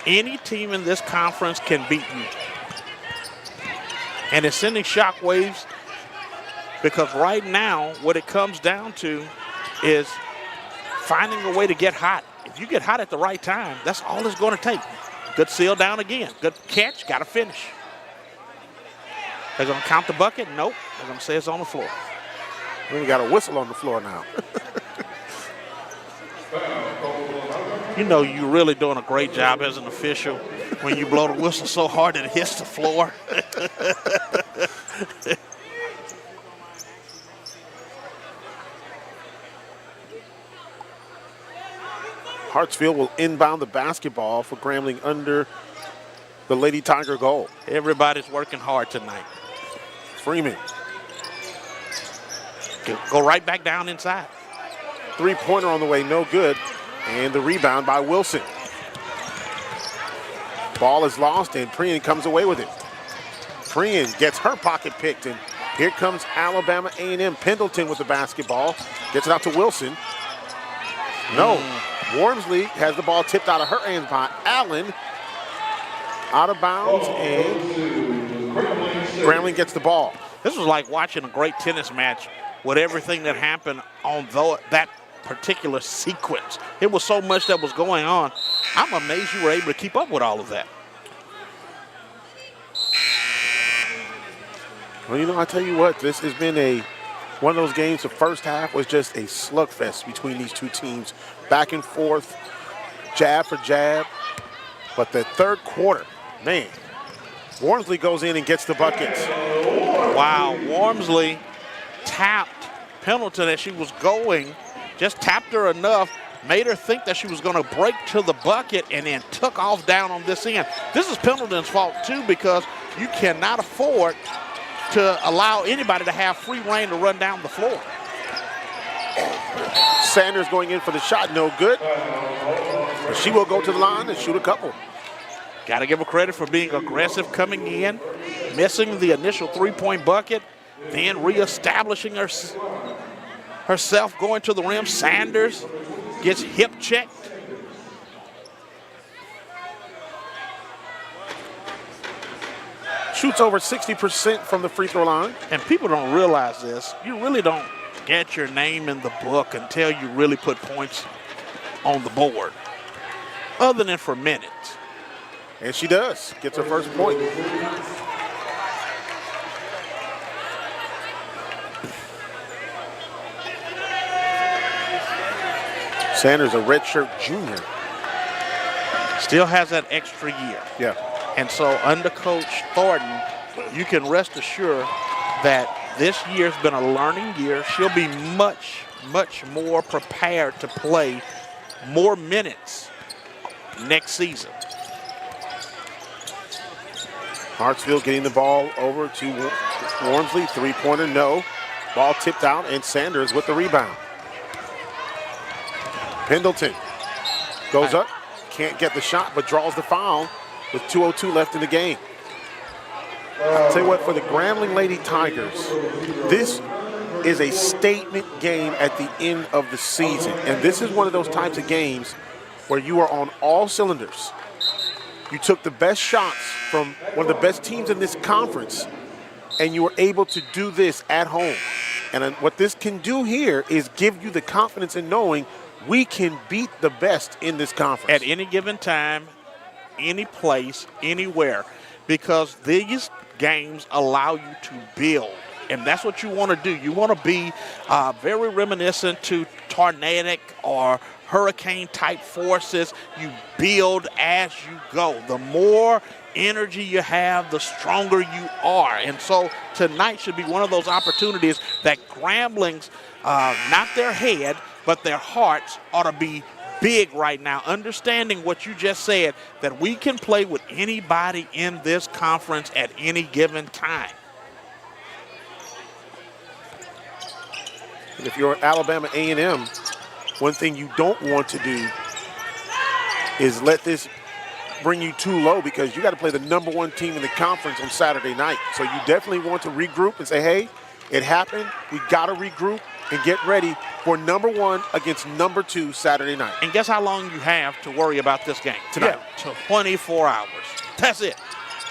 any team in this conference can beat you. And it's sending shockwaves because right now what it comes down to is finding a way to get hot. If you get hot at the right time, that's all it's going to take. Good seal down again. Good catch, got to finish. They're going to count the bucket? Nope. They're going to say it's on the floor. We got a whistle on the floor now. You know you're really doing a great job as an official when you blow the whistle so hard that it hits the floor. Hartsfield will inbound the basketball for Grambling under the Lady Tiger goal. Everybody's working hard tonight. Freeman. Go right back down inside. Three-pointer on the way, no good. And the rebound by Wilson. Ball is lost, and Priyan comes away with it. Priyan gets her pocket picked, and here comes Alabama A&M. Pendleton with the basketball. Gets it out to Wilson. No. Wormsley has the ball tipped out of her hands by Allen. Out of bounds, and Grambling gets the ball. This was like watching a great tennis match with everything that happened on that particular sequence. It was so much that was going on. I'm amazed you were able to keep up with all of that. Well, you know, I tell you what, this has been a One of those games, the first half was just a slugfest between these two teams. Back and forth, jab for jab. But the third quarter, man, Wormsley goes in and gets the buckets. Wow, Wormsley tapped Pendleton as she was going, just tapped her enough, made her think that she was going to break to the bucket, and then took off down on this end. This is Pendleton's fault, too, because you cannot afford to allow anybody to have free reign to run down the floor. Sanders going in for the shot, no good. But she will go to the line and shoot a couple. Got to give her credit for being aggressive coming in, missing the initial three-point bucket, then reestablishing herself going to the rim. Sanders gets hip checked. Shoots over 60% from the free throw line. And people don't realize this. You really don't get your name in the book until you really put points on the board, other than for minutes. And she does. Gets her first point. Sanders, a redshirt junior. Still has that extra year. Yeah. And so under Coach Thornton, you can rest assured that this year's been a learning year. She'll be much, much more prepared to play more minutes next season. Hartsfield getting the ball over to Wormsley. Three-pointer, no. Ball tipped out, and Sanders with the rebound. Pendleton goes up, can't get the shot, but draws the foul with 2:02 left in the game. I'll tell you what, for the Grambling Lady Tigers, this is a statement game at the end of the season. And this is one of those types of games where you are on all cylinders. You took the best shots from one of the best teams in this conference, and you were able to do this at home. And what this can do here is give you the confidence in knowing we can beat the best in this conference. At any given time, any place, anywhere, because these games allow you to build. And that's what you want to do. You want to be very reminiscent to tornadic or hurricane-type forces. You build as you go. The more energy you have, the stronger you are. And so tonight should be one of those opportunities that Grambling's, not their head, but their hearts ought to be big right now, understanding what you just said, that we can play with anybody in this conference at any given time. And if you're Alabama A&M, one thing you don't want to do is let this bring you too low, because you got to play the #1 team in the conference on Saturday night. So you definitely want to regroup and say, hey, it happened. We got to regroup and get ready for #1 against #2 Saturday night. And guess how long you have to worry about this game? Tonight. Yeah, 24 hours. That's it.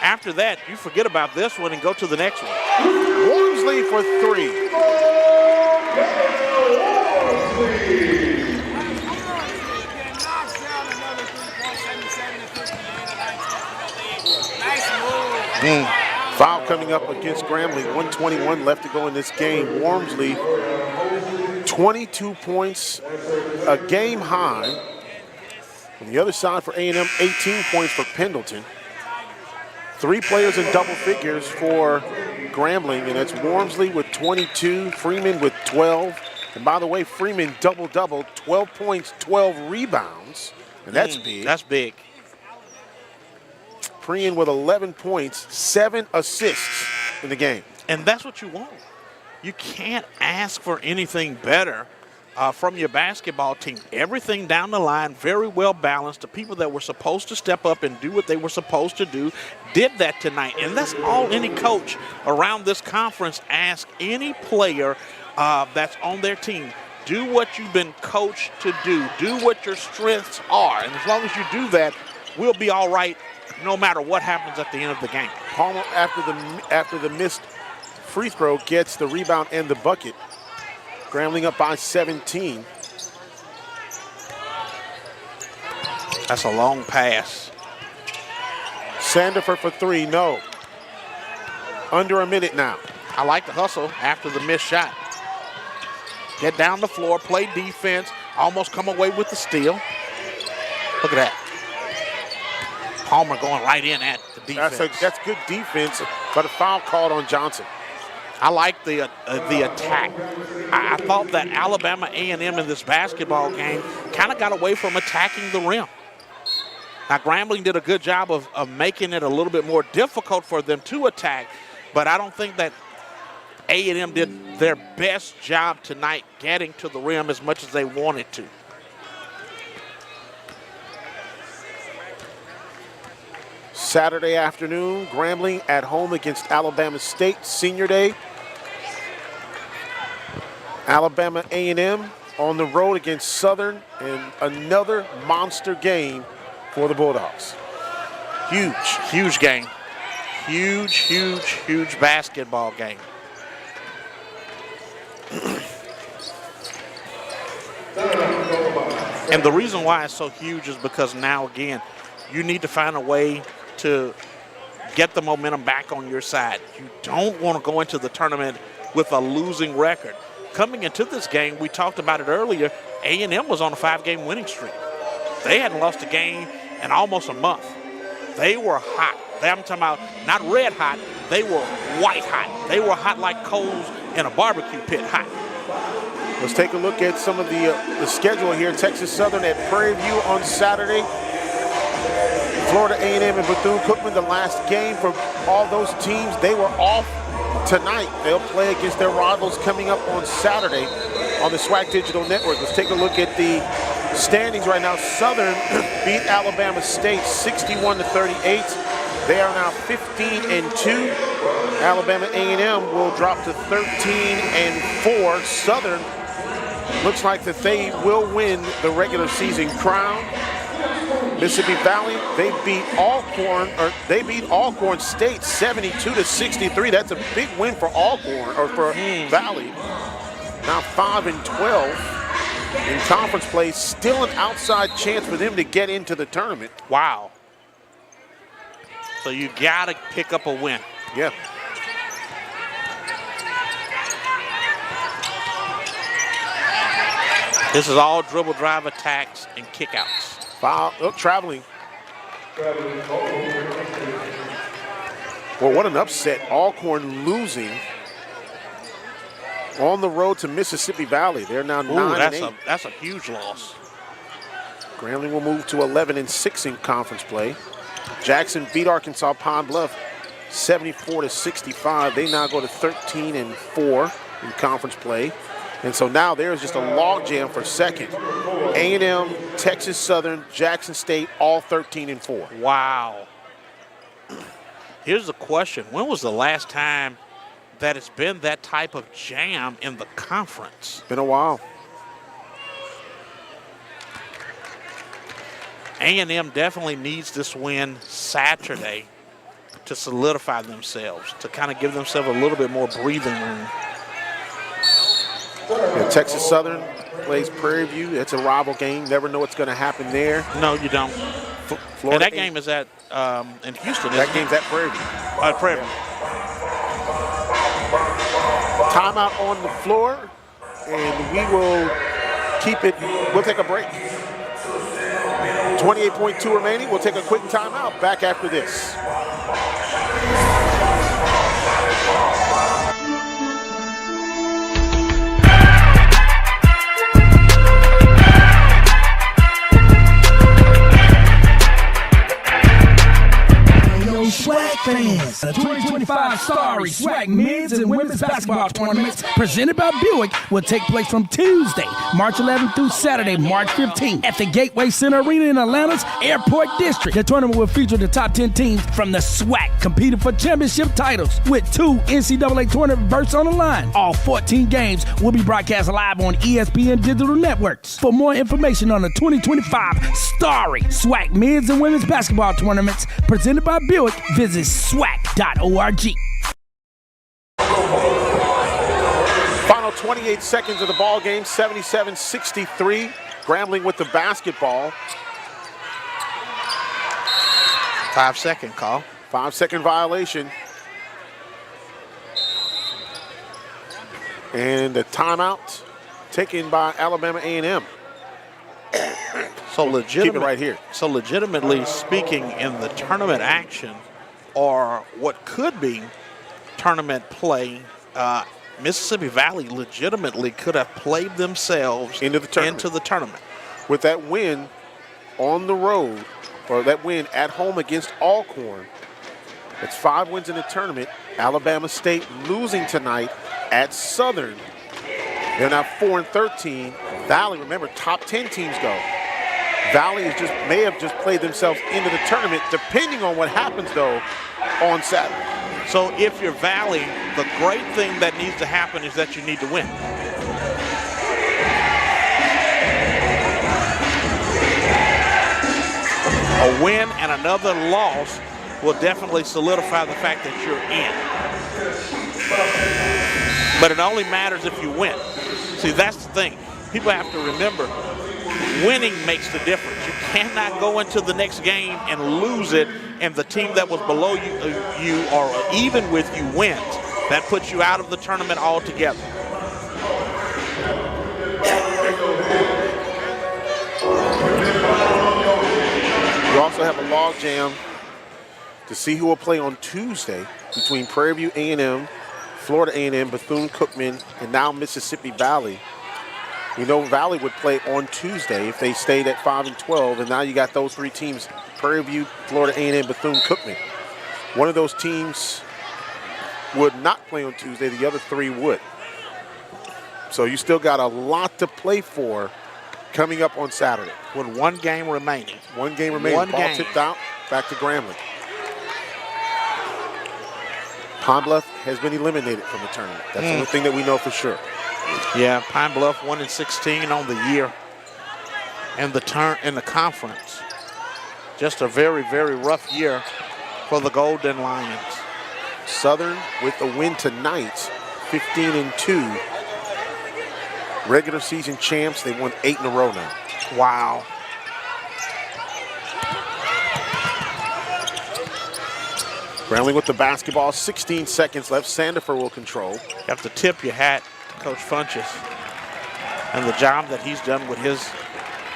After that, you forget about this one and go to the next one. Wormsley for three. Foul coming up against Grambling. 1:21 left to go in this game. Wormsley, 22 points, a game high. On the other side for A&M, 18 points for Pendleton. 3 players in double figures for Grambling, and that's Wormsley with 22, Freeman with 12. And by the way, Freeman double-double, 12 points, 12 rebounds, and that's big. That's big. Prean with 11 points, 7 assists in the game. And that's what you want. You can't ask for anything better from your basketball team. Everything down the line, very well balanced. The people that were supposed to step up and do what they were supposed to do did that tonight. And that's all any coach around this conference asks any player that's on their team. Do what you've been coached to do. Do what your strengths are. And as long as you do that, we'll be all right no matter what happens at the end of the game. Palmer, after the missed free throw, gets the rebound and the bucket. Grambling up by 17. That's a long pass. Sandifer for 3, no. Under a minute now. I like the hustle after the missed shot. get down the floor, play defense, almost come away with the steal. Look at that. Palmer going right in at the defense. That's good defense, but a foul called on Johnson. I like the attack. I thought that Alabama A&M in this basketball game kind of got away from attacking the rim. Now, Grambling did a good job of making it a little bit more difficult for them to attack, but I don't think that A&M did their best job tonight getting to the rim as much as they wanted to. Saturday afternoon, Grambling at home against Alabama State, senior day. Alabama A&M on the road against Southern, and another monster game for the Bulldogs. Huge game. Huge basketball game. And the reason why it's so huge is because now, again, you need to find a way to get the momentum back on your side. You don't want to go into the tournament with a losing record. Coming into this game, we talked about it earlier, A&M was on a 5-game winning streak. They hadn't lost a game in almost a month. They were hot. I'm talking about not red hot, they were white hot. They were hot like coals in a barbecue pit hot. Let's take a look at some of the schedule here. Texas Southern at Prairie View on Saturday. Florida A&M and Bethune-Cookman, the last game for all those teams. They were off tonight. They'll play against their rivals coming up on Saturday on the SWAC Digital Network. Let's take a look at the standings right now. Southern beat Alabama State 61-38. They are now 15-2. Alabama A&M will drop to 13-4. Southern looks like that they will win the regular season crown. Mississippi Valley, they beat Alcorn State 72-63. That's a big win for Alcorn, or for Valley. Now 5-12 in conference play. Still an outside chance for them to get into the tournament. Wow. So you got to pick up a win. Yeah. This is all dribble drive attacks and kickouts. Foul, traveling. Well, what an upset. Alcorn losing on the road to Mississippi Valley. They're now 9-8. That's a huge loss. Grambling will move to 11-6 in conference play. Jackson beat Arkansas Pine Bluff 74-65. They now go to 13-4 in conference play. And so now there's just a logjam for second. A&M, Texas Southern, Jackson State, all 13-4. Wow. Here's the question. When was the last time that it's been that type of jam in the conference? Been a while. A&M definitely needs this win Saturday to solidify themselves, to kind of give themselves a little bit more breathing room. Yeah, Texas Southern plays Prairie View. It's a rival game. Never know what's going to happen there. No, you don't. Florida, and that game is at in Houston. That game's at Prairie View. Prairie View. Timeout on the floor, and we will keep it. We'll take a break. 28.2 remaining. We'll take a quick timeout. Back after this. SWAC fans, the 2025 Starry SWAC men's and women's basketball tournaments presented by Buick will take place from Tuesday, March 11th through Saturday, March 15th at the Gateway Center Arena in Atlanta's Airport District. The tournament will feature the top 10 teams from the SWAC competing for championship titles with 2 NCAA tournament berths on the line. All 14 games will be broadcast live on ESPN digital networks. For more information on the 2025 Starry SWAC men's and women's basketball tournaments presented by Buick, visit SWAC.org. Final 28 seconds of the ball game, 77-63. Grambling with the basketball. 5-second call. 5-second violation. And the timeout taken by Alabama A&M. So Keep it right here. So legitimately speaking, in the tournament action, or what could be tournament play, Mississippi Valley legitimately could have played themselves into the tournament. With that win on the road, or that win at home against Alcorn, it's 5 wins in the tournament. Alabama State losing tonight at Southern. They're now 4-13. Valley, remember, top 10 teams go. Valley may have just played themselves into the tournament, depending on what happens, though, on Saturday. So if you're Valley, the great thing that needs to happen is that you need to win. A win and another loss will definitely solidify the fact that you're in. But it only matters if you win. See, that's the thing. People have to remember, winning makes the difference. You cannot go into the next game and lose it, and the team that was below you or even with you wins. That puts you out of the tournament altogether. You also have a log jam to see who will play on Tuesday between Prairie View A&M, Florida A&M, Bethune-Cookman, and now Mississippi Valley. We know Valley would play on Tuesday if they stayed at 5-12, and now you got those 3 teams, Prairie View, Florida A&M, Bethune-Cookman. One of those teams would not play on Tuesday, the other 3 would. So you still got a lot to play for coming up on Saturday. With 1 game remaining. 1 game remaining. Ball tipped out, back to Grambling. Pine Bluff has been eliminated from the tournament. That's the only thing that we know for sure. Yeah, Pine Bluff 1-16 on the year and in the conference. Just a very, very rough year for the Golden Lions. Southern with a win tonight, 15-2. Regular season champs, they won 8 in a row now. Wow. Grambling with the basketball, 16 seconds left. Sandifer will control. You have to tip your hat to Coach Funches and the job that he's done with his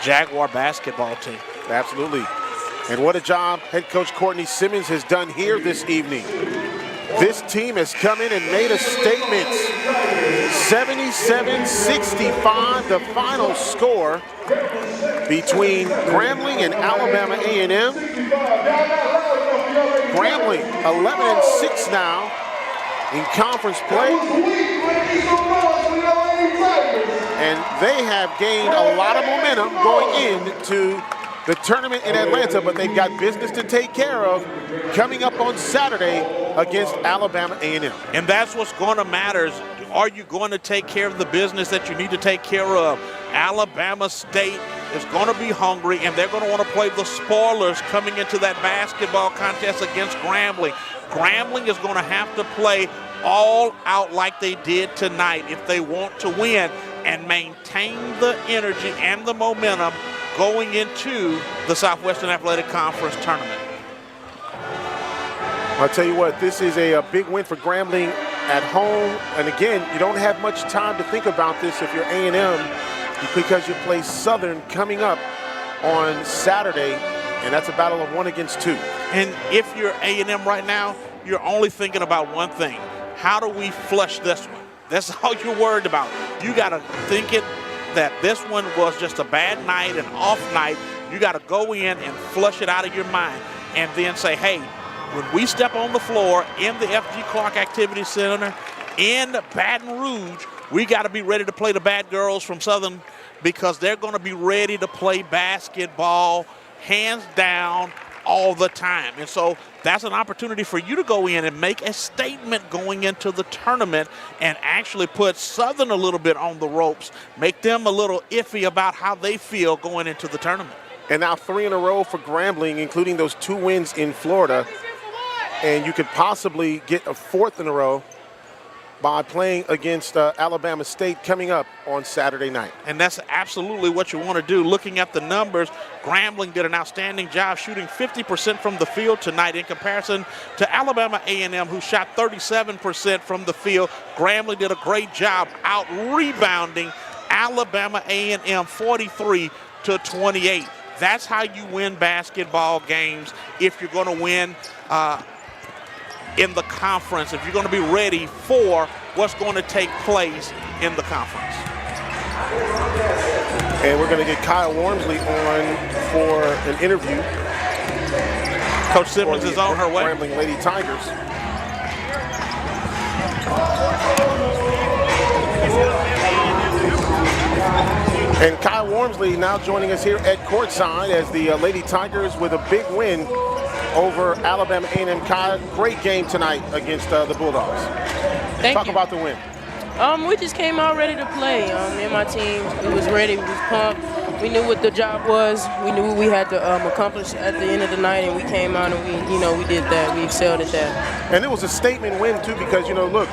Jaguar basketball team. Absolutely. And what a job head coach Courtney Simmons has done here this evening. This team has come in and made a statement. 77-65, the final score between Grambling and Alabama A&M. Grambling 11-6 now in conference play. And they have gained a lot of momentum going into the tournament in Atlanta, but they've got business to take care of coming up on Saturday against Alabama A&M. And that's what's going to matter is, are you going to take care of the business that you need to take care of? Alabama State is going to be hungry, and they're going to want to play the spoilers coming into that basketball contest against Grambling. Grambling is going to have to play all out like they did tonight if they want to win and maintain the energy and the momentum going into the Southwestern Athletic Conference tournament. I'll tell you what, this is a big win for Grambling at home. And again, you don't have much time to think about this if you're A&M because you play Southern coming up on Saturday, and that's a battle of 1 against 2. And if you're A&M right now, you're only thinking about one thing. How do we flush this one? That's all you're worried about. You got to think it that this one was just a bad night, an off night. You got to go in and flush it out of your mind and then say, hey, when we step on the floor in the F.G. Clark Activity Center in Baton Rouge, we got to be ready to play the bad girls from Southern because they're going to be ready to play basketball hands down all the time. And so that's an opportunity for you to go in and make a statement going into the tournament and actually put Southern a little bit on the ropes, make them a little iffy about how they feel going into the tournament. And now 3 in a row for Grambling, including those 2 wins in Florida. And you could possibly get a 4th in a row by playing against Alabama State coming up on Saturday night. And that's absolutely what you want to do. Looking at the numbers, Grambling did an outstanding job shooting 50% from the field tonight in comparison to Alabama A&M, who shot 37% from the field. Grambling did a great job out rebounding Alabama A&M 43-28. That's how you win basketball games if you're going to win in the conference, if you're going to be ready for what's going to take place in the conference. And we're going to get Kyle Wormsley on for an interview. Coach Simmons is on her way. Grambling Lady Tigers. And Kyle Wormsley now joining us here at courtside as the Lady Tigers with a big win over Alabama A&M. Kyle, great game tonight against the Bulldogs. Talk about the win. We just came out ready to play. Me and my team, we was ready, we was pumped. We knew what the job was. We knew what we had to accomplish at the end of the night, and we came out and we did that. We excelled at that. And it was a statement win too, because look,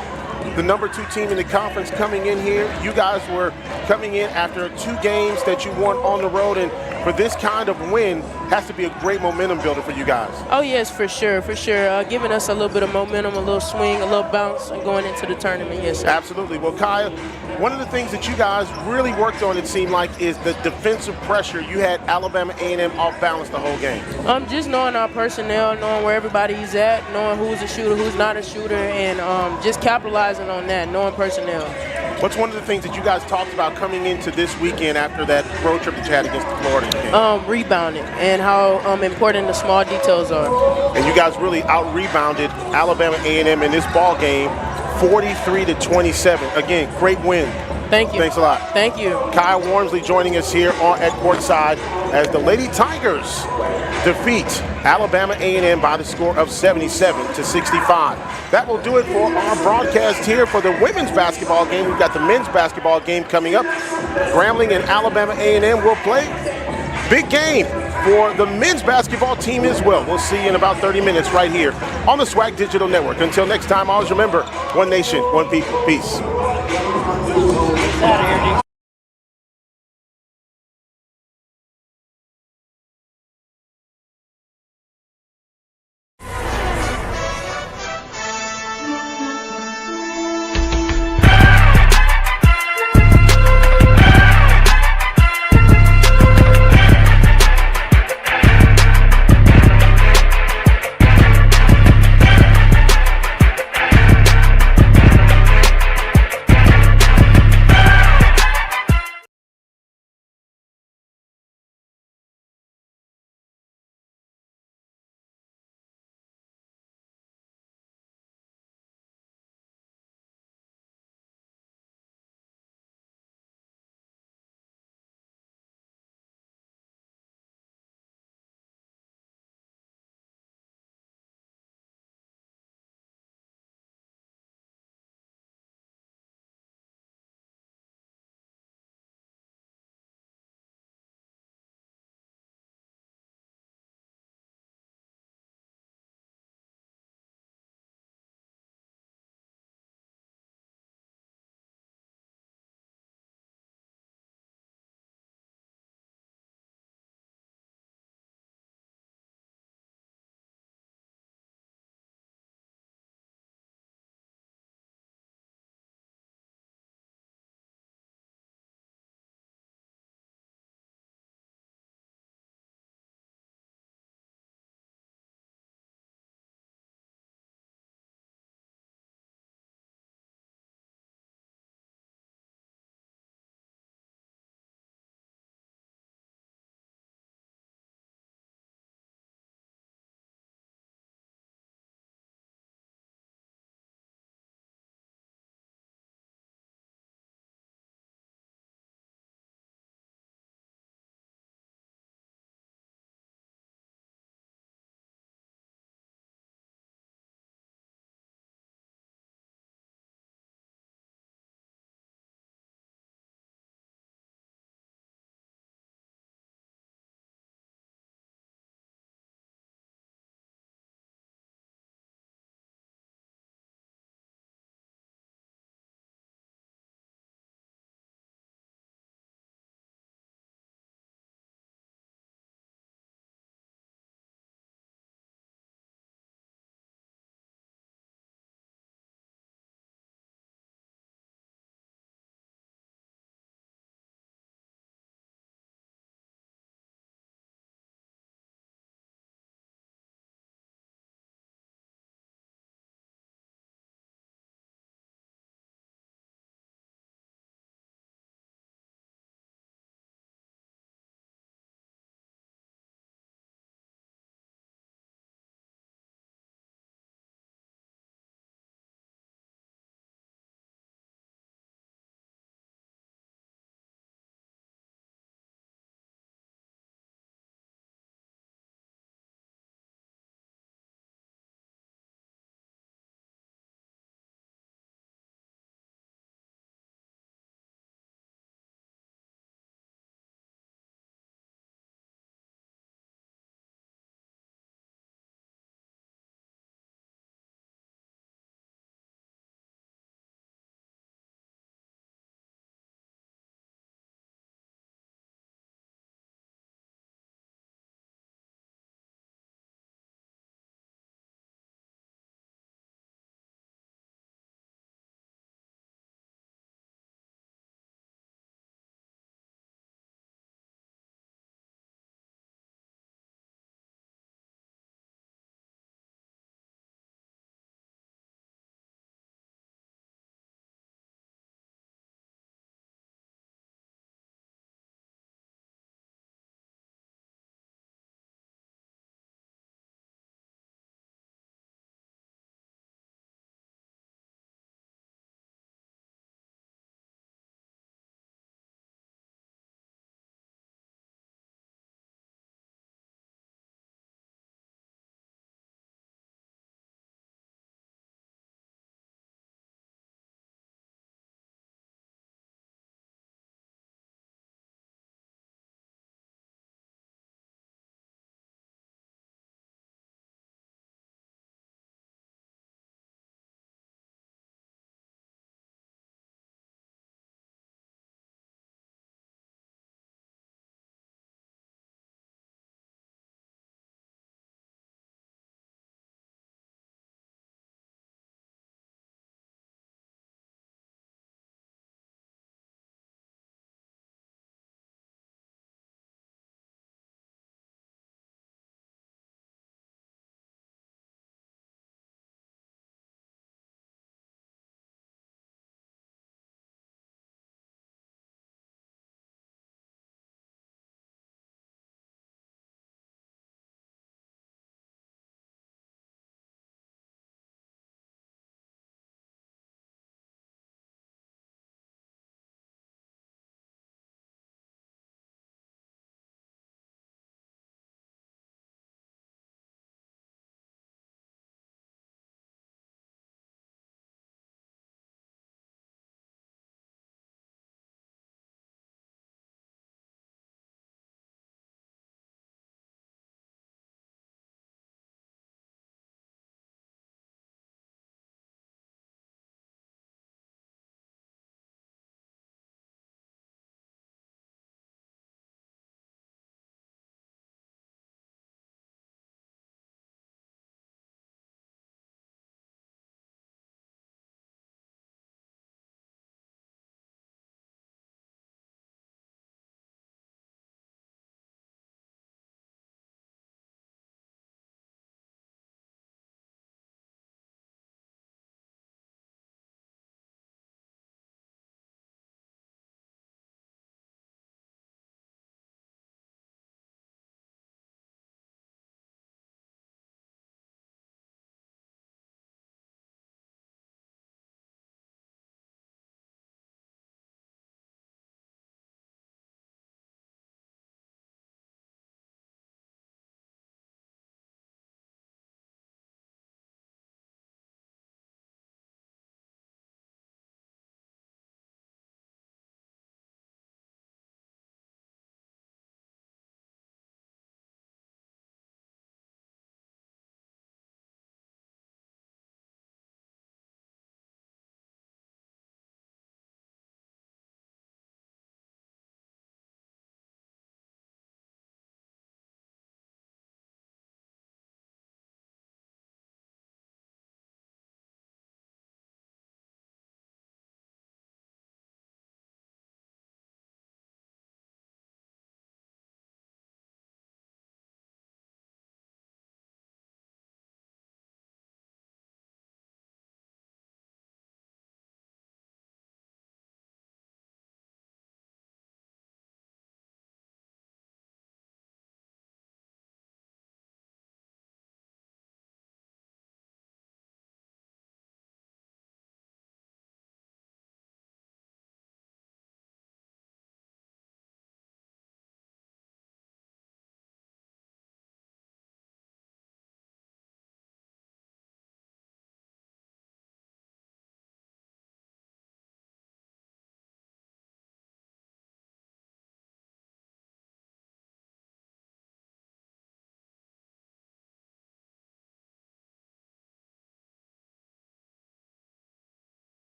the number 2 team in the conference coming in here. You guys were coming in after 2 games that you won on the road, and for this kind of win has to be a great momentum builder for you guys. Oh yes, for sure. Giving us a little bit of momentum, a little swing, a little bounce, and going into the tournament. Yes, sir. Absolutely. Well, Kyle, one of the things that you guys really worked on, it seemed like, is the defensive pressure. You had Alabama A&M off balance the whole game. Just knowing our personnel, knowing where everybody's at, knowing who's a shooter, who's not a shooter, and just capitalizing on that, knowing personnel. What's one of the things that you guys talked about coming into this weekend after that road trip that you had against the Florida game? Rebounding and how important the small details are. And you guys really out-rebounded Alabama A&M in this ball game, 43-27. Again, great win. Thank you. Thanks a lot. Thank you. Kyle Wormsley joining us here at courtside as the Lady Tigers defeat Alabama A&M by the score of 77-65. That will do it for our broadcast here for the women's basketball game. We've got the men's basketball game coming up. Grambling and Alabama A&M will play. Big game for the men's basketball team as well. We'll see you in about 30 minutes right here on the SWAC Digital Network. Until next time, always remember, one nation, one people. Peace.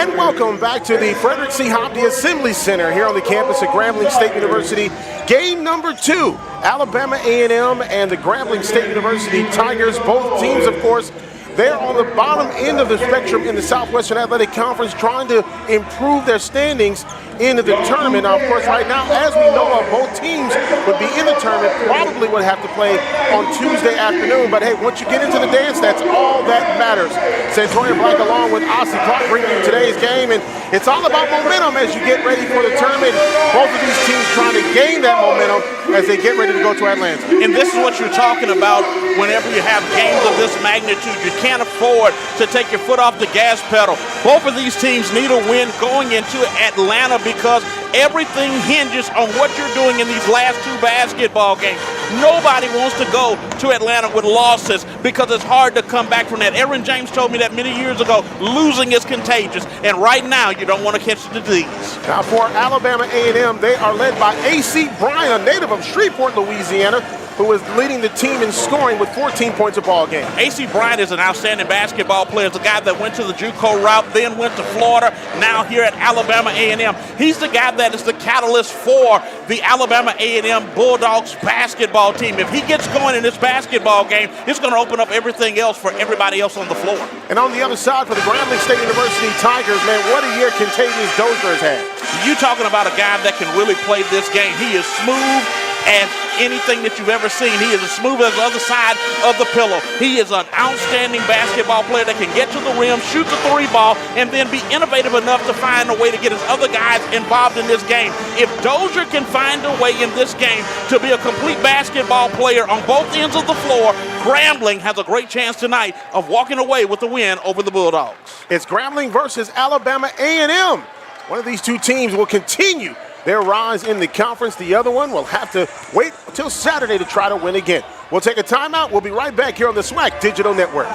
And welcome back to the Frederick C. Hopkins Assembly Center here on the campus of Grambling State University. Game number 2, Alabama A&M and the Grambling State University Tigers. Both teams, of course, they're on the bottom end of the spectrum in the Southwestern Athletic Conference, trying to improve their standings into the tournament. Now, of course, right now, as we know of, both teams would be in the tournament, probably would have to play on Tuesday afternoon. But hey, once you get into the dance, that's all that matters. Santoria Black along with Ossie Clark bringing you today's game, and it's all about momentum as you get ready for the tournament. Both of these teams trying to gain that momentum as they get ready to go to Atlanta. And this is what you're talking about whenever you have games of this magnitude. You can't afford to take your foot off the gas pedal. Both of these teams need a win going into Atlanta because everything hinges on what you're doing in these last 2 basketball games. Nobody wants to go to Atlanta with losses because it's hard to come back from that. Aaron James told me that many years ago, losing is contagious, and right now you don't want to catch the disease. Now for Alabama A&M, they are led by A.C. Bryant, a native of Shreveport, Louisiana, who is leading the team in scoring with 14 points a ball game. A.C. Bryant is an outstanding basketball player. It's a guy that went to the JUCO route, then went to Florida, now here at Alabama A&M. He's the guy that is the catalyst for the Alabama A&M Bulldogs basketball team. If he gets going in this basketball game, it's going to open up everything else for everybody else on the floor. And on the other side for the Grambling State University Tigers, man, what a year Contavious Dozier has had. You talking about a guy that can really play this game. He is smooth as anything that you've ever seen. He is as smooth as the other side of the pillow. He is an outstanding basketball player that can get to the rim, shoot the 3 ball, and then be innovative enough to find a way to get his other guys involved in this game. If Dozier can find a way in this game to be a complete basketball player on both ends of the floor, Grambling has a great chance tonight of walking away with the win over the Bulldogs. It's Grambling versus Alabama A&M. One of these two teams will continue their rise in the conference. The other one will have to wait until Saturday to try to win again. We'll take a timeout. We'll be right back here on the SWAC Digital Network.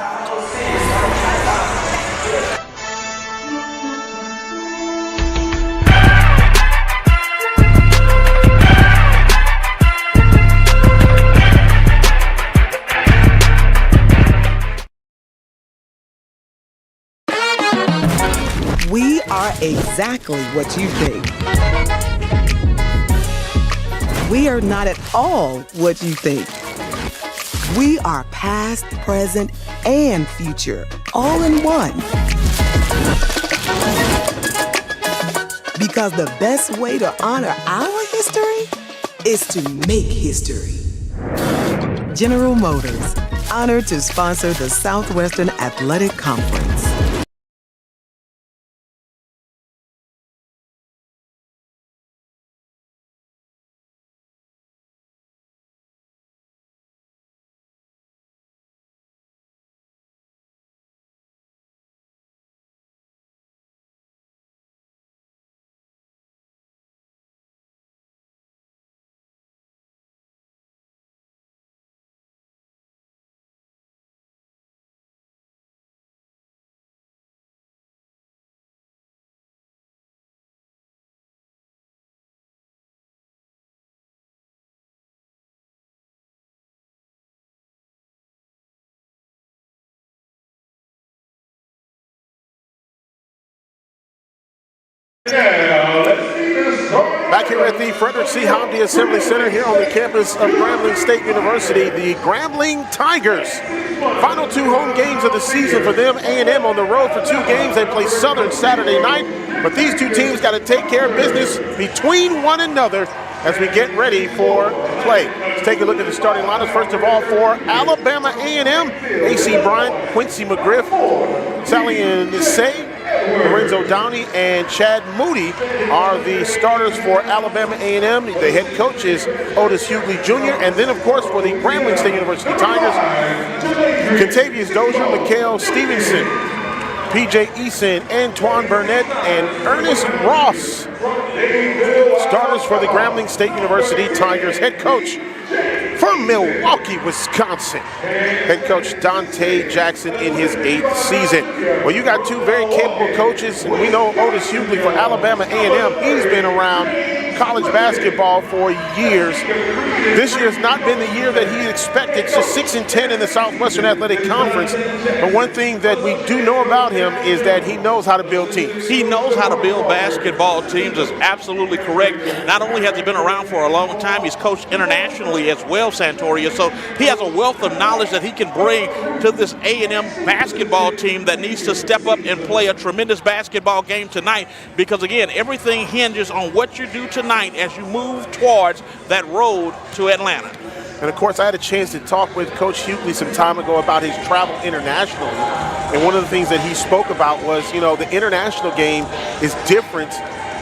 We are exactly what you think. We are not at all what you think. We are past, present, and future, all in one. Because the best way to honor our history is to make history. General Motors, honored to sponsor the Southwestern Athletic Conference. Back here at the Frederick C. Hopkins Assembly Center here on the campus of Grambling State University, the Grambling Tigers. Final 2 home games of the season for them. A&M on the road for 2 games. They play Southern Saturday night, but these 2 teams got to take care of business between one another as we get ready for play. Let's take a look at the starting lineups. First of all, for Alabama A&M, A.C. Bryant, Quincy McGriff, Sally and Say, Lorenzo Downey, and Chad Moody are the starters for Alabama A&M. The head coach is Otis Hughley Jr. And then, of course, for the Grambling State University Tigers, Contavious Dozier, Mikhail Stevenson, P.J. Eason, Antoine Burnett, and Ernest Ross. Starters for the Grambling State University Tigers. Head coach from Milwaukee, Wisconsin, head coach Dante Jackson in his 8th season. Well, you got 2 very capable coaches, and we know Otis Hughley for Alabama A&M. He's been around college basketball for years. This year has not been the year that he expected. It's just 6-10 in the Southwestern Athletic Conference. But one thing that we do know about him is that he knows how to build teams. He knows how to build basketball teams, is absolutely correct. Not only has he been around for a long time, he's coached internationally as well, Santoria. So he has a wealth of knowledge that he can bring to this A&M basketball team that needs to step up and play a tremendous basketball game tonight, because again, everything hinges on what you do tonight as you move towards that road to Atlanta. And of course, I had a chance to talk with Coach Hughley some time ago about his travel internationally. And one of the things that he spoke about was, you know, the international game is different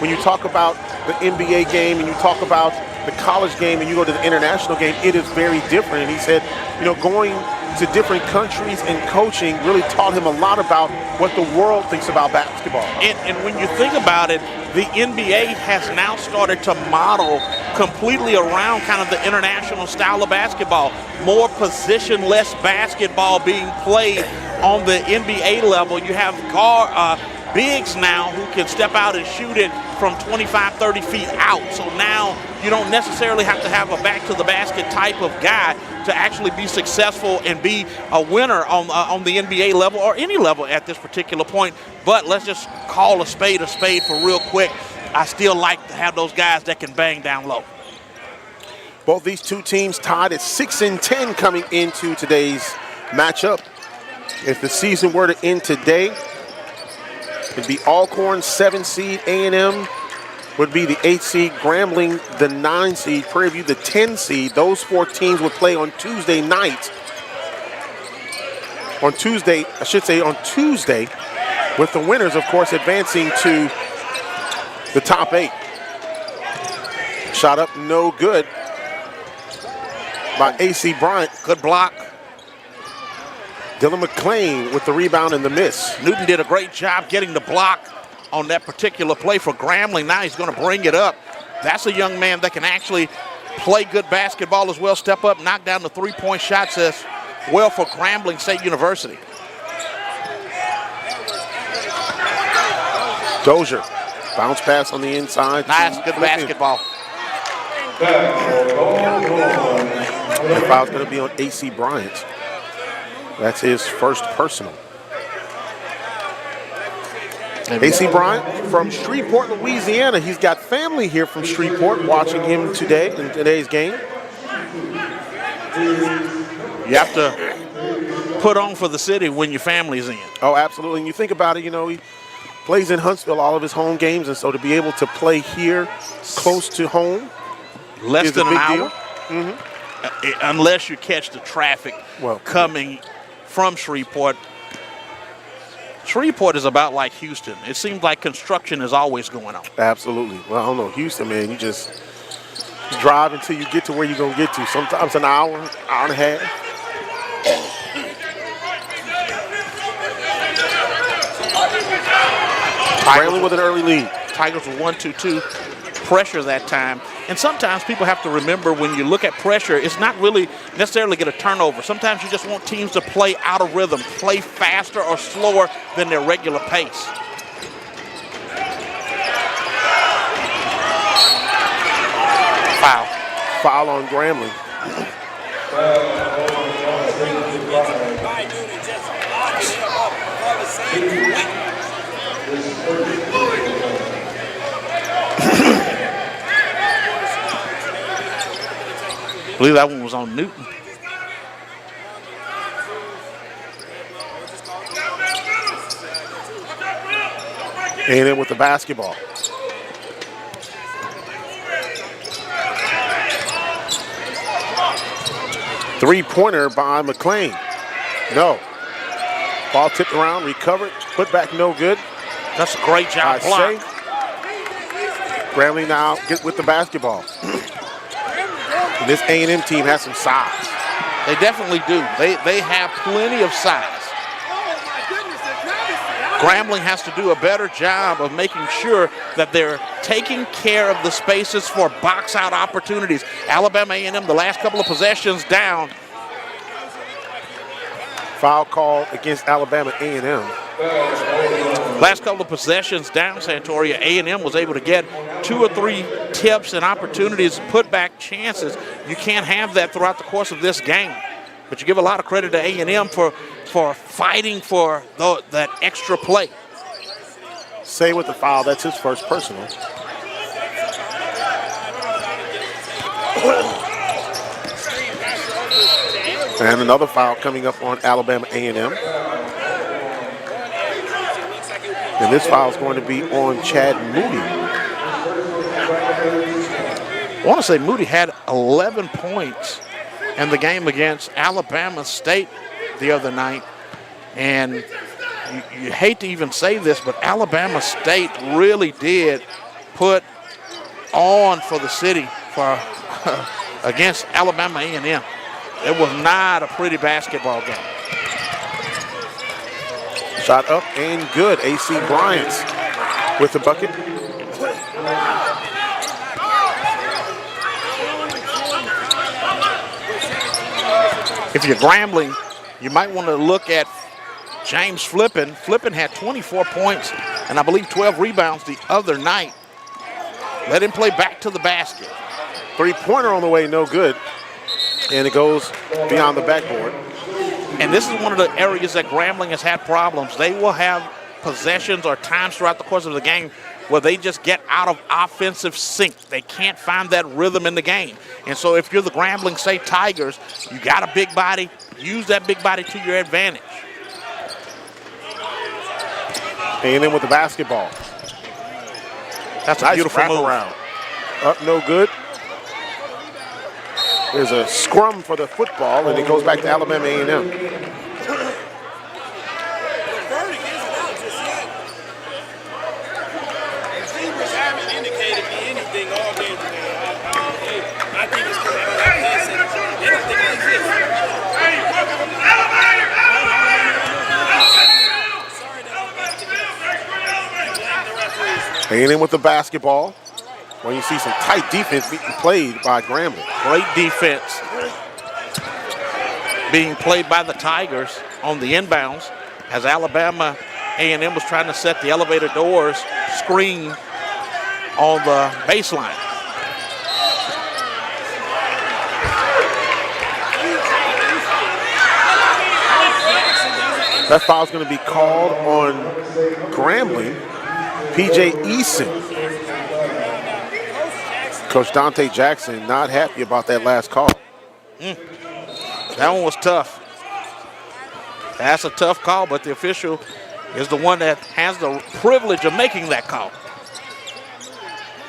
when you talk about the NBA game and you talk about the college game and you go to the international game. It is very different. And he said, you know, going to different countries and coaching really taught him a lot about what the world thinks about basketball. And when you think about it, the NBA has now started to model completely around kind of the international style of basketball. More positionless basketball being played on the NBA level. You have bigs now who can step out and shoot it from 25, 30 feet out. So now you don't necessarily have to have a back-to-the-basket type of guy to actually be successful and be a winner on the NBA level or any level at this particular point. But let's just call a spade for real quick. I still like to have those guys that can bang down low. Both these two teams tied at 6-10 coming into today's matchup. If the season were to end today, it'd be Alcorn 7 seed, A&M would be the 8 seed, Grambling the 9 seed, Prairie View the 10 seed. Those four teams would play on Tuesday night. On Tuesday, with the winners, of course, advancing to the top 8. Shot up, no good by A.C. Bryant. Good block. Dylan McClain with the rebound and the miss. Newton did a great job getting the block on that particular play for Grambling. Now he's going to bring it up. That's a young man that can actually play good basketball as well, step up, knock down the three-point shots as well for Grambling State University. Dozier, bounce pass on the inside. Nice, good basketball. The foul's going to be on A.C. Bryant. That's his first personal. A.C. Bryant from Shreveport, Louisiana. He's got family here from Shreveport watching him today in today's game. You have to put on for the city when your family's in. Oh, absolutely. And you think about it, you know, he plays in Huntsville all of his home games, and so to be able to play here close to home less than an hour. Mm-hmm. Unless you catch the traffic coming from Shreveport. Shreveport is about like Houston. It seems like construction is always going on. Absolutely. Well, I don't know. Houston, man, you just drive until you get to where you're going to get to. Sometimes an hour, hour and a half. Grambling with an early lead. Tigers were 1-2-2. Pressure that time. And sometimes people have to remember when you look at pressure, it's not really necessarily get a turnover. Sometimes you just want teams to play out of rhythm, play faster or slower than their regular pace. Foul. Foul on Grambling. I believe that one was on Newton. And then with the basketball. Three-pointer by McClain. No. Ball tipped around, recovered, put back, no good. That's a great job block. Grambling now get with the basketball. And this A&M team has some size. They definitely do. They have plenty of size. Grambling has to do a better job of making sure that they're taking care of the spaces for box-out opportunities. Alabama A&M, the last couple of possessions down. Foul call against Alabama A&M. Last couple of possessions down Santoria, A&M was able to get 2 or 3 tips and opportunities, put back chances. You can't have that throughout the course of this game. But you give a lot of credit to A&M for fighting for that extra play. Say with the foul, that's his first personal. And another foul coming up on Alabama A&M. And this foul is going to be on Chad Moody. I want to say Moody had 11 points in the game against Alabama State the other night. And you hate to even say this, but Alabama State really did put on for the city for against Alabama A&M. It was not a pretty basketball game. Shot up and good. A.C. Bryant with the bucket. If you're Grambling, you might want to look at James Flippin. Flippin had 24 points and I believe 12 rebounds the other night. Let him play back to the basket. Three-pointer on the way, no good. And it goes beyond the backboard. And this is one of the areas that Grambling has had problems. They will have possessions or times throughout the course of the game where they just get out of offensive sync. They can't find that rhythm in the game. And so if you're the Grambling State Tigers, you got a big body, use that big body to your advantage. A&M with the basketball. That's a nice beautiful move. Around. Up, no good. There's a scrum for the football, and it goes back to Alabama A&M. A&M with the basketball. When you see some tight defense being played by Grambling. Great defense being played by the Tigers on the inbounds as Alabama A&M was trying to set the elevator doors screen on the baseline. That foul's going to be called on Grambling. P.J. Eason. Coach Dante Jackson not happy about that last call. That one was tough. That's a tough call, but the official is the one that has the privilege of making that call.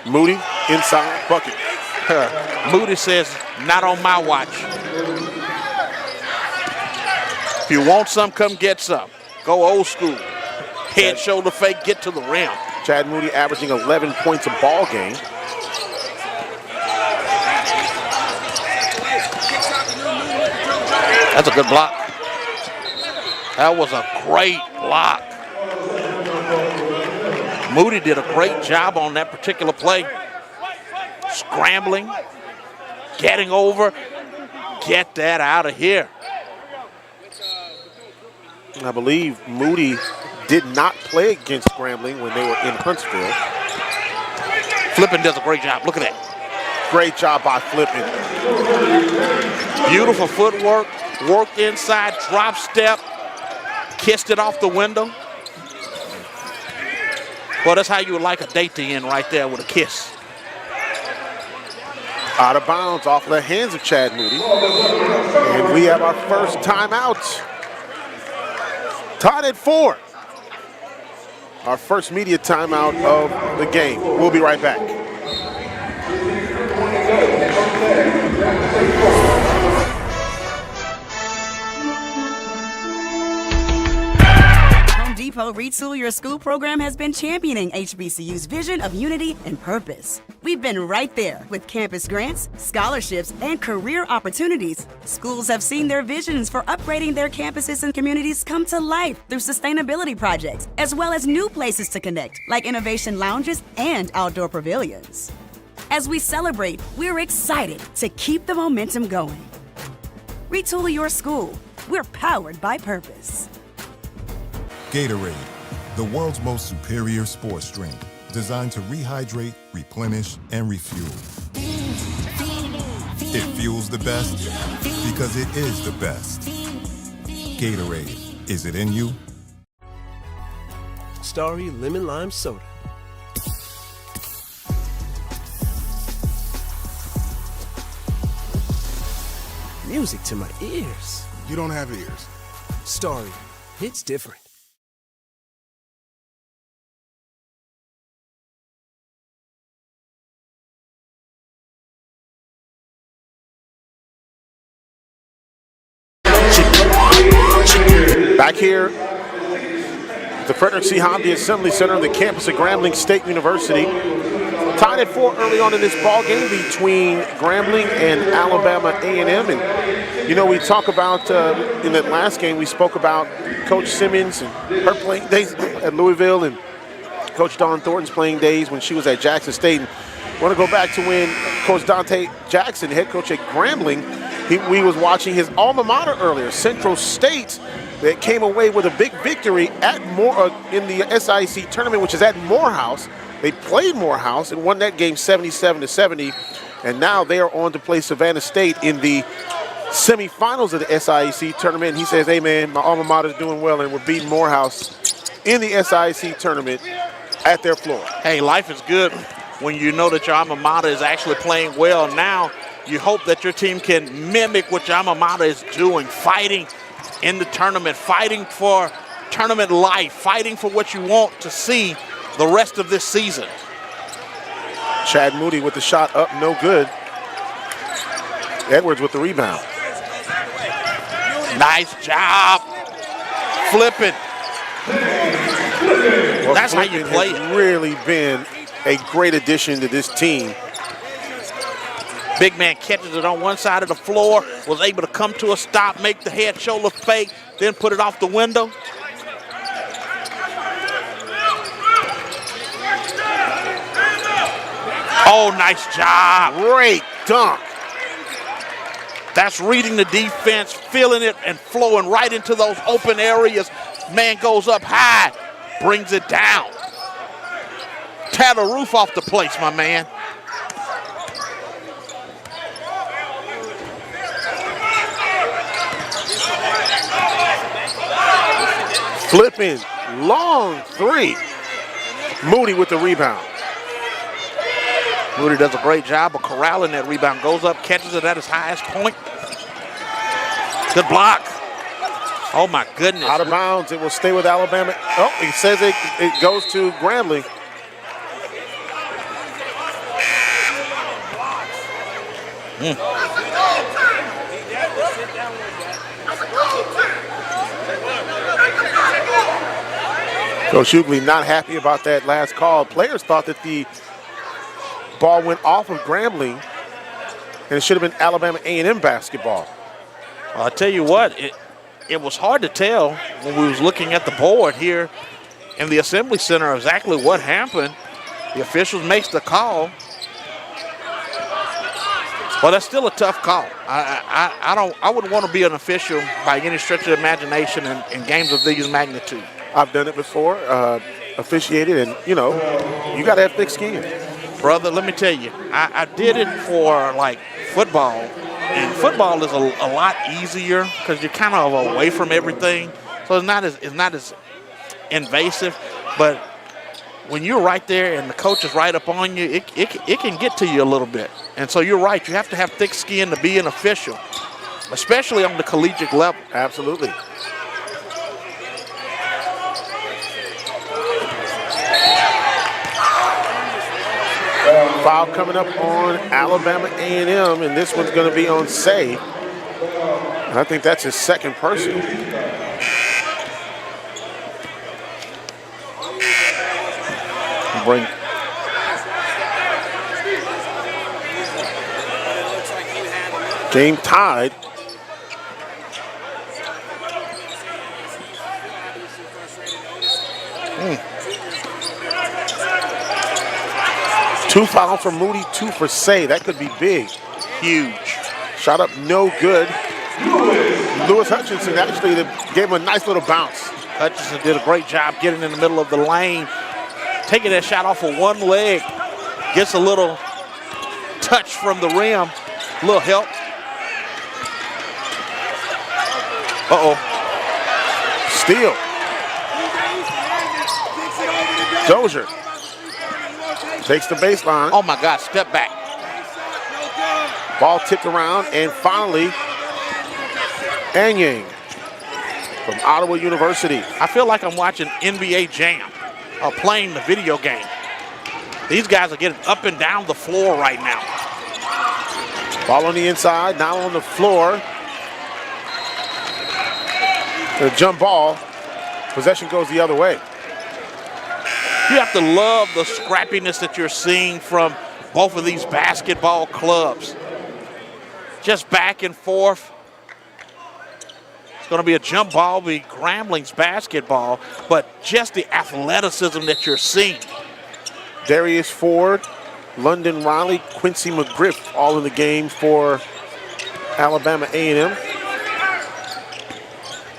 Moody inside bucket. Moody says, not on my watch. If you want some, come get some. Go old school. Head, shoulder fake, get to the rim. Chad Moody averaging 11 points a ball game. That's a good block. That was a great block. Moody did a great job on that particular play. Scrambling, getting over, get that out of here. I believe Moody did not play against Grambling when they were in Huntsville. Flippin does a great job. Look at that. Great job by Flippin. Beautiful footwork, worked inside, drop step, kissed it off the window. Well, that's how you would like a date to end right there, with a kiss. Out of bounds off the hands of Chad Moody. And we have our first timeout. Tied at 4. Our first media timeout of the game. We'll be right back. Depot Retool Your School program has been championing HBCU's vision of unity and purpose. We've been right there with campus grants, scholarships, and career opportunities. Schools have seen their visions for upgrading their campuses and communities come to life through sustainability projects, as well as new places to connect, like innovation lounges and outdoor pavilions. As we celebrate, we're excited to keep the momentum going. Retool your school. We're powered by purpose. Gatorade, the world's most superior sports drink, designed to rehydrate, replenish, and refuel. It fuels the best because it is the best. Gatorade, is it in you? Starry Lemon Lime Soda. Music to my ears. You don't have ears. Starry, hits different. Back here, the Frederick C. Hobby Assembly Center on the campus of Grambling State University. Tied at 4 early on in this ball game between Grambling and Alabama A&M. And, you know, we talk about, in that last game, we spoke about Coach Simmons and her playing days at Louisville and Coach Dawn Thornton's playing days when she was at Jackson State. And I want to go back to when Coach Dante Jackson, head coach at Grambling, we was watching his alma mater earlier, Central State, that came away with a big victory at in the SIC tournament, which is at Morehouse. They played Morehouse and won that game 77-70, and now they are on to play Savannah State in the semifinals of the SIC tournament. And he says, hey man, my alma mater is doing well, and we're beating Morehouse in the SIC tournament at their floor. Hey, life is good when you know that your alma mater is actually playing well. Now you hope that your team can mimic what your alma mater is doing, fighting in the tournament, fighting for tournament life, fighting for what you want to see the rest of this season. Chad Moody with the shot up, no good. Edwards with the rebound. Nice job. Flipping. Well, that's how you play it. Has really been a great addition to this team. Big man catches it on one side of the floor, was able to come to a stop, make the head shoulder fake, then put it off the window. Oh, nice job. Great dunk. That's reading the defense, feeling it and flowing right into those open areas. Man goes up high, brings it down. Tear the roof off the place, my man. Flipping, long three. Moody with the rebound. Moody does a great job of corralling that rebound. Goes up, catches it at his highest point. Good block. Oh, my goodness. Out of bounds. It will stay with Alabama. Oh, he says it goes to Grambling. Coach Hughley not happy about that last call. Players thought that the ball went off of Grambling, and it should have been Alabama A&M basketball. Well, I'll tell you what, it was hard to tell when we was looking at the board here in the Assembly Center exactly what happened. The officials makes the call. Well, that's still a tough call. I wouldn't want to be an official by any stretch of the imagination in games of these magnitude. I've done it before, officiated, and, you know, you got to have thick skin. Brother, let me tell you, I did it for, like, football, and football is a lot easier because you're kind of away from everything, so it's not as invasive, but when you're right there and the coach is right up on you, it can get to you a little bit. And so you're right, you have to have thick skin to be an official, especially on the collegiate level. Absolutely. Foul coming up on Alabama A&M, and this one's going to be on Say. And I think that's his second person. Bring. Game tied. Two fouls for Moody, two for Say. That could be big. Huge. Shot up no good. Lewis Hutchinson actually gave him a nice little bounce. Hutchinson did a great job getting in the middle of the lane, taking that shot off of one leg. Gets a little touch from the rim, a little help. Uh-oh. Steal. Dozier takes the baseline. Oh my God, step back. Ball tipped around, and finally, Anyang from Ottawa University. I feel like I'm watching NBA Jam or playing the video game. These guys are getting up and down the floor right now. Ball on the inside, now on the floor. The jump ball. Possession goes the other way. You have to love the scrappiness that you're seeing from both of these basketball clubs. Just back and forth. It's going to be a jump ball, be Grambling's basketball, but just the athleticism that you're seeing. Darius Ford, London Riley, Quincy McGriff, all in the game for Alabama A&M.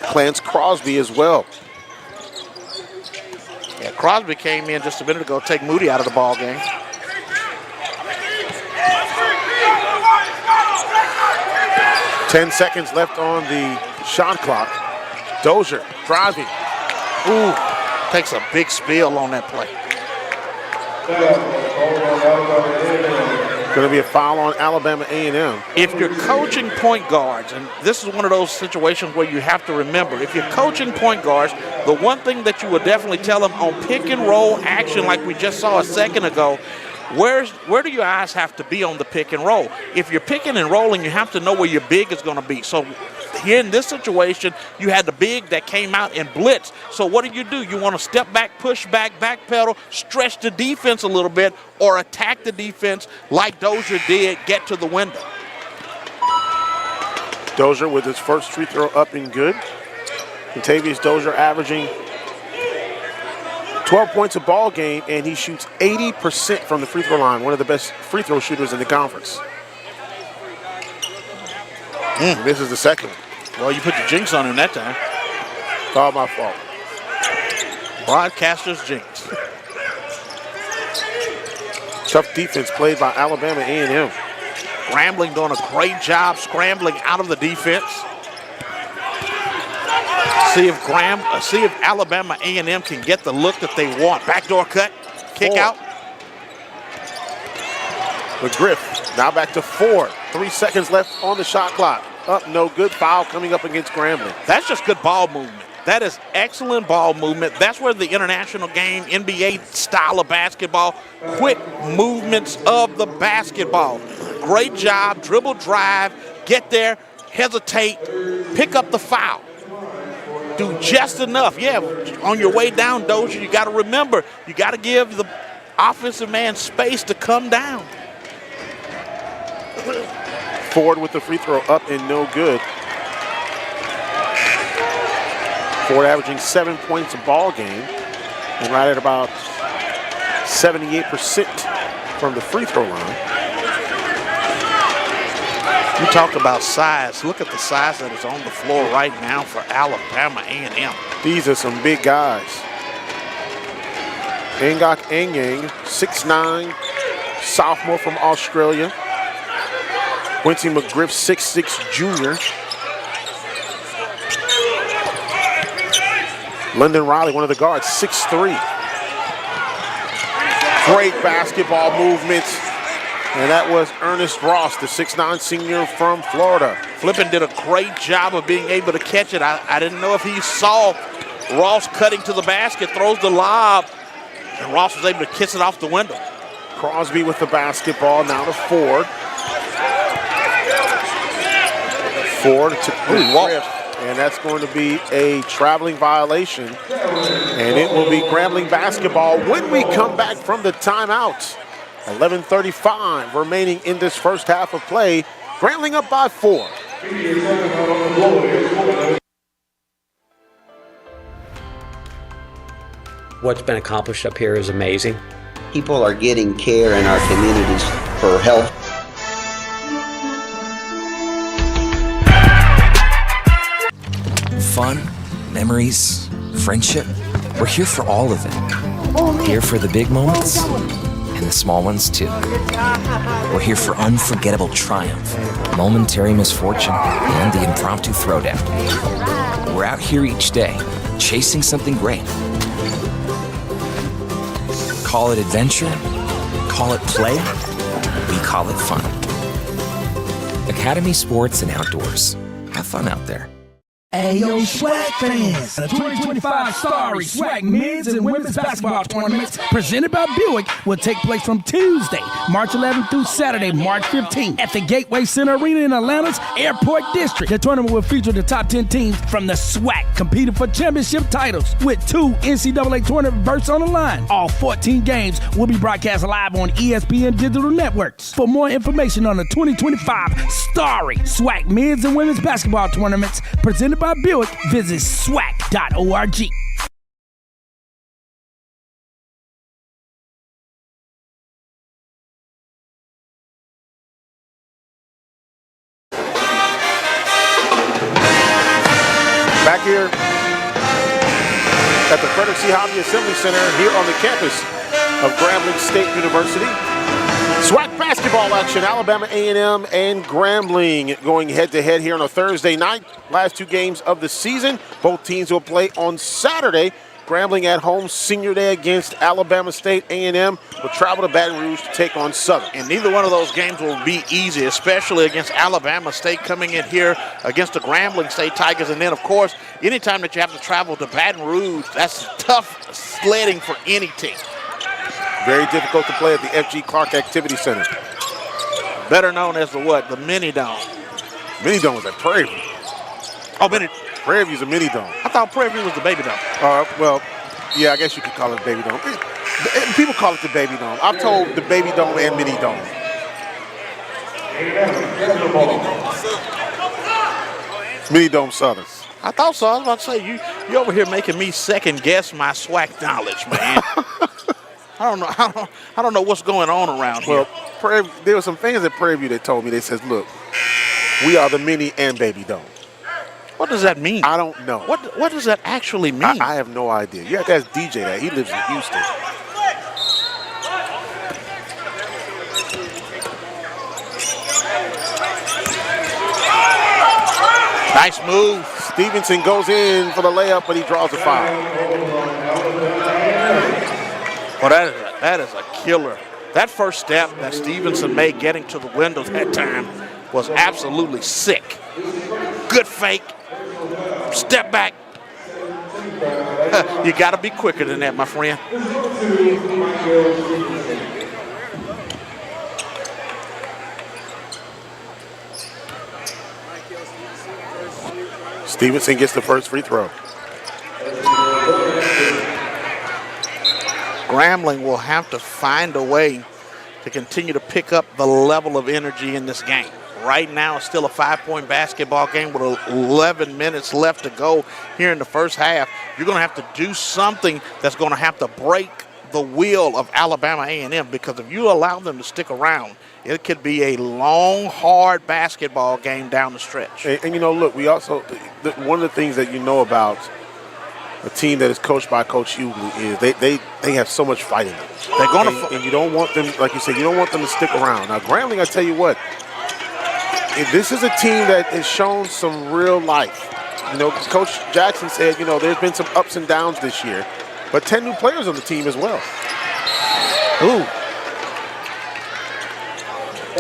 Clarence Crosby as well. Yeah, Crosby came in just a minute ago to take Moody out of the ball game. Ten seconds left on the shot clock. Dozier driving. Ooh, takes a big spill on that play. Going to be a foul on Alabama A&M. If you're coaching point guards, and this is one of those situations where you have to remember, if you're coaching point guards, the one thing that you would definitely tell them on pick and roll action like we just saw a second ago, where do your eyes have to be on the pick and roll? If you're picking and rolling, you have to know where your big is going to be. So here in this situation, you had the big that came out and blitzed. So what do? You want to step back, push back, backpedal, stretch the defense a little bit, or attack the defense like Dozier did, get to the window. Dozier with his first free throw up and good. Contavious Dozier averaging 12 points a ball game, and he shoots 80% from the free throw line, one of the best free throw shooters in the conference. This is the second. Well, you put the jinx on him that time. It's all my fault. Broadcaster's jinx. Tough defense played by Alabama A&M. Grambling doing a great job scrambling out of the defense. See if Alabama A&M can get the look that they want. Backdoor cut, kick out. McGriff now back to Ford. 3 seconds left on the shot clock. Up, no good. Foul coming up against Grambling. That's just good ball movement. That is excellent ball movement. That's where the international game, NBA style of basketball, quick movements of the basketball. Great job, dribble, drive, get there, hesitate, pick up the foul. Do just enough. Yeah, on your way down, Dozier, you got to remember, you got to give the offensive man space to come down. Ford with the free throw up and no good. Ford averaging 7 points a ball game and right at about 78% from the free throw line. You talk about size. Look at the size that is on the floor right now for Alabama A&M. These are some big guys. Ngok Anyang, 6'9", sophomore from Australia. Quincy McGriff, 6'6", junior. London Riley, one of the guards, 6'3". Great basketball movements. And that was Ernest Ross, the 6'9" senior from Florida. Flippin did a great job of being able to catch it. I didn't know if he saw Ross cutting to the basket, throws the lob, and Ross was able to kiss it off the window. Crosby with the basketball, now to Ford. Ford to Griff, and that's going to be a traveling violation. And it will be Grambling basketball when we come back from the timeout. 11:35 remaining in this first half of play. Grambling up by 4. What's been accomplished up here is amazing. People are getting care in our communities for health. Memories, friendship, we're here for all of it. Here for the big moments and the small ones too. We're here for unforgettable triumph, momentary misfortune, and the impromptu throwdown. We're out here each day, chasing something great. Call it adventure, call it play, we call it fun. Academy Sports and Outdoors. Have fun out there. Ayo, SWAC fans! The 2025 Starry SWAC men's and women's basketball tournaments presented by Buick will take place from Tuesday, March 11th through Saturday, March 15th at the Gateway Center Arena in Atlanta's Airport District. The tournament will feature the top 10 teams from the SWAC competing for championship titles with 2 NCAA tournament berths on the line. All 14 games will be broadcast live on ESPN digital networks. For more information on the 2025 Starry SWAC men's and women's basketball tournaments presented by Buick, visit SWAC.org. Back here at the Frederick C. Hobby Assembly Center here on the campus of Grambling State University. SWAC basketball action, Alabama A&M and Grambling going head-to-head here on a Thursday night. Last 2 games of the season. Both teams will play on Saturday. Grambling at home, senior day against Alabama State. A&M will travel to Baton Rouge to take on Southern. And neither one of those games will be easy, especially against Alabama State coming in here against the Grambling State Tigers. And then, of course, anytime that you have to travel to Baton Rouge, that's tough sledding for any team. Very difficult to play at the F.G. Clark Activity Center. Better known as the what? The Mini Dome. Mini Dome is at Prairie View. Oh, Prairie View's a Mini Dome. I thought Prairie View was the Baby Dome. Well, yeah, I guess you could call it Baby Dome. People call it the Baby Dome. I've told the Baby Dome and Mini Dome. Mini Dome Southern. I thought so. I was about to say, you over here making me second guess my SWAC knowledge, man. I don't know what's going on around here. Well, there were some fans at Prairie View that told me, they said, look, we are the Mini and Baby Dome. What does that mean? I don't know. What does that actually mean? I have no idea. You have to ask DJ that. He lives in Houston. Nice move. Stevenson goes in for the layup, but he draws a foul. Well, that is a killer. That first step that Stevenson made getting to the window that time was absolutely sick. Good fake. Step back. You got to be quicker than that, my friend. Stevenson gets the first free throw. Grambling will have to find a way to continue to pick up the level of energy in this game. Right now, it's still a 5-point basketball game with 11 minutes left to go here in the first half. You're going to have to do something that's going to have to break the will of Alabama A&M, because if you allow them to stick around, it could be a long, hard basketball game down the stretch. And you know, look, we also, one of the things that you know about a team that is coached by Coach Hughley is they have so much fight in them. They're going to, and you don't want them, like you said, you don't want them to stick around. Now, Grambling, I tell you what, this is a team that has shown some real life. You know, Coach Jackson said, you know, there's been some ups and downs this year, but 10 new players on the team as well. Ooh.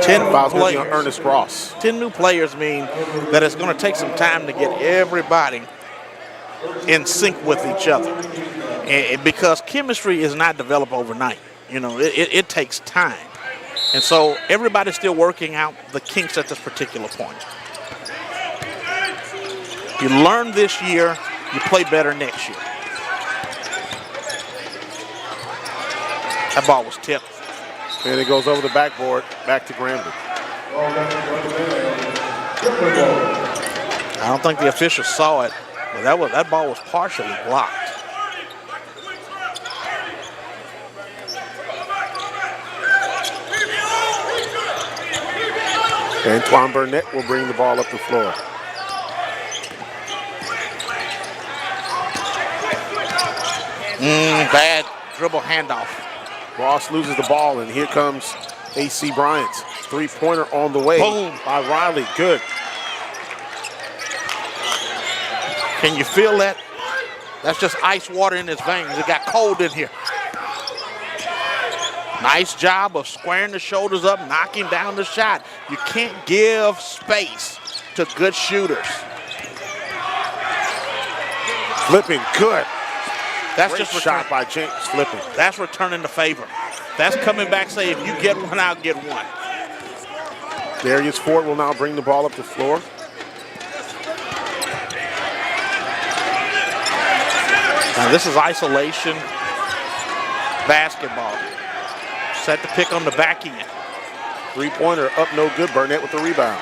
10 new players. Ernest Ross. 10 new players mean that it's going to take some time to get everybody in sync with each other, and because chemistry is not developed overnight. You know, it takes time. And so everybody's still working out the kinks at this particular point. You learn this year, you play better next year. That ball was tipped. And it goes over the backboard, back to Grambling. I don't think the officials saw it, but that ball was partially blocked. Antoine Burnett will bring the ball up the floor. Bad dribble handoff. Ross loses the ball, and here comes A.C. Bryant's three-pointer on the way. Boom. By Riley. Good. Can you feel that? That's just ice water in his veins. It got cold in here. Nice job of squaring the shoulders up, knocking down the shot. You can't give space to good shooters. Flipping, good. That's Great just shot by James Flipping. That's returning the favor. That's coming back saying, if you get one, I'll get one. Darius Ford will now bring the ball up the floor. Now this is isolation basketball. Set to pick on the back end. Three-pointer up, no good. Burnett with the rebound.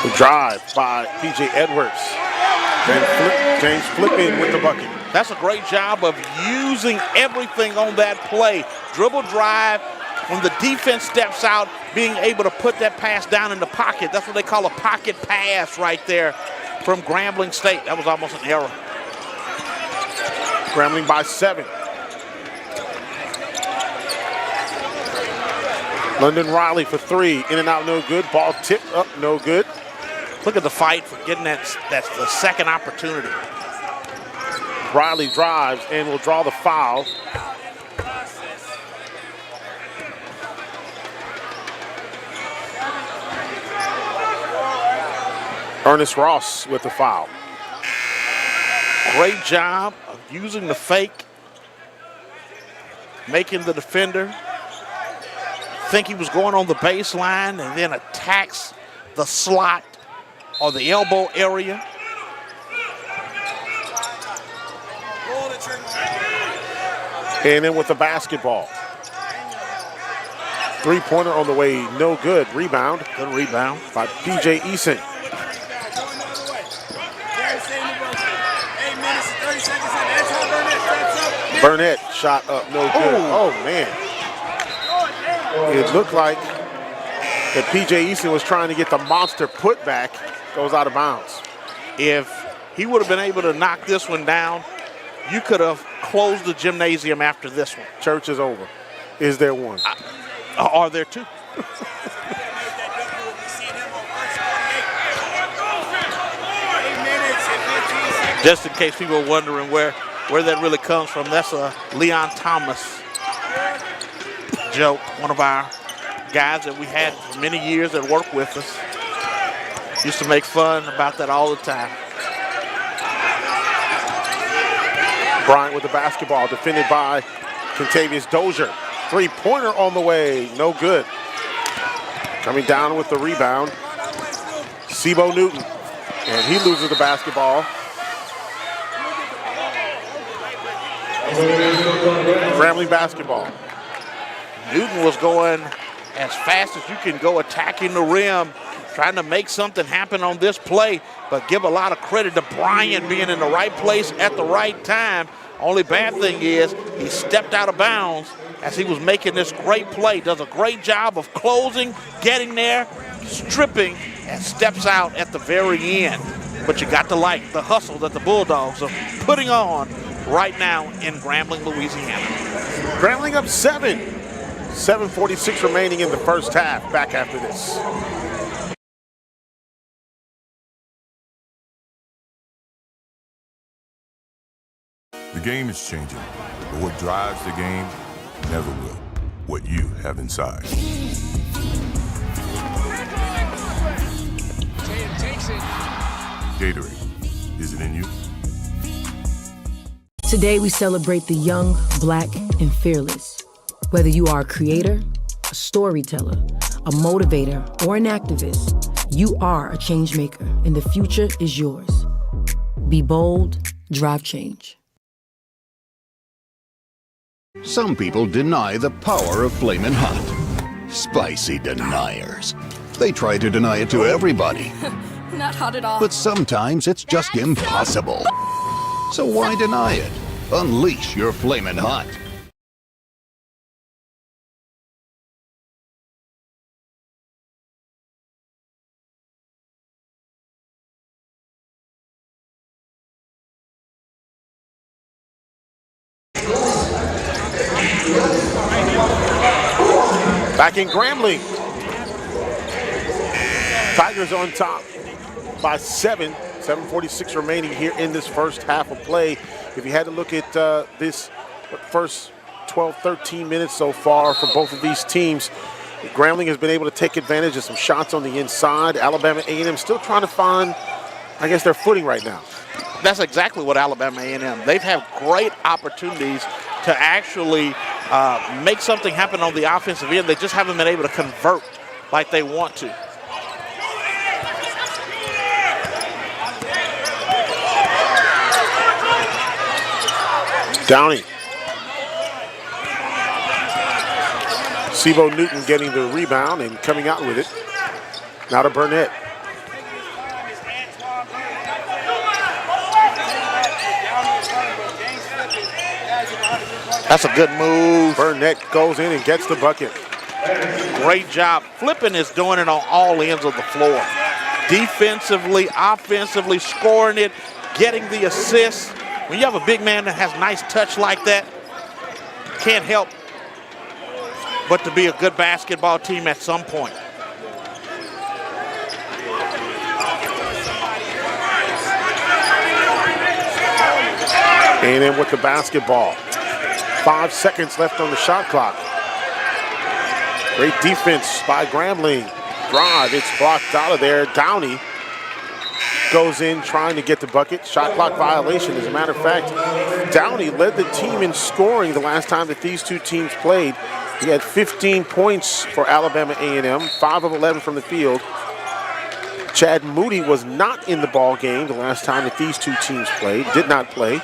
The drive by P.J. Edwards. James Flipping with the bucket. That's a great job of using everything on that play. Dribble drive, when the defense steps out, being able to put that pass down in the pocket. That's what they call a pocket pass right there from Grambling State. That was almost an error. Grambling by 7. London Riley for 3. In and out, no good. Ball tipped up, no good. Look at the fight for getting that's the second opportunity. Riley drives and will draw the foul. Ernest Ross with the foul. Great job of using the fake, making the defender think he was going on the baseline and then attacks the slot or the elbow area. And then with the basketball. Three-pointer on the way, no good. Rebound. Good rebound by P.J. Eason. Burnett shot up, no good. Oh, man. It looked like that P.J. Eason was trying to get the monster putback. Goes out of bounds. If he would have been able to knock this one down, you could have closed the gymnasium after this one. Church is over. Is there one? Are there two? Just in case people are wondering where that really comes from, that's a Leon Thomas joke, one of our guys that we had for many years that worked with us. Used to make fun about that all the time. Bryant with the basketball, defended by Contavious Dozier. Three-pointer on the way, no good. Coming down with the rebound, Sibo Newton, and he loses the basketball. Grambling basketball. Newton was going as fast as you can go, attacking the rim, trying to make something happen on this play, but give a lot of credit to Bryant being in the right place at the right time. Only bad thing is he stepped out of bounds as he was making this great play. Does a great job of closing, getting there, stripping, and steps out at the very end. But you got to like the hustle that the Bulldogs are putting on right now in Grambling, Louisiana. Grambling up 7. 7:46 remaining in the first half. Back after this. The game is changing, but what drives the game never will. What you have inside. Gatorade, is it in you? Today we celebrate the young, black, and fearless. Whether you are a creator, a storyteller, a motivator, or an activist, you are a change maker, and the future is yours. Be bold, drive change. Some people deny the power of Flamin' Hot. Spicy deniers. They try to deny it to everybody. Not hot at all. But sometimes it's just impossible. So why deny it? Unleash your flamin' hot. Back in Grambling. Tigers on top by 7. 7:46 remaining here in this first half of play. If you had to look at this first 12, 13 minutes so far for both of these teams, Grambling has been able to take advantage of some shots on the inside. Alabama A&M still trying to find, I guess, their footing right now. That's exactly what Alabama A&M. They've had great opportunities to actually make something happen on the offensive end. They just haven't been able to convert like they want to. Downey. Sebo Newton getting the rebound and coming out with it. Now to Burnett. That's a good move. Burnett goes in and gets the bucket. Great job. Flippin is doing it on all ends of the floor. Defensively, offensively, scoring it, getting the assists. When you have a big man that has nice touch like that, can't help but to be a good basketball team at some point. A&M with the basketball. 5 seconds left on the shot clock. Great defense by Grambling. Drive, it's blocked out of there. Downey goes in trying to get the bucket. Shot clock violation. As a matter of fact, Downey led the team in scoring the last time that these two teams played. He had 15 points for Alabama A&M, 5 of 11 from the field. Chad Moody was not in the ball game the last time that these two teams played, did not play.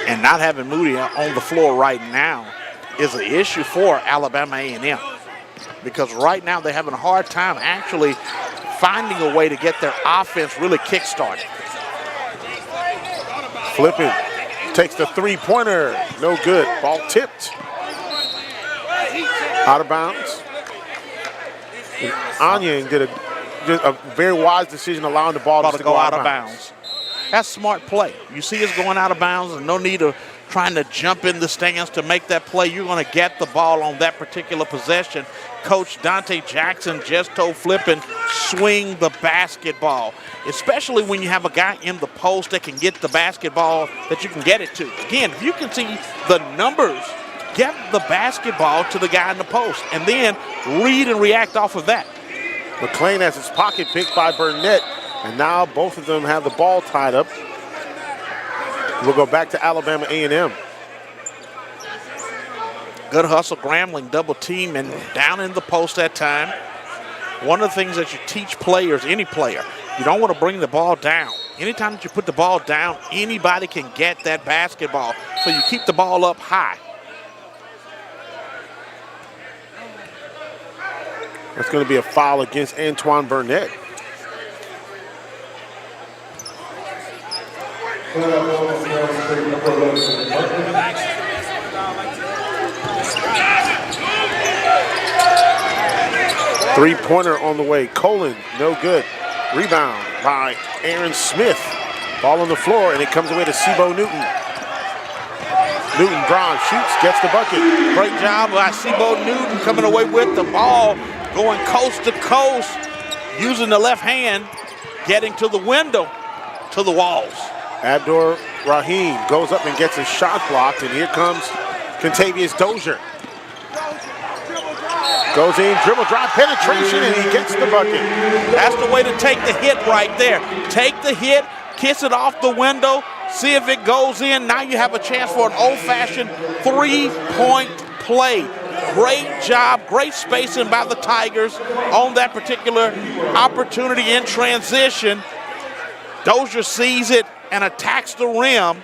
And not having Moody on the floor right now is an issue for Alabama A&M, because right now they're having a hard time actually finding a way to get their offense really kick-started. Flippin takes the three-pointer, no good. Ball tipped. Out of bounds. And Anyang did a very wise decision allowing the ball to go out of bounds. That's smart play. You see it's going out of bounds and no need of trying to jump in the stands to make that play. You're going to get the ball on that particular possession. Coach Dante Jackson just told Flippin, swing the basketball, especially when you have a guy in the post that can get the basketball that you can get it to. Again, if you can see the numbers, get the basketball to the guy in the post and then read and react off of that. McClain has his pocket picked by Burnett, and now both of them have the ball tied up. We'll go back to Alabama A&M. Good hustle, Grambling, double team, and down in the post that time. One of the things that you teach players, any player, you don't want to bring the ball down. Anytime that you put the ball down, anybody can get that basketball. So you keep the ball up high. That's going to be a foul against Antoine Burnett. Three-pointer on the way. Colin, no good. Rebound by Aaron Smith. Ball on the floor, and it comes away to Sebo Newton. Newton drives, shoots, gets the bucket. Great job by Sebo Newton coming away with the ball, going coast to coast, using the left hand, getting to the window, to the walls. Abdur Rahim goes up and gets his shot blocked, and here comes Contavious Dozier. Goes in, dribble, drive, penetration, and he gets the bucket. That's the way to take the hit right there. Take the hit, kiss it off the window, see if it goes in. Now you have a chance for an old-fashioned three-point play. Great job, great spacing by the Tigers on that particular opportunity in transition. Dozier sees it and attacks the rim,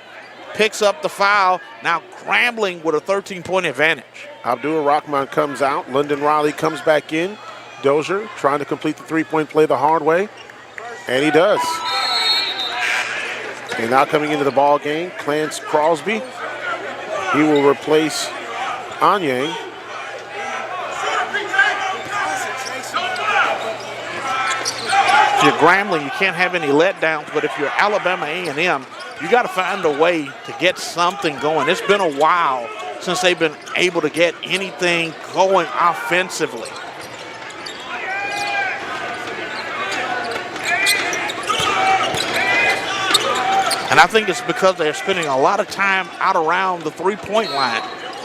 picks up the foul. Now Grambling with a 13-point advantage. Abdul Rahman comes out. London Riley comes back in. Dozier trying to complete the three-point play the hard way, and he does. And now coming into the ball game, Clarence Crosby. He will replace Anyang. If you're Grambling, you can't have any letdowns, but if you're Alabama A&M, you got to find a way to get something going. It's been a while since they've been able to get anything going offensively. And I think it's because they're spending a lot of time out around the three-point line.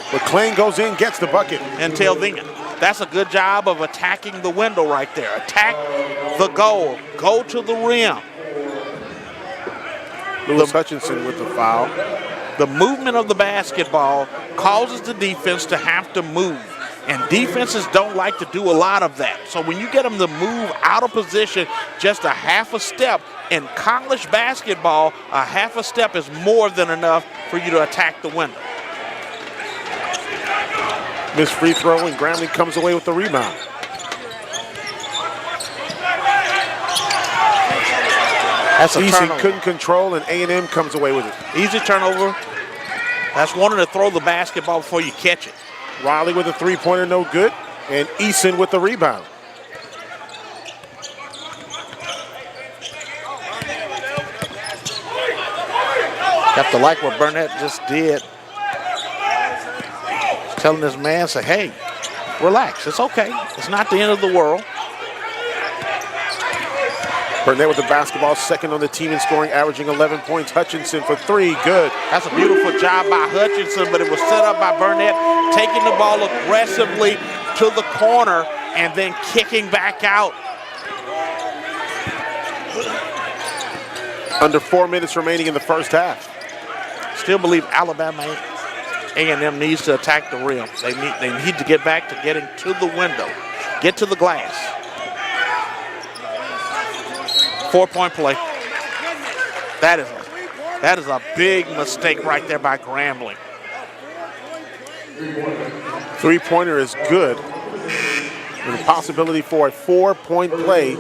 McClain goes in, gets the bucket. Until then, that's a good job of attacking the window right there. Attack the goal. Go to the rim. Lewis Hutchinson with the foul. The movement of the basketball causes the defense to have to move. And defenses don't like to do a lot of that. So when you get them to move out of position just a half a step, in college basketball, a half a step is more than enough for you to attack the window. Missed free throw, and Grambling comes away with the rebound. That's a Easy turnover. couldn't control, and A&M comes away with it. Easy turnover. That's wanting to throw the basketball before you catch it. Riley with a three-pointer, no good, and Eason with the rebound. Have to like what Burnett just did. He's telling this man, say, hey, relax, it's okay. It's not the end of the world. Burnett with the basketball, second on the team in scoring, averaging 11 points. Hutchinson for three, good. That's a beautiful job by Hutchinson, but it was set up by Burnett, taking the ball aggressively to the corner and then kicking back out. Under 4 minutes remaining in the first half. Still believe Alabama A&M needs to attack the rim. They need to get back to getting to the window, get to the glass. 4-point play. That is a big mistake right there by Grambling. Three-pointer is good. And a possibility for a 4-point play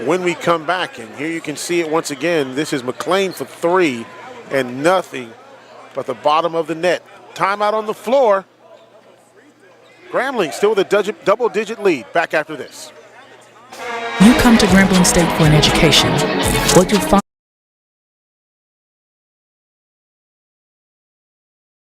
when we come back. And here you can see it once again. This is McClain for three and nothing but the bottom of the net. Timeout on the floor. Grambling still with a double-digit lead. Back after this. You come to Grambling State for an education. What you'll find.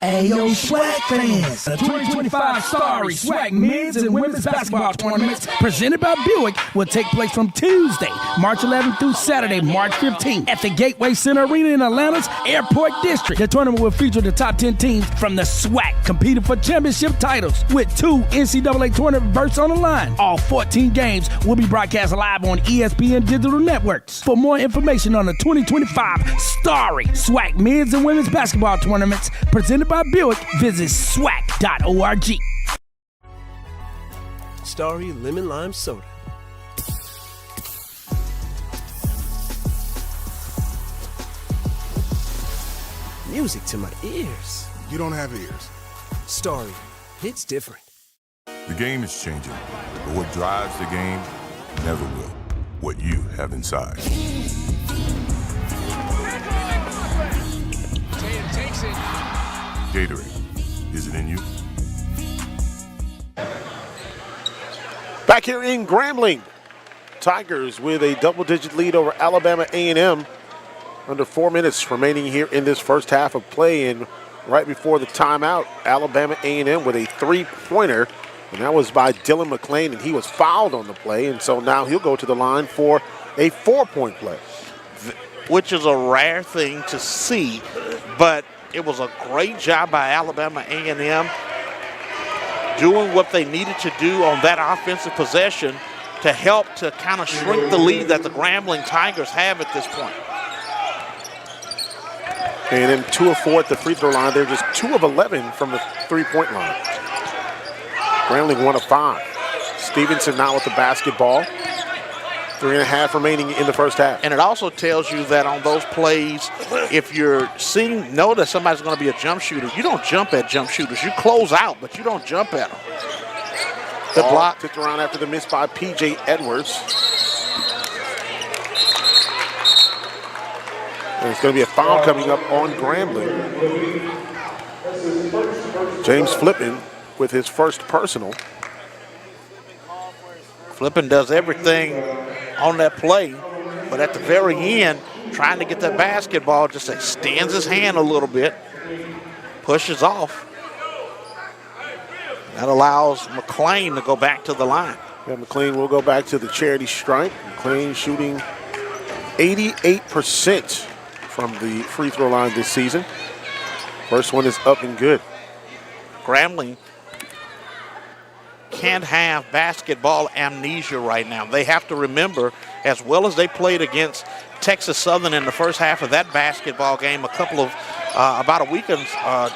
Ayo, SWAC fans! The 2025 Starry SWAC men's and women's basketball tournaments presented by Buick will take place from Tuesday, March 11th through Saturday, March 15th at the Gateway Center Arena in Atlanta's Airport District. The tournament will feature the top 10 teams from the SWAC competing for championship titles with 2 NCAA tournament berths on the line. All 14 games will be broadcast live on ESPN digital networks. For more information on the 2025 Starry SWAC men's and women's basketball tournaments presented by Buick, visit SWAC.org. Starry Lemon Lime Soda. Music to my ears. You don't have ears. Starry, hits different. The game is changing, but what drives the game never will. What you have inside. Takes it. Gatorade, is it in you? Back here in Grambling, Tigers with a double-digit lead over Alabama A&M. Under 4 minutes remaining here in this first half of play, and right before the timeout, Alabama A&M with a three-pointer, and that was by Dylan McClain, and he was fouled on the play, and so now he'll go to the line for a 4-point play. Which is a rare thing to see, but it was a great job by Alabama A&M doing what they needed to do on that offensive possession to help to kind of shrink the lead that the Grambling Tigers have at this point. A&M 2 of 4 at the free throw line. They're just 2 of 11 from the three-point line. Grambling 1 of 5. Stevenson now with the basketball. 3.5 remaining in the first half. And it also tells you that on those plays, if you're know that somebody's going to be a jump shooter, you don't jump at jump shooters. You close out, but you don't jump at them. The block tipped around after the miss by P.J. Edwards. And it's going to be a foul coming up on Grambling. James Flippin with his first personal. Flippin does everything on that play, but at the very end, trying to get that basketball, just extends his hand a little bit, pushes off. That allows McLean to go back to the line. Yeah, McLean will go back to the charity stripe. McLean shooting 88% from the free throw line this season. First one is up and good. Grambling can't have basketball amnesia right now. They have to remember, as well as they played against Texas Southern in the first half of that basketball game about a week or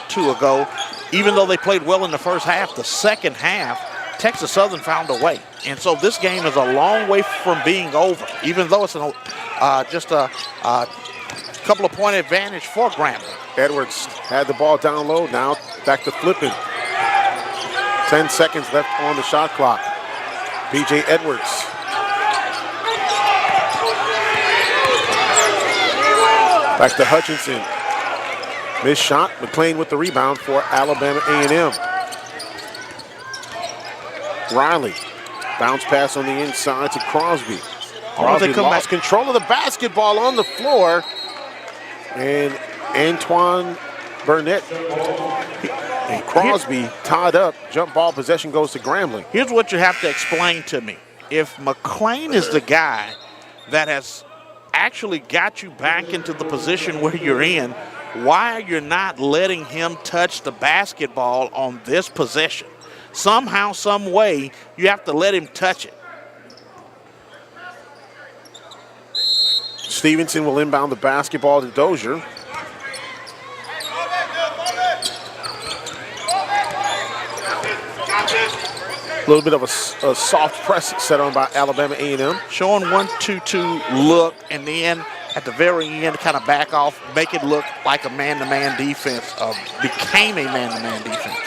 two ago, even though they played well in the first half, the second half, Texas Southern found a way. And so this game is a long way from being over, even though it's just a couple of point advantage for Grambling. Edwards had the ball down low, now back to Flippin. 10 seconds left on the shot clock. B.J. Edwards. Back to Hutchinson. Missed shot. McLean with the rebound for Alabama A&M. Riley. Bounce pass on the inside to Crosby. Crosby lost control of the basketball on the floor. And Antoine Burnett and Crosby tied up. Jump ball possession goes to Grambling. Here's what you have to explain to me. If McLean is the guy that has actually got you back into the position where you're in, why are you not letting him touch the basketball on this possession? Somehow, some way, you have to let him touch it. Stevenson will inbound the basketball to Dozier. A little bit of a soft press set on by Alabama A&M. Showing 1-2-2 look, and then at the very end, kind of back off, make it look like a man-to-man defense, became a man-to-man defense.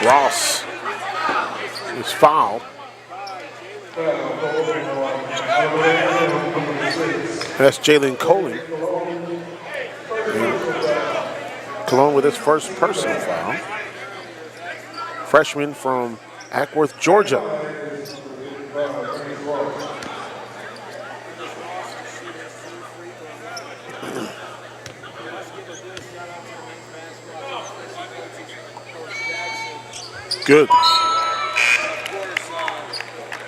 Ross is fouled. That's Jalen Coley. Cologne with his first personal foul. Freshman from Ackworth, Georgia. Good.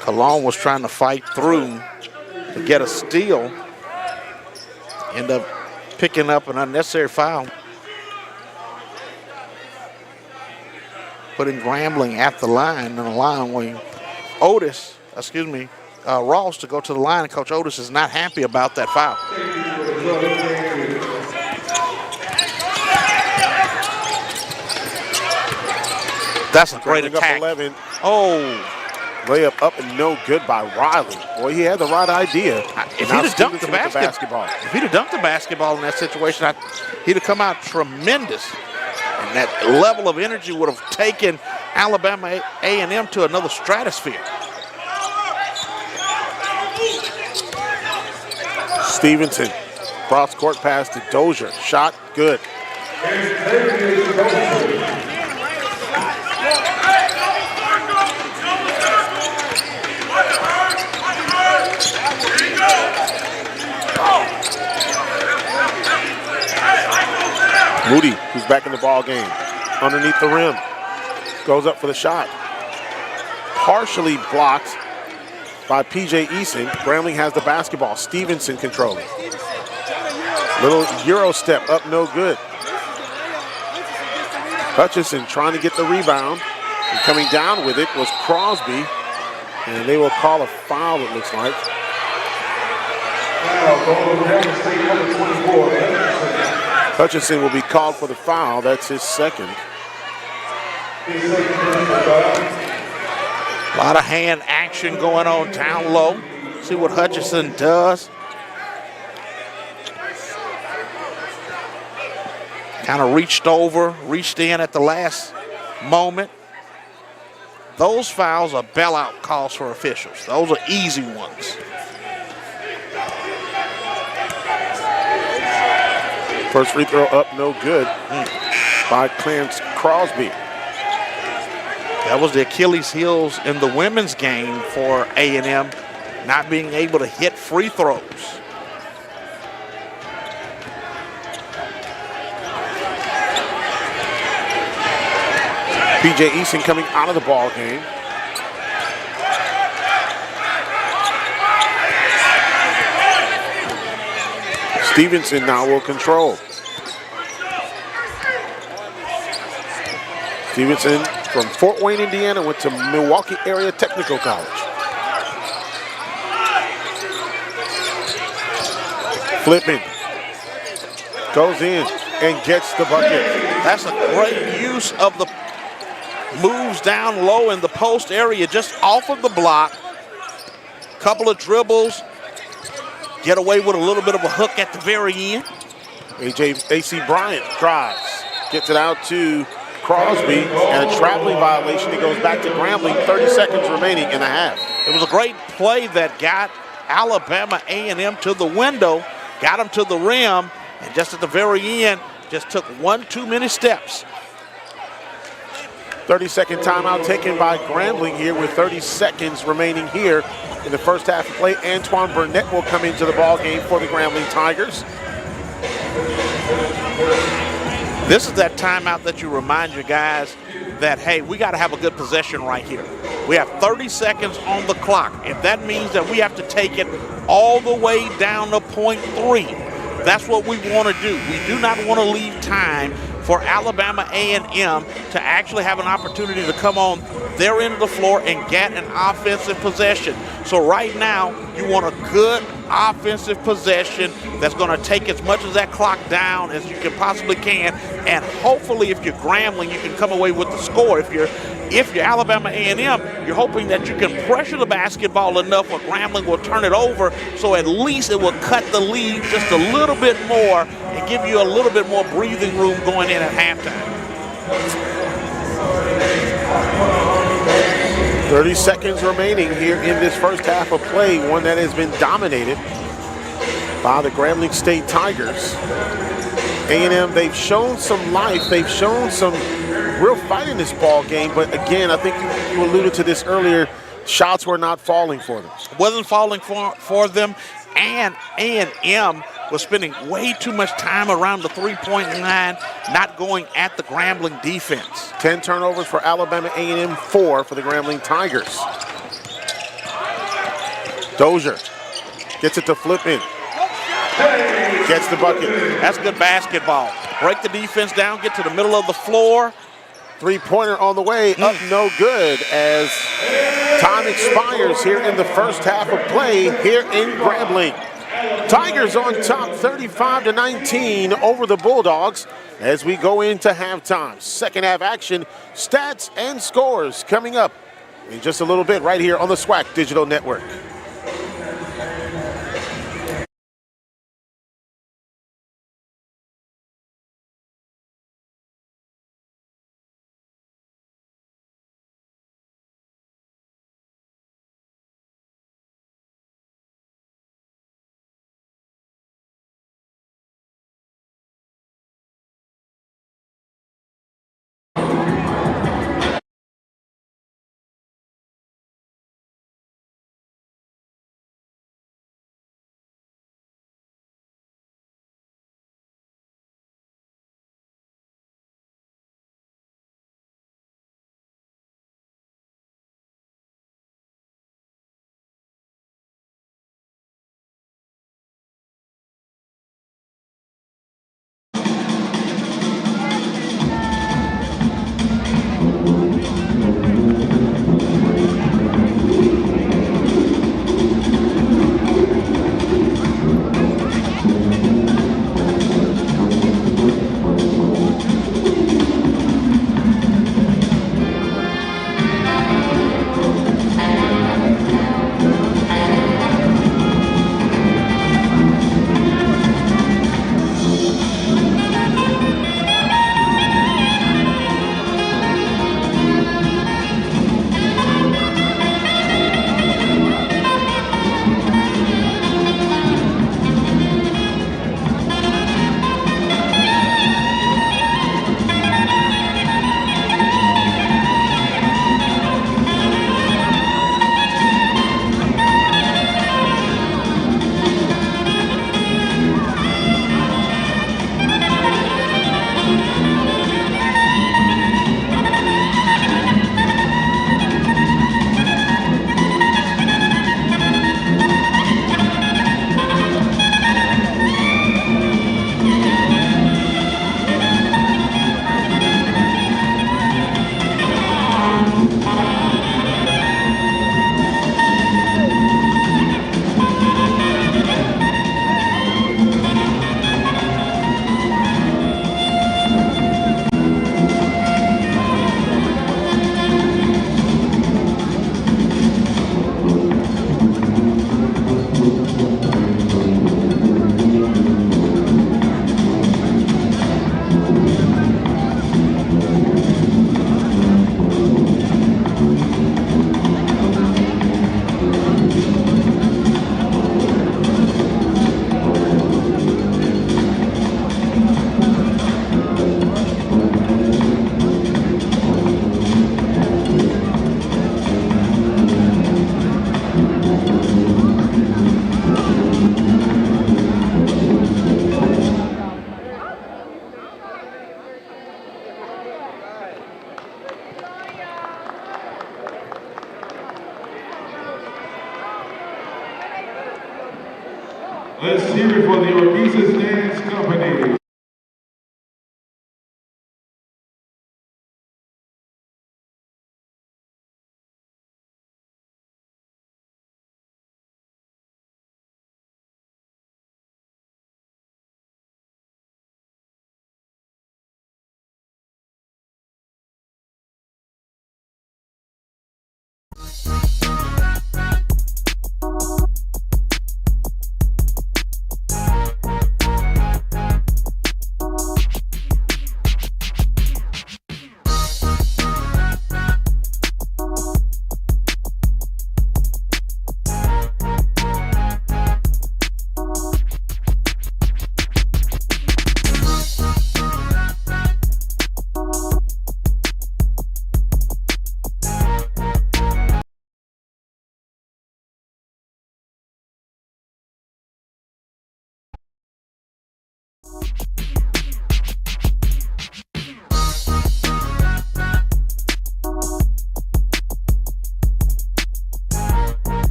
Cologne was trying to fight through to get a steal. End up picking up an unnecessary foul. Putting Grambling at the line, and the line wing. Ross to go to the line, and Coach Otis is not happy about that foul. That's a great attack. 11. Oh. Layup up and no good by Riley. Boy, he had the right idea. If he'd have dunked the basketball, in that situation, he'd have come out tremendous. And that level of energy would have taken Alabama A&M to another stratosphere. Stevenson, cross court pass to Dozier. Shot good. Moody, who's back in the ball game, underneath the rim, goes up for the shot. Partially blocked by P.J. Eason. Grambling has the basketball. Stevenson controlling. Little Euro step up, no good. Hutchison trying to get the rebound. And coming down with it was Crosby. And they will call a foul, it looks like. Hutchinson will be called for the foul. That's his second. A lot of hand action going on down low. See what Hutchinson does. Kind of reached in at the last moment. Those fouls are bailout calls for officials. Those are easy ones. First free throw up, no good by Clarence Crosby. That was the Achilles heels in the women's game for A&M, not being able to hit free throws. PJ Easton coming out of the ball game. Stevenson now will control. Stevenson from Fort Wayne, Indiana, went to Milwaukee Area Technical College. Flipping. Goes in and gets the bucket. That's a great use of the moves down low in the post area, just off of the block. Couple of dribbles. Get away with a little bit of a hook at the very end. AC Bryant drives. Gets it out to Crosby, and a traveling violation. He goes back to Grambling. 30 seconds remaining in the half. It was a great play that got Alabama A&M to the window, got them to the rim, and just at the very end, just took one too many steps. 30-second timeout taken by Grambling here with 30 seconds remaining here in the first half of play. Antoine Burnett will come into the ball game for the Grambling Tigers. This is that timeout that you remind your guys that, hey, we got to have a good possession right here. We have 30 seconds on the clock. If that means that we have to take it all the way down to point 3, that's what we want to do. We do not want to leave time for Alabama A&M to actually have an opportunity to come on their end of the floor and get an offensive possession. So right now, you want a good offensive possession that's going to take as much of that clock down as you can possibly can, and hopefully if you're Grambling, you can come away with the score. If you're Alabama A&M, you're hoping that you can pressure the basketball enough where Grambling will turn it over, so at least it will cut the lead just a little bit more and give you a little bit more breathing room going in at halftime. 30 seconds remaining here in this first half of play, one that has been dominated by the Grambling State Tigers. A&M, they've shown some life, they've shown some real fight in this ball game, but again, I think you alluded to this earlier, shots were not falling for them. Wasn't falling for them, and A&M was spending way too much time around the three-point line, not going at the Grambling defense. 10 turnovers for Alabama A&M, 4 for the Grambling Tigers. Dozier gets it to Flippin. Gets the bucket. That's good basketball. Break the defense down, get to the middle of the floor. Three-pointer on the way, up no good as time expires here in the first half of play here in Grambling. Tigers on top 35-19 over the Bulldogs as we go into halftime. Second half action, stats and scores coming up in just a little bit right here on the SWAC Digital Network.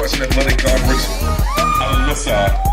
Southwestern Athletic Conference. Alyssa.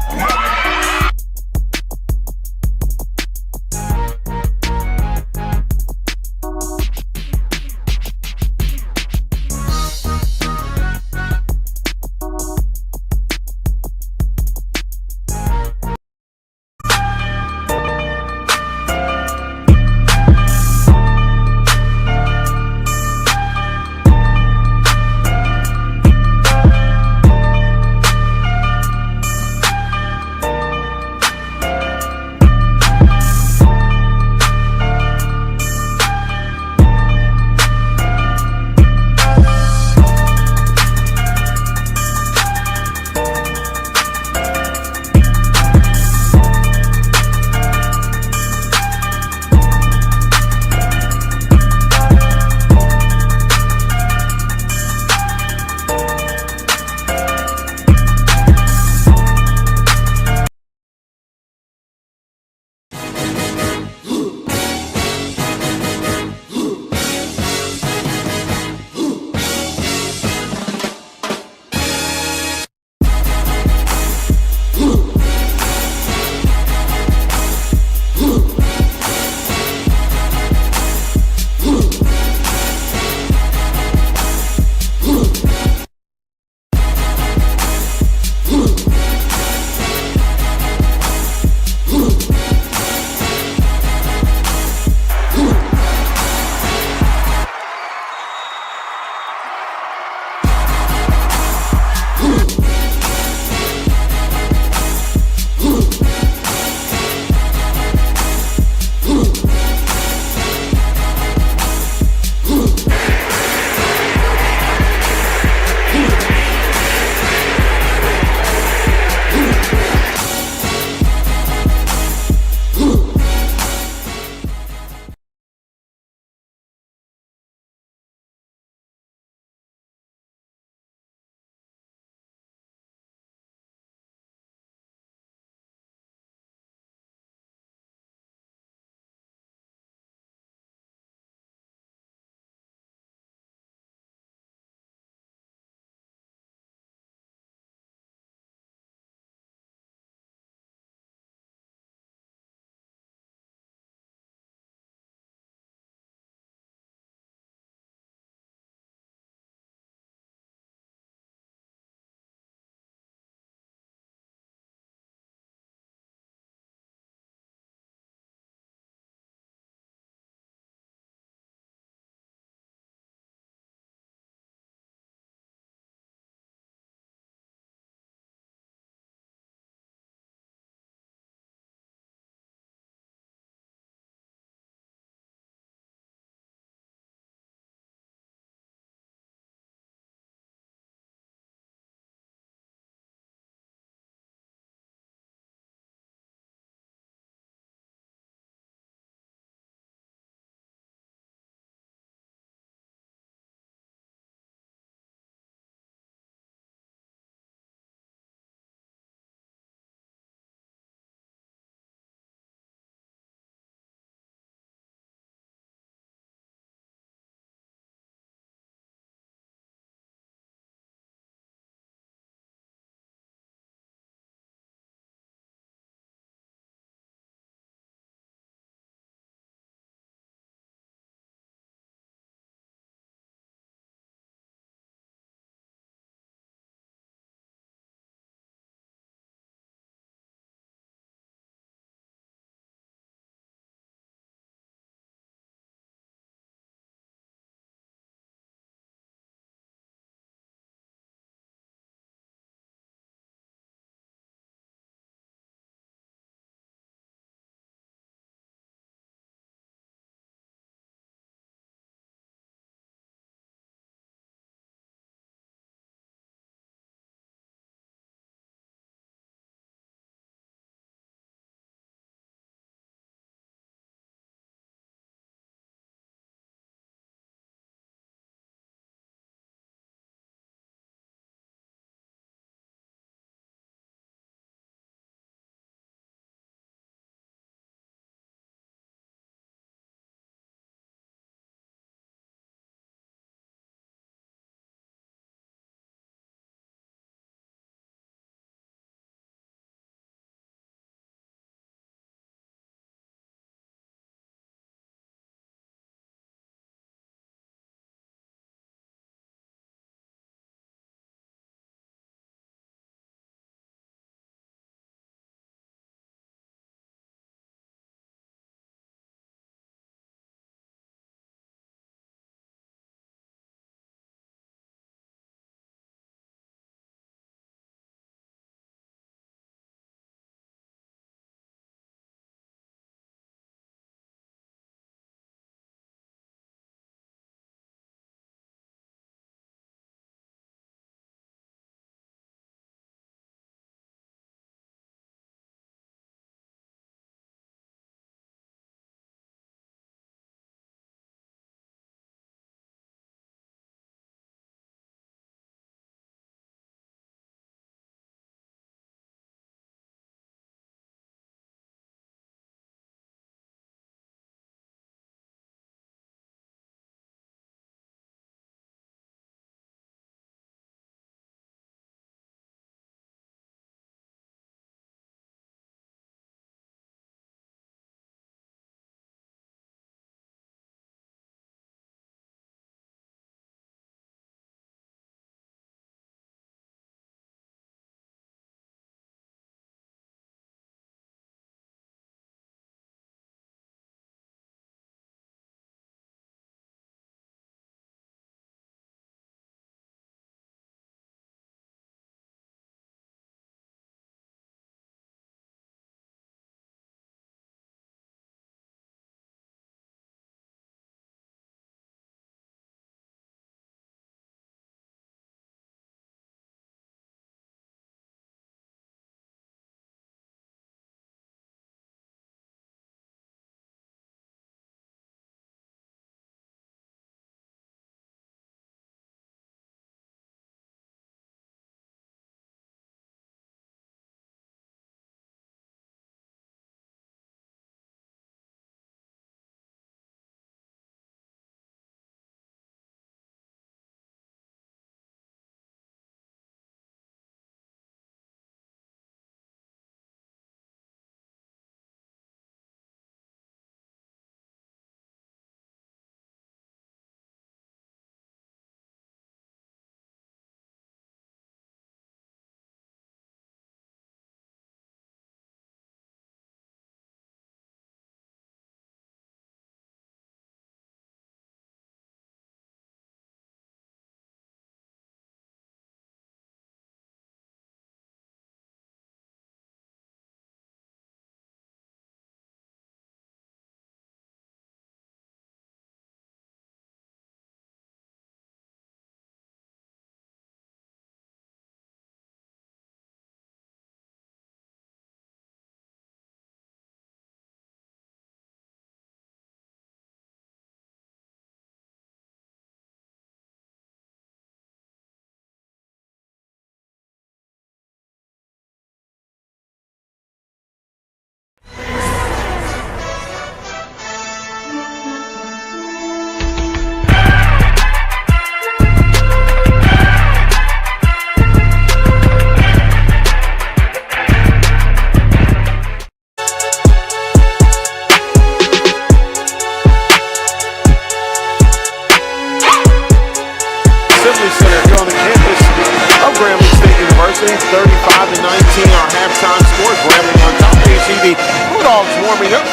Grambling 35-19, our halftime score. Grambling on top. You see the Bulldogs warming up,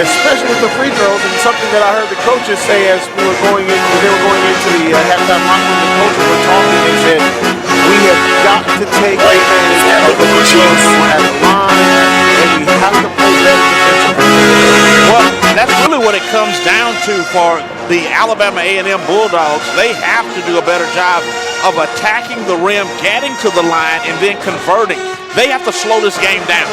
especially with the free throws, and something that I heard the coaches say as we were going in, when they were going into the halftime locker room. The coaches were talking. They said, "We have got to take advantage of the free throws at the line, and we have to play better defensively." Well, that's really what it comes down to for the Alabama A&M Bulldogs. They have to do a better job of attacking the rim, getting to the line, and then converting. They have to slow this game down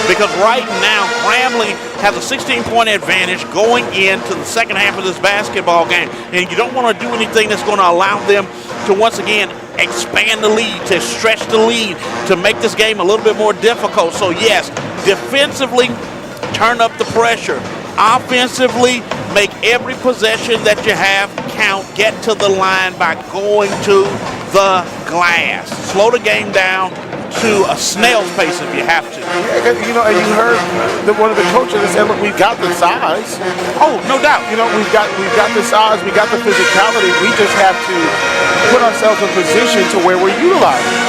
because right now Grambling has a 16-point advantage going into the second half of this basketball game, and you don't want to do anything that's going to allow them to once again expand the lead, to stretch the lead, to make this game a little bit more difficult. So yes, defensively, turn up the pressure. Offensively, make every possession that you have count. Get to the line by going to the glass. Slow the game down to a snail's pace if you have to. Yeah, you know, and you heard one of the coaches that said, "Look, we've got the size." Oh, no doubt. You know, we've got the size, we got the physicality. We just have to put ourselves in position to where we're utilizing,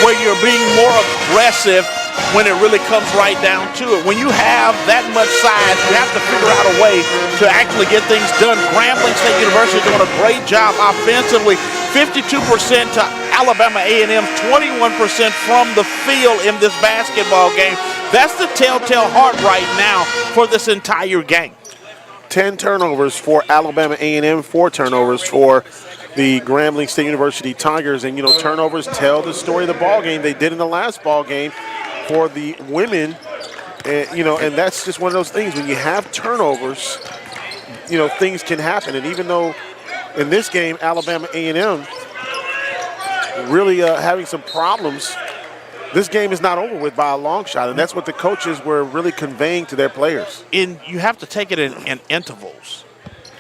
where you're being more aggressive when it really comes right down to it. When you have that much size, you have to figure out a way to actually get things done. Grambling State University doing a great job offensively. 52% to Alabama A&M's 21% from the field in this basketball game. That's the telltale heart right now for this entire game. 10 turnovers for Alabama A&M, 4 turnovers for the Grambling State University Tigers. And, you know, turnovers tell the story of the ball game. They did in the last ball game for the women. And, you know, and that's just one of those things. When you have turnovers, you know, things can happen. And even though in this game, Alabama A&M really having some problems, this game is not over with by a long shot, and that's what the coaches were really conveying to their players. And you have to take it in intervals.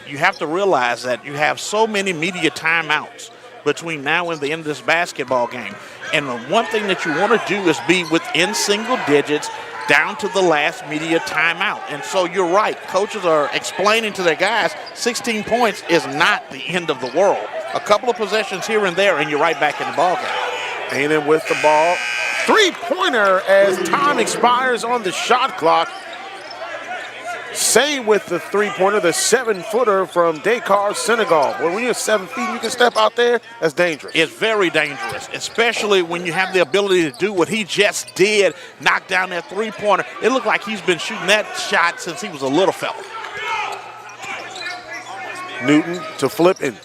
You have to realize that you have so many media timeouts between now and the end of this basketball game. And the one thing that you want to do is be within single digits down to the last media timeout. And so you're right. Coaches are explaining to their guys 16 points is not the end of the world. A couple of possessions here and there, and you're right back in the ball game. A&M with the ball. Three-pointer as time expires on the shot clock. Same with the three-pointer, the 7-footer from Dakar, Senegal. Well, when you're 7 feet, you can step out there. That's dangerous. It's very dangerous, especially when you have the ability to do what he just did, knock down that three-pointer. It looked like he's been shooting that shot since he was a little fella. Newton to Flippin.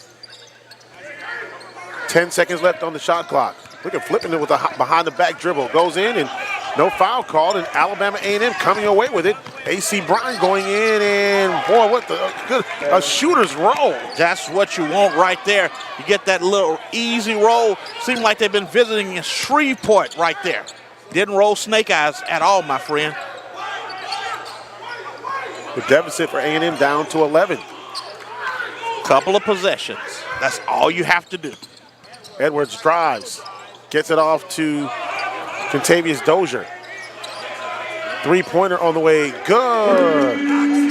10 seconds left on the shot clock. Look at Flippin with a behind-the-back dribble. Goes in and no foul called, and Alabama A&M coming away with it. A.C. Bryant going in, and boy, what a shooter's roll. That's what you want right there. You get that little easy roll. Seems like they've been visiting in Shreveport right there. Didn't roll snake eyes at all, my friend. The deficit for A&M down to 11. Couple of possessions. That's all you have to do. Edwards drives, gets it off to Contavious Dozier. Three-pointer on the way, good.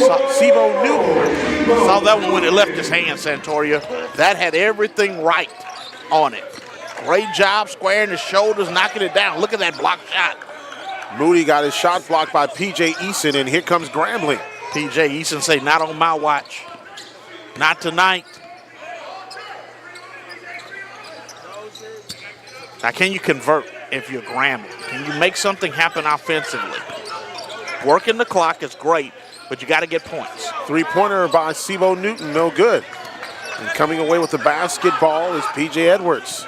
Sibo Newton. Saw that one when it left his hand, Santoria. That had everything right on it. Great job squaring his shoulders, knocking it down. Look at that block shot. Moody got his shot blocked by P.J. Eason, and here comes Grambling. P.J. Eason say, not on my watch. Not tonight. Now, can you convert if you're Grambling? Can you make something happen offensively? Working the clock is great, but you got to get points. Three-pointer by Sibo Newton, no good. And coming away with the basketball is P.J. Edwards.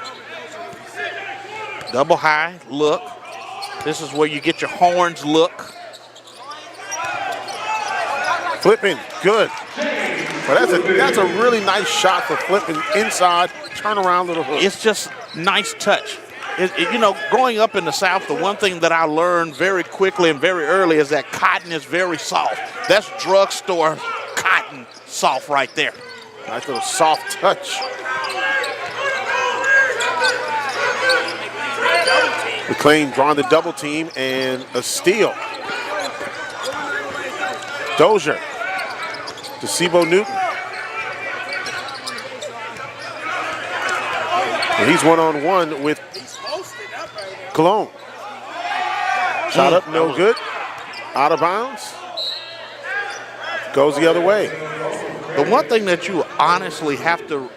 Double high look. This is where you get your horns look. Flipping, good. But that's a really nice shot for Flipping inside, turnaround little hook. It's just nice touch. You know, growing up in the South, the one thing that I learned very quickly and very early is that cotton is very soft. That's drugstore cotton soft right there. Nice little soft touch. McLean drawing the double team and a steal. Dozier to Sibo Newton. And he's one-on-one with Cologne. Shot up, no good. Out of bounds. Goes the other way. The one thing that you honestly have to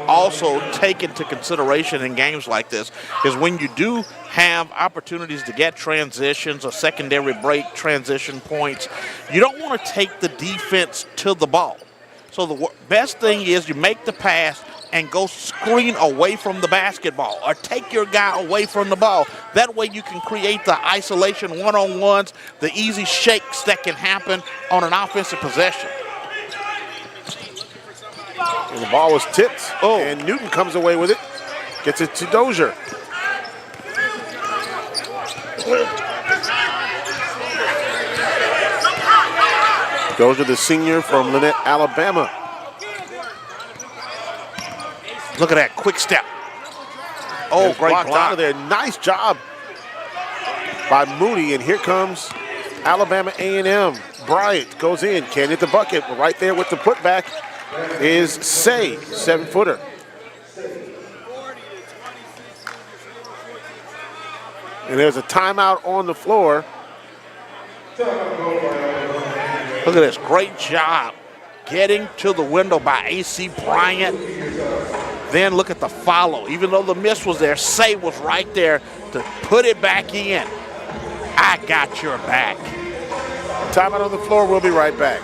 also take into consideration in games like this is when you do have opportunities to get transitions or secondary break transition points, you don't want to take the defense to the ball. So the best thing is you make the pass and go screen away from the basketball or take your guy away from the ball. That way you can create the isolation one-on-ones, the easy shakes that can happen on an offensive possession. And the ball was tipped, and Newton comes away with it. Gets it to Dozier. Dozier, the senior from Lynette, Alabama. Look at that quick step. Oh, great block out of there. Nice job by Moody, and here comes Alabama A&M. Bryant goes in, can't hit the bucket, but right there with the putback is Say, 7-footer. And there's a timeout on the floor. Look at this, great job getting to the window by A.C. Bryant. Then look at the follow. Even though the miss was there, Say was right there to put it back in. I got your back. Timeout on the floor, we'll be right back.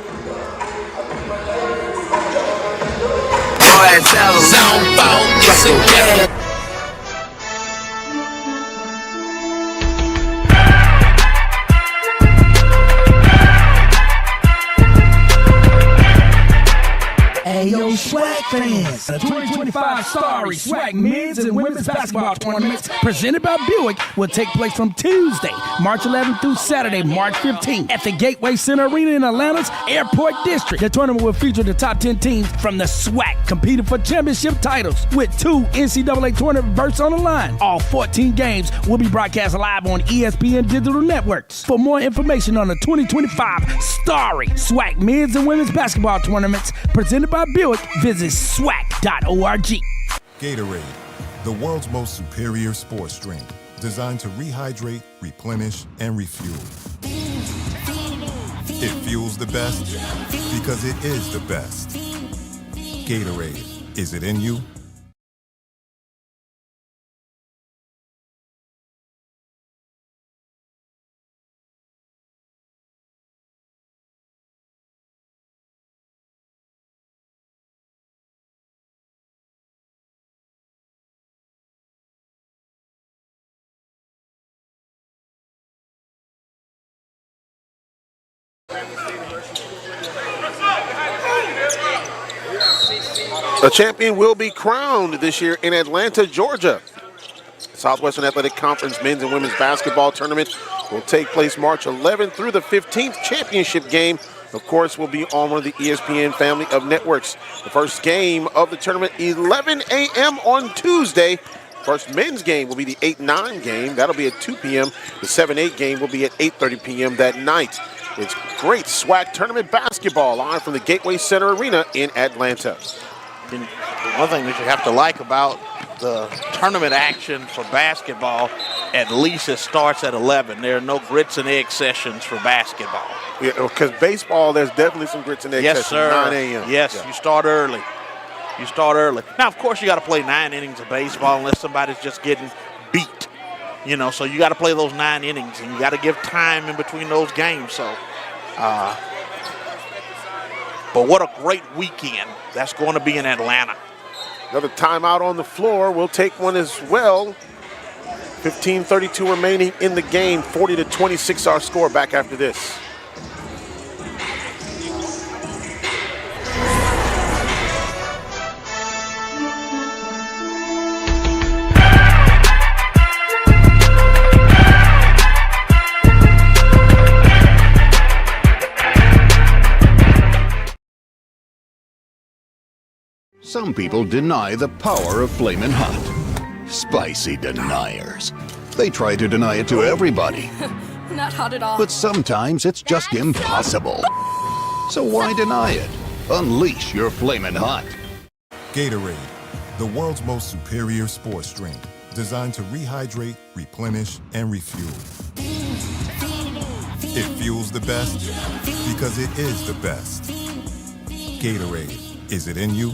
Hey, yo, SWAC fans! The 2025 Starry SWAC men's and women's basketball tournaments presented by Buick will take place from Tuesday, March 11th through Saturday, March 15th at the Gateway Center Arena in Atlanta's Airport District. The tournament will feature the top 10 teams from the SWAC competing for championship titles with 2 NCAA tournament berths on the line. All 14 games will be broadcast live on ESPN Digital Networks. For more information on the 2025 Starry SWAC men's and women's basketball tournaments presented by Buick, visit SWAC.org. Gatorade, the world's most superior sports drink, designed to rehydrate, replenish, and refuel. It fuels the best because it is the best. Gatorade, is it in you? The champion will be crowned this year in Atlanta, Georgia. Southwestern Athletic Conference men's and women's basketball tournament will take place March 11th through the 15th. Championship game, of course, will be on one of the ESPN family of networks. The first game of the tournament, 11 a.m. on Tuesday. First men's game will be the 8-9 game. That'll be at 2 p.m. The 7-8 game will be at 8:30 p.m. that night. It's great SWAC tournament basketball live from the Gateway Center Arena in Atlanta. And one thing that you have to like about the tournament action for basketball, at least it starts at 11. There are no grits and egg sessions for basketball. Yeah, because baseball, there's definitely some grits and egg yes, sessions. Sir. 9 a.m. Yes, yeah. You start early. You start early. Now, of course, you got to play 9 innings of baseball unless somebody's just getting beat. You know, so you got to play those 9 innings, and you got to give time in between those games. So, but what a great weekend that's going to be in Atlanta. Another timeout on the floor. We'll take one as well. 15:32 remaining in the game. 40-26 our score. Back after this. Some people deny the power of Flamin' Hot. Spicy deniers. They try to deny it to everybody. Not hot at all. But sometimes it's just impossible. So why deny it? Unleash your Flamin' Hot. Gatorade, the world's most superior sports drink, designed to rehydrate, replenish, and refuel. It fuels the best because it is the best. Gatorade, is it in you?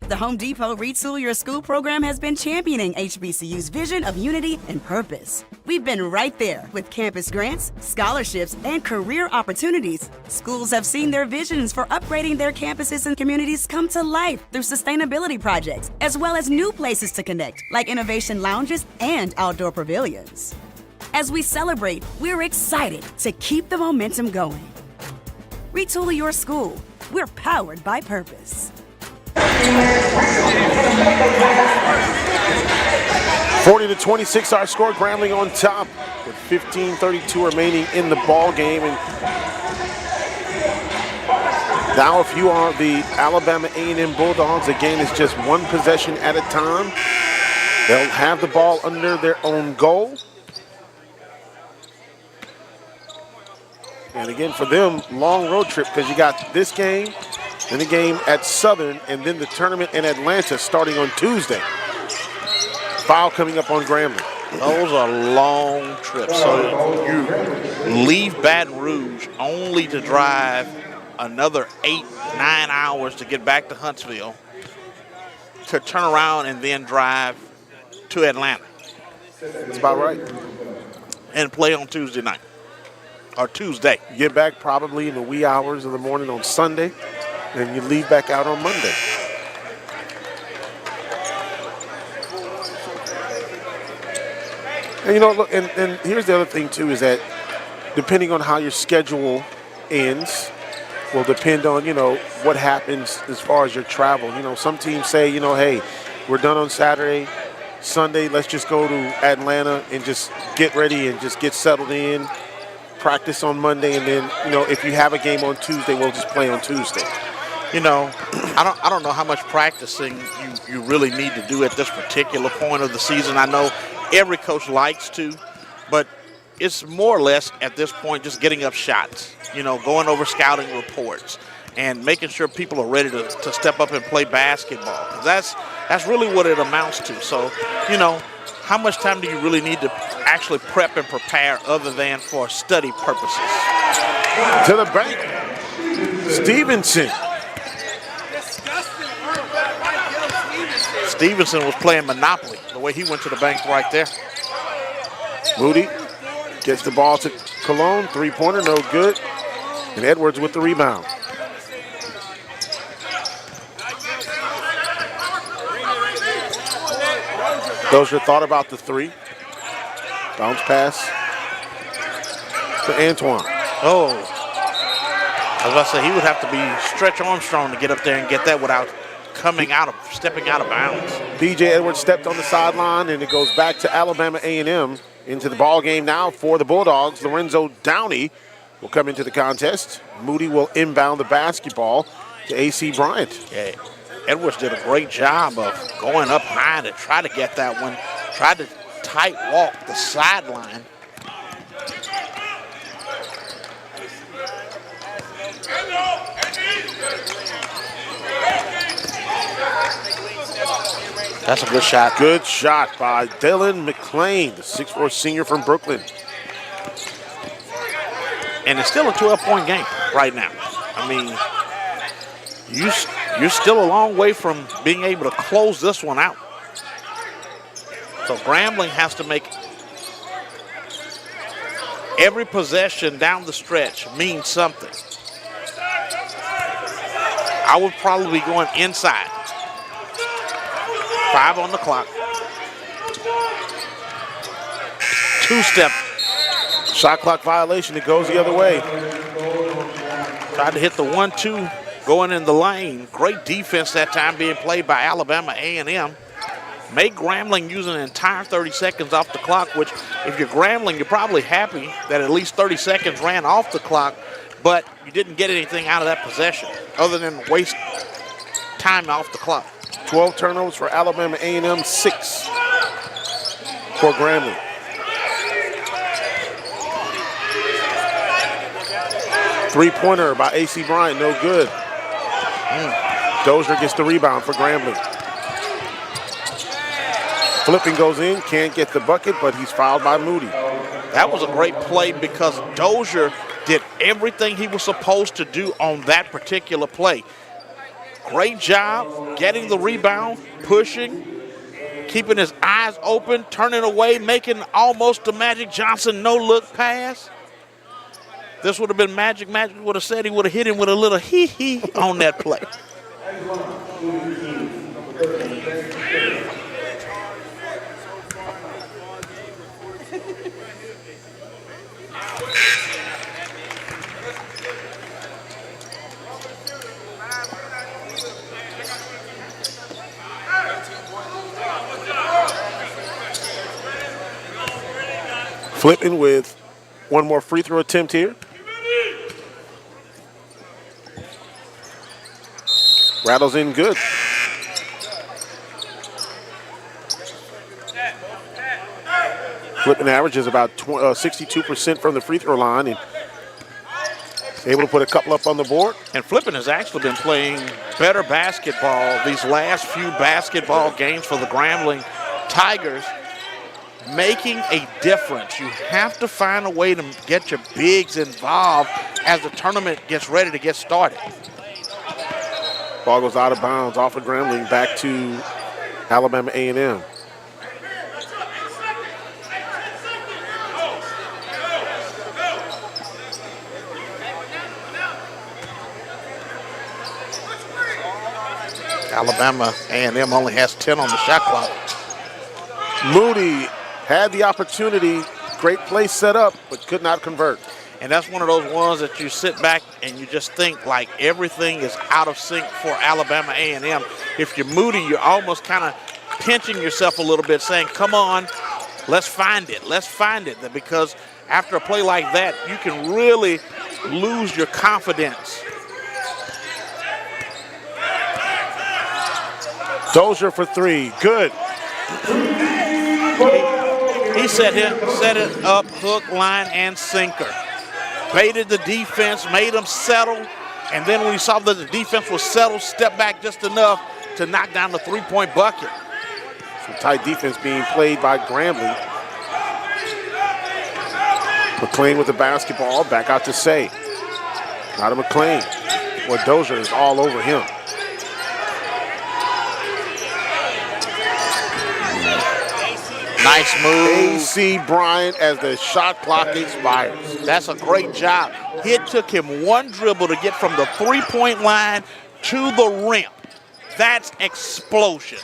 The Home Depot Retool Your School program has been championing HBCU's vision of unity and purpose. We've been right there with campus grants, scholarships, and career opportunities. Schools have seen their visions for upgrading their campuses and communities come to life through sustainability projects, as well as new places to connect, like innovation lounges and outdoor pavilions. As we celebrate, we're excited to keep the momentum going. Retool Your School. We're powered by purpose. 40-26 our score. Grambling on top with 15:32 remaining in the ball game. And now if you are the Alabama A&M Bulldogs, the game is just one possession at a time. They'll have the ball under their own goal. And again, for them, long road trip because you got this game, then the game at Southern, and then the tournament in Atlanta starting on Tuesday. Foul coming up on Grambling. Those are long trips. So you leave Baton Rouge only to drive another 8-9 hours to get back to Huntsville, to turn around and then drive to Atlanta. That's about right. And play on Tuesday night, or Tuesday. You get back probably in the wee hours of the morning on Sunday, and you leave back out on Monday. And you know, look, and here's the other thing too, is that depending on how your schedule ends will depend on, you know, what happens as far as your travel. You know, some teams say, you know, hey, we're done on Saturday, Sunday, let's just go to Atlanta and just get ready and just get settled in, practice on Monday, and then, you know, if you have a game on Tuesday, we'll just play on Tuesday. You know, I don't know how much practicing you really need to do at this particular point of the season. I know every coach likes to, but it's more or less at this point just getting up shots, you know, going over scouting reports and making sure people are ready to step up and play basketball. That's really what it amounts to. So, you know, how much time do you really need to actually prep and prepare other than for study purposes? To the bank, Stevenson. Stevenson was playing Monopoly, the way he went to the bank right there. Moody gets the ball to Cologne, three-pointer, no good. And Edwards with the rebound. Dozier thought about the three. Bounce pass to Antoine. Oh, I was about to say he would have to be Stretch Armstrong to get up there and get that without stepping out of bounds. PJ Edwards stepped on the sideline, and it goes back to Alabama A&M into the ball game now for the Bulldogs. Lorenzo Downey will come into the contest. Moody will inbound the basketball to A.C. Bryant. Yeah, Edwards did a great job of going up high to try to get that one, tried to tight walk the sideline. That's a good shot. Good shot by Dylan McClain, the 6'4" senior from Brooklyn. And it's still a 12-point game right now. I mean, you're still a long way from being able to close this one out. So Grambling has to make every possession down the stretch mean something. I would probably be going inside. 5 on the clock. Two-step. Shot clock violation. It goes the other way. Tried to hit the 1-2 going in the lane. Great defense that time being played by Alabama A&M. Made Grambling use an entire 30 seconds off the clock, which if you're Grambling, you're probably happy that at least 30 seconds ran off the clock, but you didn't get anything out of that possession other than waste time off the clock. 12 turnovers for Alabama A&M, 6 for Grambling. Three-pointer by A.C. Bryant, no good. Dozier gets the rebound for Grambling. Flipping goes in, can't get the bucket, but he's fouled by Moody. That was a great play because Dozier did everything he was supposed to do on that particular play. Great job getting the rebound, pushing, keeping his eyes open, turning away, making almost the Magic Johnson no-look pass. This would have been Magic. Magic would have said he would have hit him with a little hee-hee on that play. Flipping with one more free throw attempt here. Rattles in good. Flipping average is about 62% from the free throw line and able to put a couple up on the board. And Flippin has actually been playing better basketball these last few basketball games for the Grambling Tigers, making a difference. You have to find a way to get your bigs involved as the tournament gets ready to get started. Ball goes out of bounds off of Grambling back to Alabama A&M. Alabama A&M only has 10 on the shot clock. Moody had the opportunity, great play set up, but could not convert. And that's one of those ones that you sit back and you just think like everything is out of sync for Alabama A&M. If you're Moody, you're almost kind of pinching yourself a little bit, saying, come on, let's find it. Let's find it. Because after a play like that, you can really lose your confidence. Dozier for three, good. He set it up, hook, line, and sinker. Baited the defense, made them settle, and then when he saw that the defense was settled, stepped back just enough to knock down the three-point bucket. Some tight defense being played by Grambling. McClain with the basketball, back out to Say. Out of McClain. Well, Dozier is all over him. Nice move. A.C. Bryant as the shot clock expires. That's a great job. It took him one dribble to get from the three-point line to the rim. That's explosion.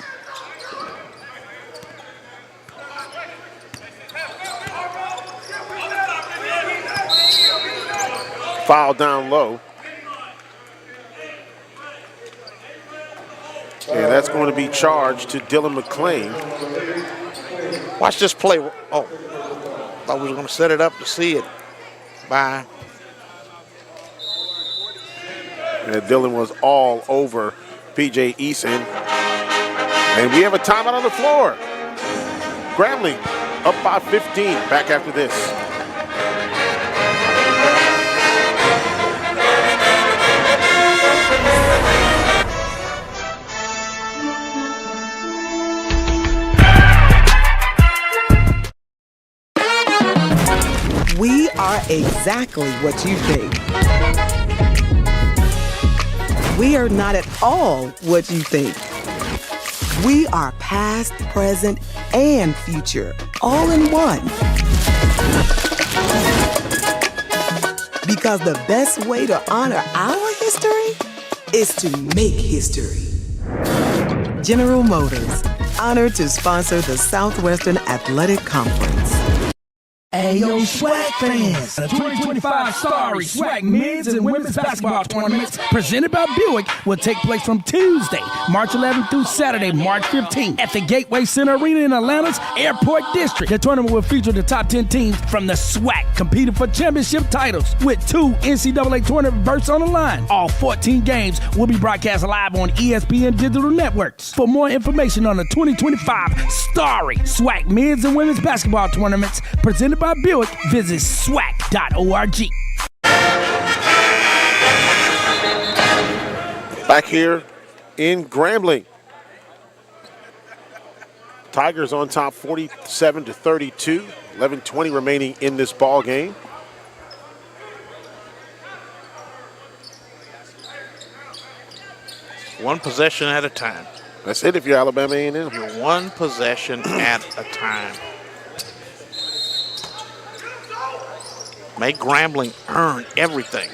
Foul down low. And that's going to be charged to Dylan McClain. Watch this play. Oh, thought we was going to set it up to see it. Bye. And Dylan was all over P.J. Eason. And we have a timeout on the floor. Grambling up by 15. Back after this. We are exactly what you think. We are not at all what you think. We are past, present, and future, all in one. Because the best way to honor our history is to make history. General Motors, honored to sponsor the Southwestern Athletic Conference. Ayo, SWAC fans! The 2025 Starry SWAC men's and women's basketball tournaments presented by Buick will take place from Tuesday, March 11th through Saturday, March 15th at the Gateway Center Arena in Atlanta's Airport District. The tournament will feature the top 10 teams from the SWAC competing for championship titles with 2 NCAA tournament berths on the line. All 14 games will be broadcast live on ESPN Digital Networks. For more information on the 2025 Starry SWAC men's and women's basketball tournaments presented by Buick, visit SWAC.org. Back here in Grambling. Tigers on top 47-32. 11:20 remaining in this ball game. One possession at a time. That's it if you're Alabama A&M. You're one possession at a time. Make Grambling earn everything.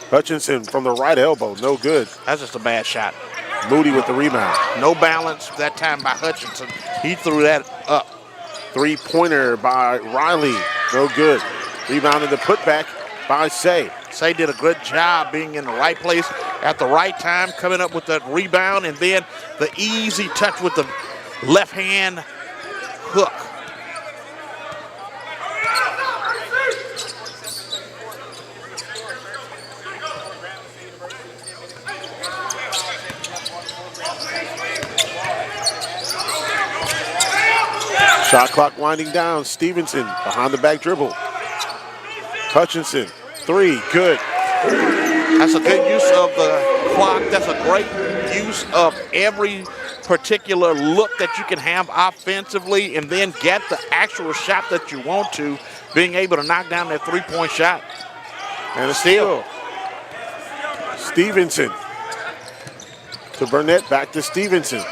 Hutchinson from the right elbow, no good. That's just a bad shot. Moody with the rebound. No balance that time by Hutchinson. He threw that up. Three-pointer by Riley, no good. Rebound in the putback by Say. Say did a good job being in the right place at the right time, coming up with that rebound, and then the easy touch with the left hand hook. Shot clock winding down. Stevenson behind the back dribble. Hutchinson, three, good. That's a good use of the clock. That's a great use of every particular look that you can have offensively and then get the actual shot that you want to, being able to knock down that three-point shot. And a steal. Stevenson to Burnett, back to Stevenson.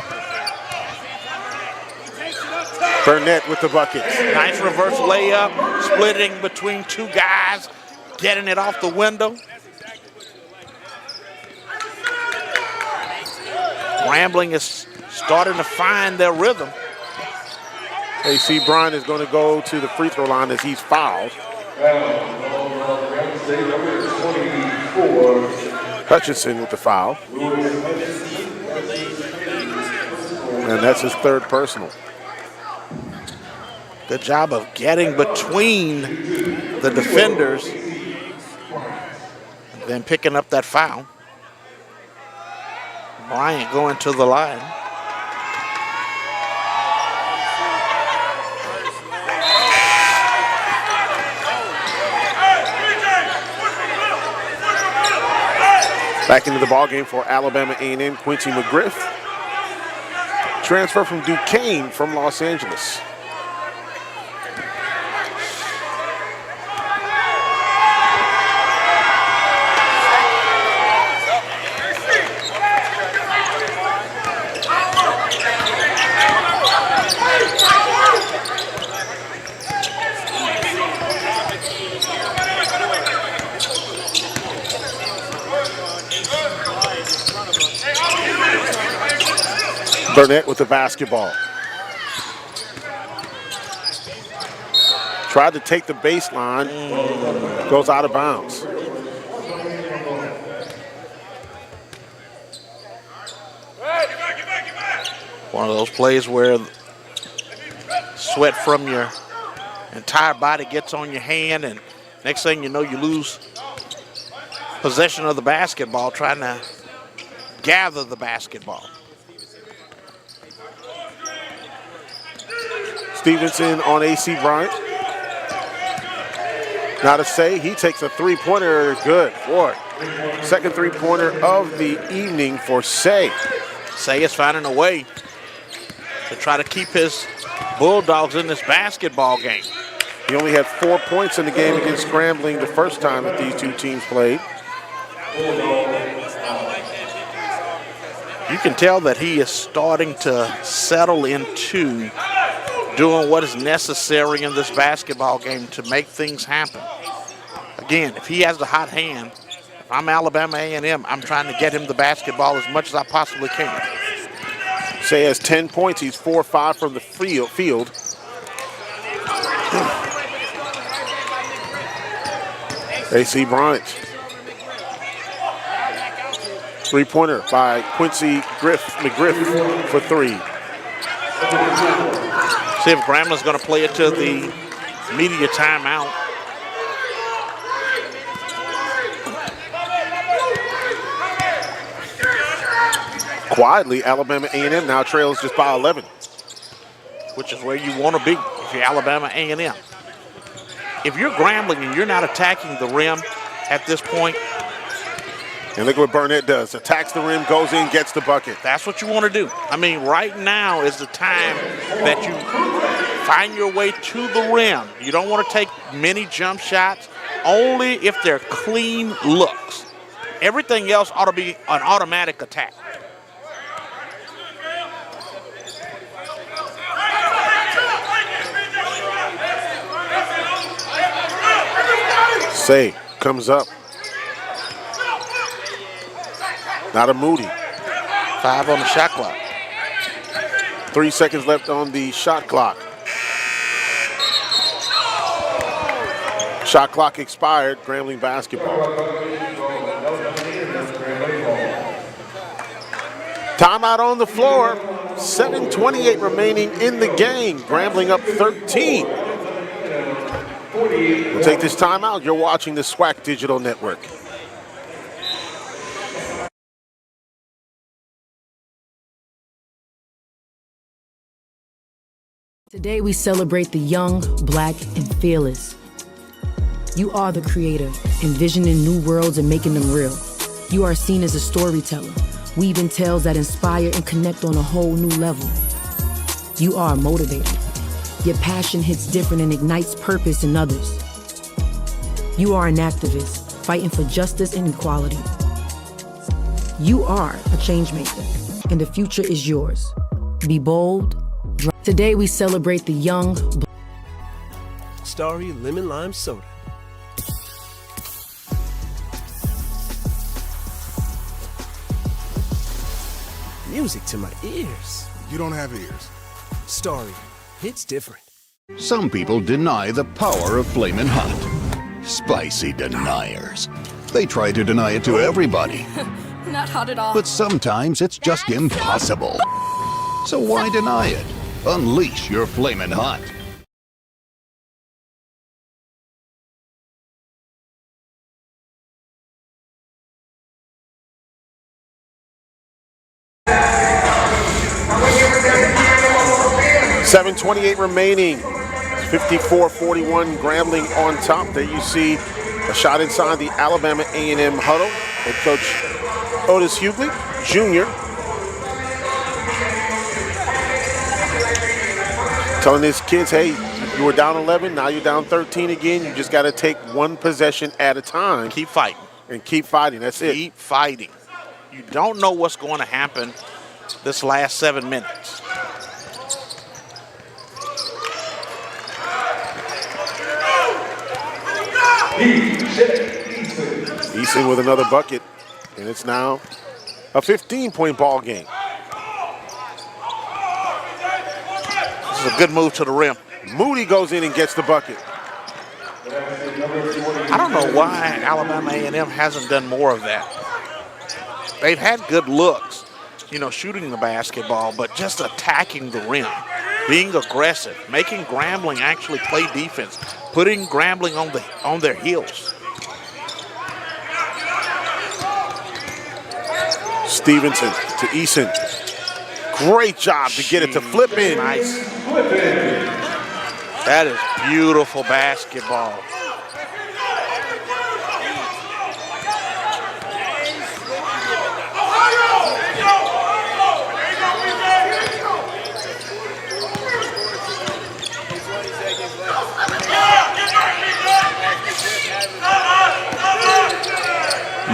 Burnett with the bucket. Nice reverse layup, splitting between two guys, getting it off the window. Grambling is starting to find their rhythm. AC Bryant is going to go to the free throw line as he's fouled. Hutchinson with the foul. And that's his third personal. Good job of getting between the defenders and then picking up that foul. Bryant going to the line. Back into the ballgame for Alabama A&M, Quincy McGriff. Transfer from Duquesne from Los Angeles. Burnett with the basketball. Tried to take the baseline, goes out of bounds. One of those plays where sweat from your entire body gets on your hand, and next thing you know, you lose possession of the basketball trying to gather the basketball. Stevenson on AC Bryant. Now to Say, he takes a three-pointer, good. Boy, second three-pointer of the evening for Say. Say is finding a way to try to keep his Bulldogs in this basketball game. He only had 4 points in the game against Grambling the first time that these two teams played. You can tell that he is starting to settle into doing what is necessary in this basketball game to make things happen. Again, if he has the hot hand, if I'm Alabama A&M, I'm trying to get him the basketball as much as I possibly can. Say has 10 points. He's 4-5 from the field. AC Bryant. Three-pointer by Quincy McGriff for three. See if Grambling's going to play it to the media timeout. Quietly, Alabama A&M now trails just by 11. Which is where you want to be if you're Alabama A&M. If you're Grambling and you're not attacking the rim at this point, And look what Burnett does. Attacks the rim, goes in, gets the bucket. That's what you want to do. I mean, right now is the time that you find your way to the rim. You don't want to take many jump shots, only if they're clean looks. Everything else ought to be an automatic attack. Say comes up. Not a Moody. 5 on the shot clock. 3 seconds left on the shot clock. Shot clock expired. Grambling basketball. Timeout on the floor. 7:28 remaining in the game. Grambling up 13. We'll take this timeout. You're watching the SWAC Digital Network. Today we celebrate the young, black, and fearless. You are the creator, envisioning new worlds and making them real. You are seen as a storyteller, weaving tales that inspire and connect on a whole new level. You are a motivator. Your passion hits different and ignites purpose in others. You are an activist, fighting for justice and equality. You are a change maker, and the future is yours. Be bold. Today we celebrate the young. Starry Lemon Lime Soda. Music to my ears. You don't have ears. Starry, hits different. Some people deny the power of Flamin' Hot. Spicy deniers. They try to deny it to everybody. Not hot at all. But sometimes it's just impossible. So why deny it? Unleash your Flamin' Hot. $7:28 remaining. 54-41 Grambling on top. There you see a shot inside the Alabama A&M huddle. Head coach Otis Hughley, Jr. telling his kids, hey, you were down 11, now you're down 13 again. You just got to take one possession at a time. Keep fighting. And keep fighting. That's it. Keep fighting. You don't know what's going to happen this last 7 minutes. Eason with another bucket, and it's now a 15-point ball game. This is a good move to the rim. Moody goes in and gets the bucket. I don't know why Alabama A&M hasn't done more of that. They've had good looks, you know, shooting the basketball, but just attacking the rim, being aggressive, making Grambling actually play defense, putting Grambling on their heels. Stevenson to Eason. Great job to get it to flip in. Nice. That is beautiful basketball.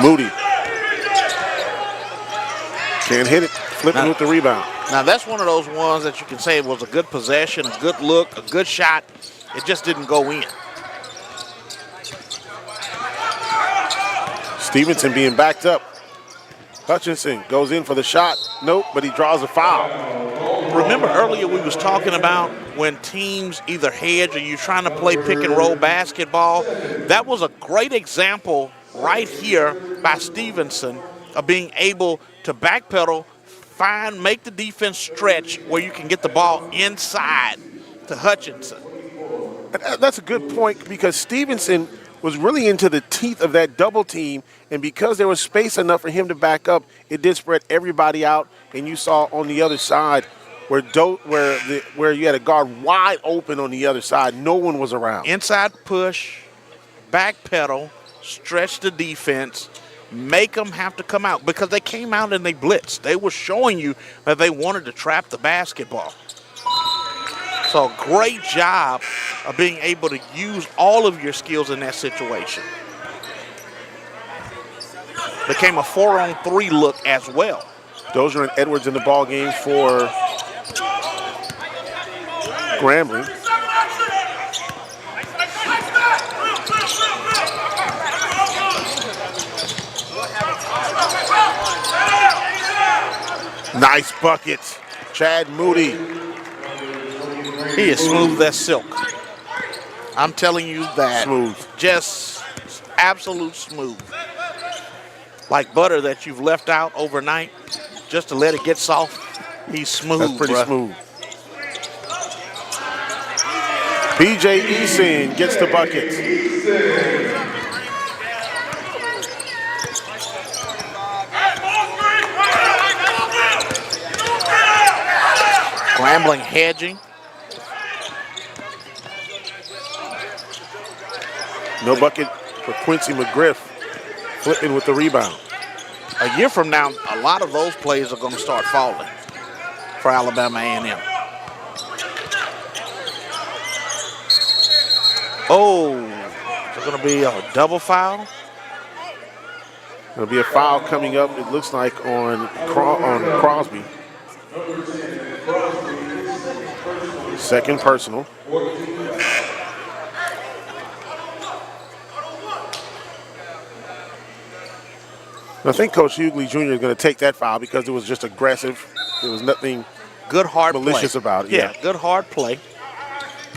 Moody. Can't hit it. Flipping with the rebound. Now that's one of those ones that you can say was a good possession, a good look, a good shot. It just didn't go in. Stevenson being backed up. Hutchinson goes in for the shot. Nope, but he draws a foul. Remember earlier we was talking about when teams either hedge or you're trying to play pick and roll basketball. That was a great example right here by Stevenson of being able to backpedal, make the defense stretch where you can get the ball inside to Hutchinson. That's a good point because Stevenson was really into the teeth of that double team, and because there was space enough for him to back up, it did spread everybody out, and you saw on the other side where you had a guard wide open on the other side, no one was around. Inside push, backpedal, stretch the defense, Make them have to come out because they came out and they blitzed. They were showing you that they wanted to trap the basketball. So great job of being able to use all of your skills in that situation. Became a 4-on-3 look as well. Dozier and Edwards in the ball game for Grambling. Nice bucket, Chad Moody. He is smooth as silk. I'm telling you that. Smooth. Just absolute smooth. Like butter that you've left out overnight just to let it get soft. He's smooth. That's pretty bruh. smooth. PJ Eason gets the bucket. Grambling hedging. No bucket for Quincy McGriff. Flipping with the rebound. A year from now, a lot of those plays are going to start falling for Alabama A&M. Oh, is it going to be a double foul? There'll be a foul coming up, it looks like, on Crosby. Second personal. I think Coach Hughley Jr. is going to take that foul because it was just aggressive. There was nothing good hard malicious play about it. Yeah, good hard play.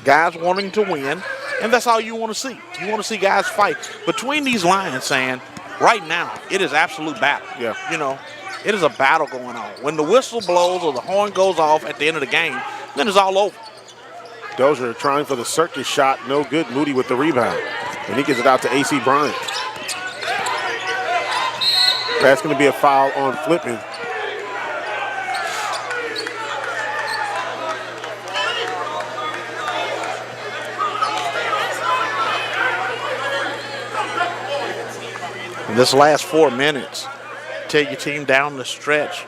Guys wanting to win, and that's all you want to see. You want to see guys fight. Between these lines, saying, right now, it is absolute battle. Yeah. You know, it is a battle going on. When the whistle blows or the horn goes off at the end of the game, then it's all over. Dozier trying for the circus shot. No good. Moody with the rebound. And he gets it out to A.C. Bryant. That's going to be a foul on Flippin. In this last 4 minutes, tell your team down the stretch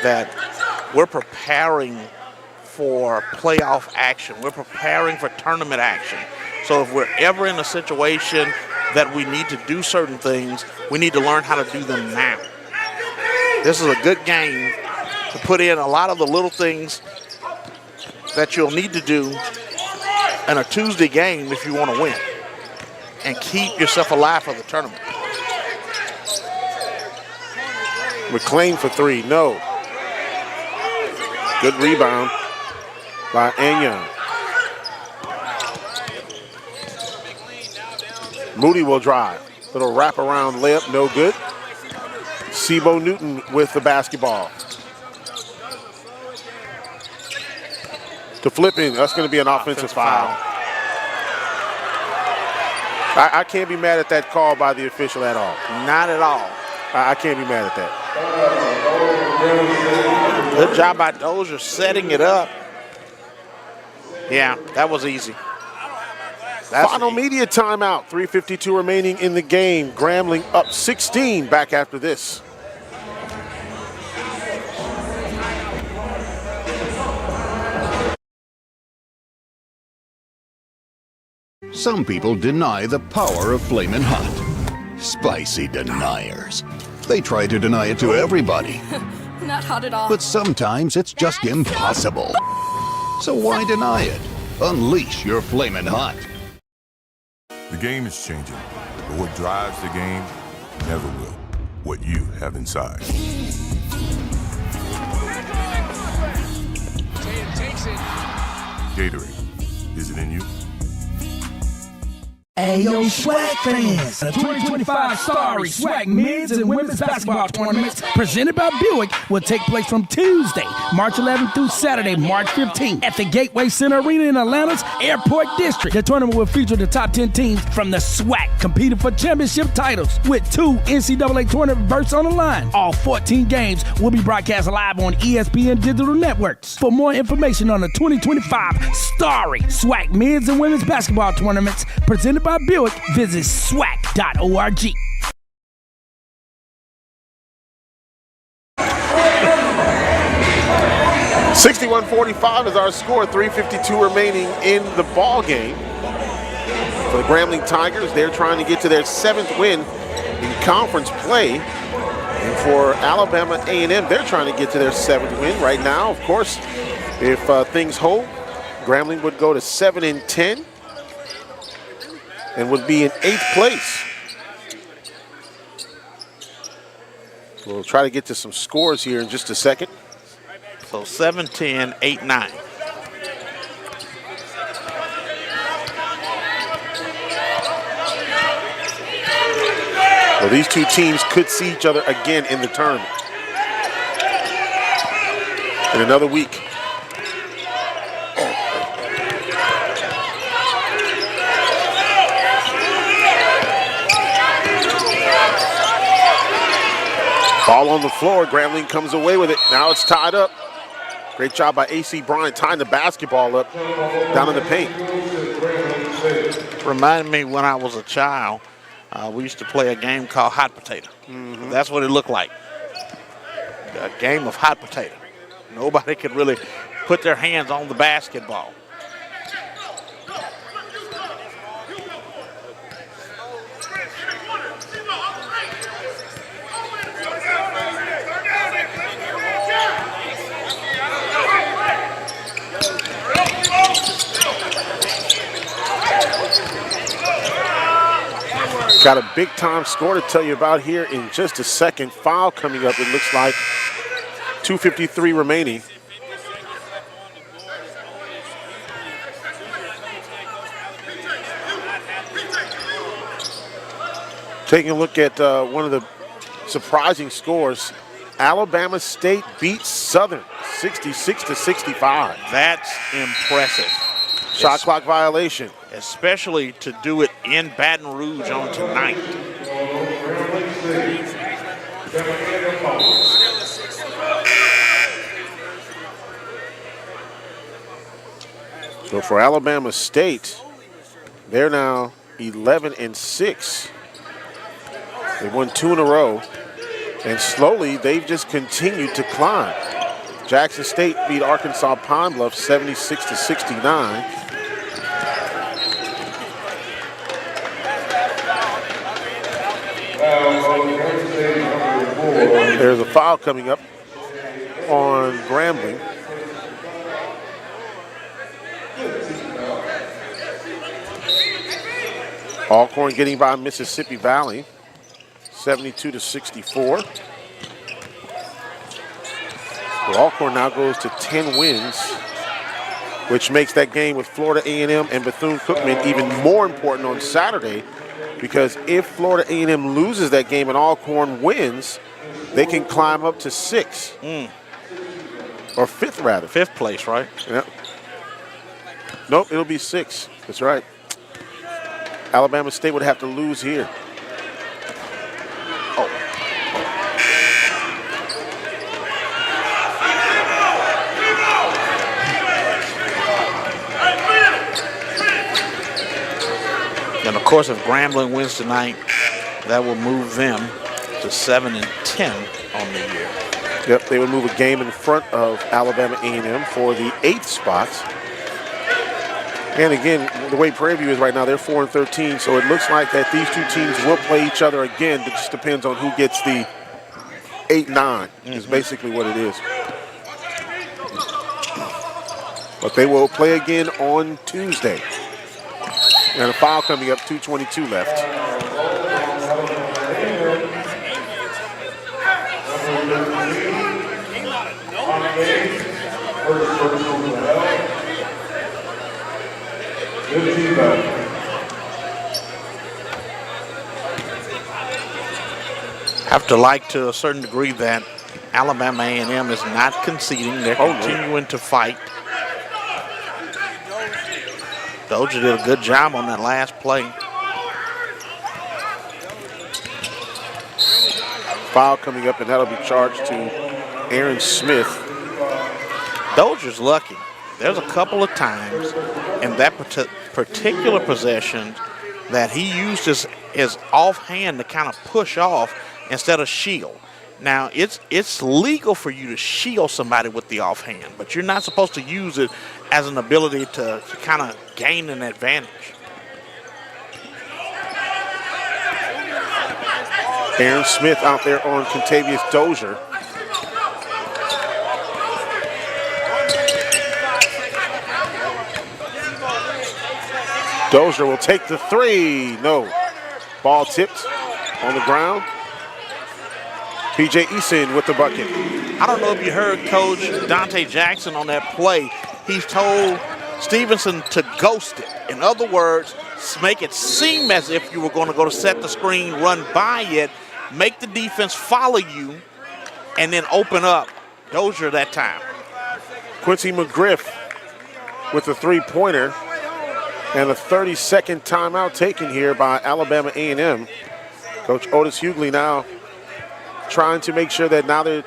that we're preparing for playoff action. We're preparing for tournament action. So if we're ever in a situation that we need to do certain things, we need to learn how to do them now. This is a good game to put in a lot of the little things that you'll need to do in a Tuesday game if you want to win and keep yourself alive for the tournament. McClain for three, no. Good rebound by Anyon. Moody will drive. Little wraparound layup, no good. Sebo Newton with the basketball. To Flippin, that's going to be an offensive foul. I can't be mad at that call by the official at all. Not at all. I can't be mad at that. Good job by Dozier setting it up. Yeah, that was easy. Final media timeout. 3:52 remaining in the game. Grambling up 16. Back after this. Some people deny the power of Flamin' Hot. Spicy deniers. They try to deny it to everybody. Not hot at all. But sometimes it's just impossible. So why deny it? Unleash your Flamin' Hot. The game is changing, but what drives the game never will. What you have inside. Gatorade, is it in you? Hey, yo, SWAC fans! The 2025 Starry SWAC men's and women's basketball tournaments presented by Buick will take place from Tuesday, March 11th through Saturday, March 15th at the Gateway Center Arena in Atlanta's Airport District. The tournament will feature the top 10 teams from the SWAC competing for championship titles with 2 NCAA tournament berths on the line. All 14 games will be broadcast live on ESPN Digital Networks. For more information on the 2025 Starry SWAC men's and women's basketball tournaments presented by Buick, visit SWAC.org. 61-45 is our score. 3:52 remaining in the ball game. For the Grambling Tigers, they're trying to get to their 7th win in conference play. And for Alabama A&M, they're trying to get to their 7th win right now. Of course, if things hold, Grambling would go to 7-10 and would be in 8th place. We'll try to get to some scores here in just a second. So 7-10, 8-9. Well, these two teams could see each other again in the tournament in another week. Ball on the floor. Grambling comes away with it. Now it's tied up. Great job by A.C. Bryant tying the basketball up down in the paint. Reminded me when I was a child, we used to play a game called hot potato. That's what it looked like. A game of hot potato. Nobody could really put their hands on the basketball. Got a big time score to tell you about here in just a second. Foul coming up, it looks like. 2:53 remaining. Taking a look at one of the surprising scores. Alabama State beats Southern 66-65. That's impressive. Shot clock violation. Especially to do it in Baton Rouge on tonight. So for Alabama State, they're now 11-6. They won 2 in a row, and slowly they've just continued to climb. Jackson State beat Arkansas Pine Bluff 76-69. There's a foul coming up on Grambling. Alcorn getting by Mississippi Valley, 72-64. Well, Alcorn now goes to 10 wins, which makes that game with Florida A&M and Bethune-Cookman even more important on Saturday, because if Florida A&M loses that game and Alcorn wins, they can climb up to 6. Or 5th, rather. 5th place, right? Yep. Nope, it'll be 6. That's right. Alabama State would have to lose here. Oh. And of course, if Grambling wins tonight, that will move them to 7-10 on the year. Yep, they would move a game in front of Alabama A&M for the 8th spot. And again, the way Prairie View is right now, they're 4-13, so it looks like that these two teams will play each other again. It just depends on who gets the 8-9 is basically what it is. But they will play again on Tuesday. And a foul coming up, 2:22 left. Have to like to a certain degree that Alabama A&M is not conceding. They're continuing to fight. Doja did a good job on that last play. Foul coming up, and that'll be charged to Aaron Smith. Doja's lucky. There's a couple of times in that particular possession that he used his offhand to kind of push off instead of shield. Now, it's legal for you to shield somebody with the offhand, but you're not supposed to use it as an ability to kind of gain an advantage. Aaron Smith out there on Contavious Dozier. Dozier will take the three. No. Ball tipped on the ground. P.J. Eason with the bucket. I don't know if you heard Coach Dante Jackson on that play. He's told Stevenson to ghost it. In other words, make it seem as if you were going to go to set the screen, run by it, make the defense follow you, and then open up. Dozier that time. Quincy McGriff with the three-pointer. And a 30-second timeout taken here by Alabama A&M. Coach Otis Hughley now trying to make sure that now they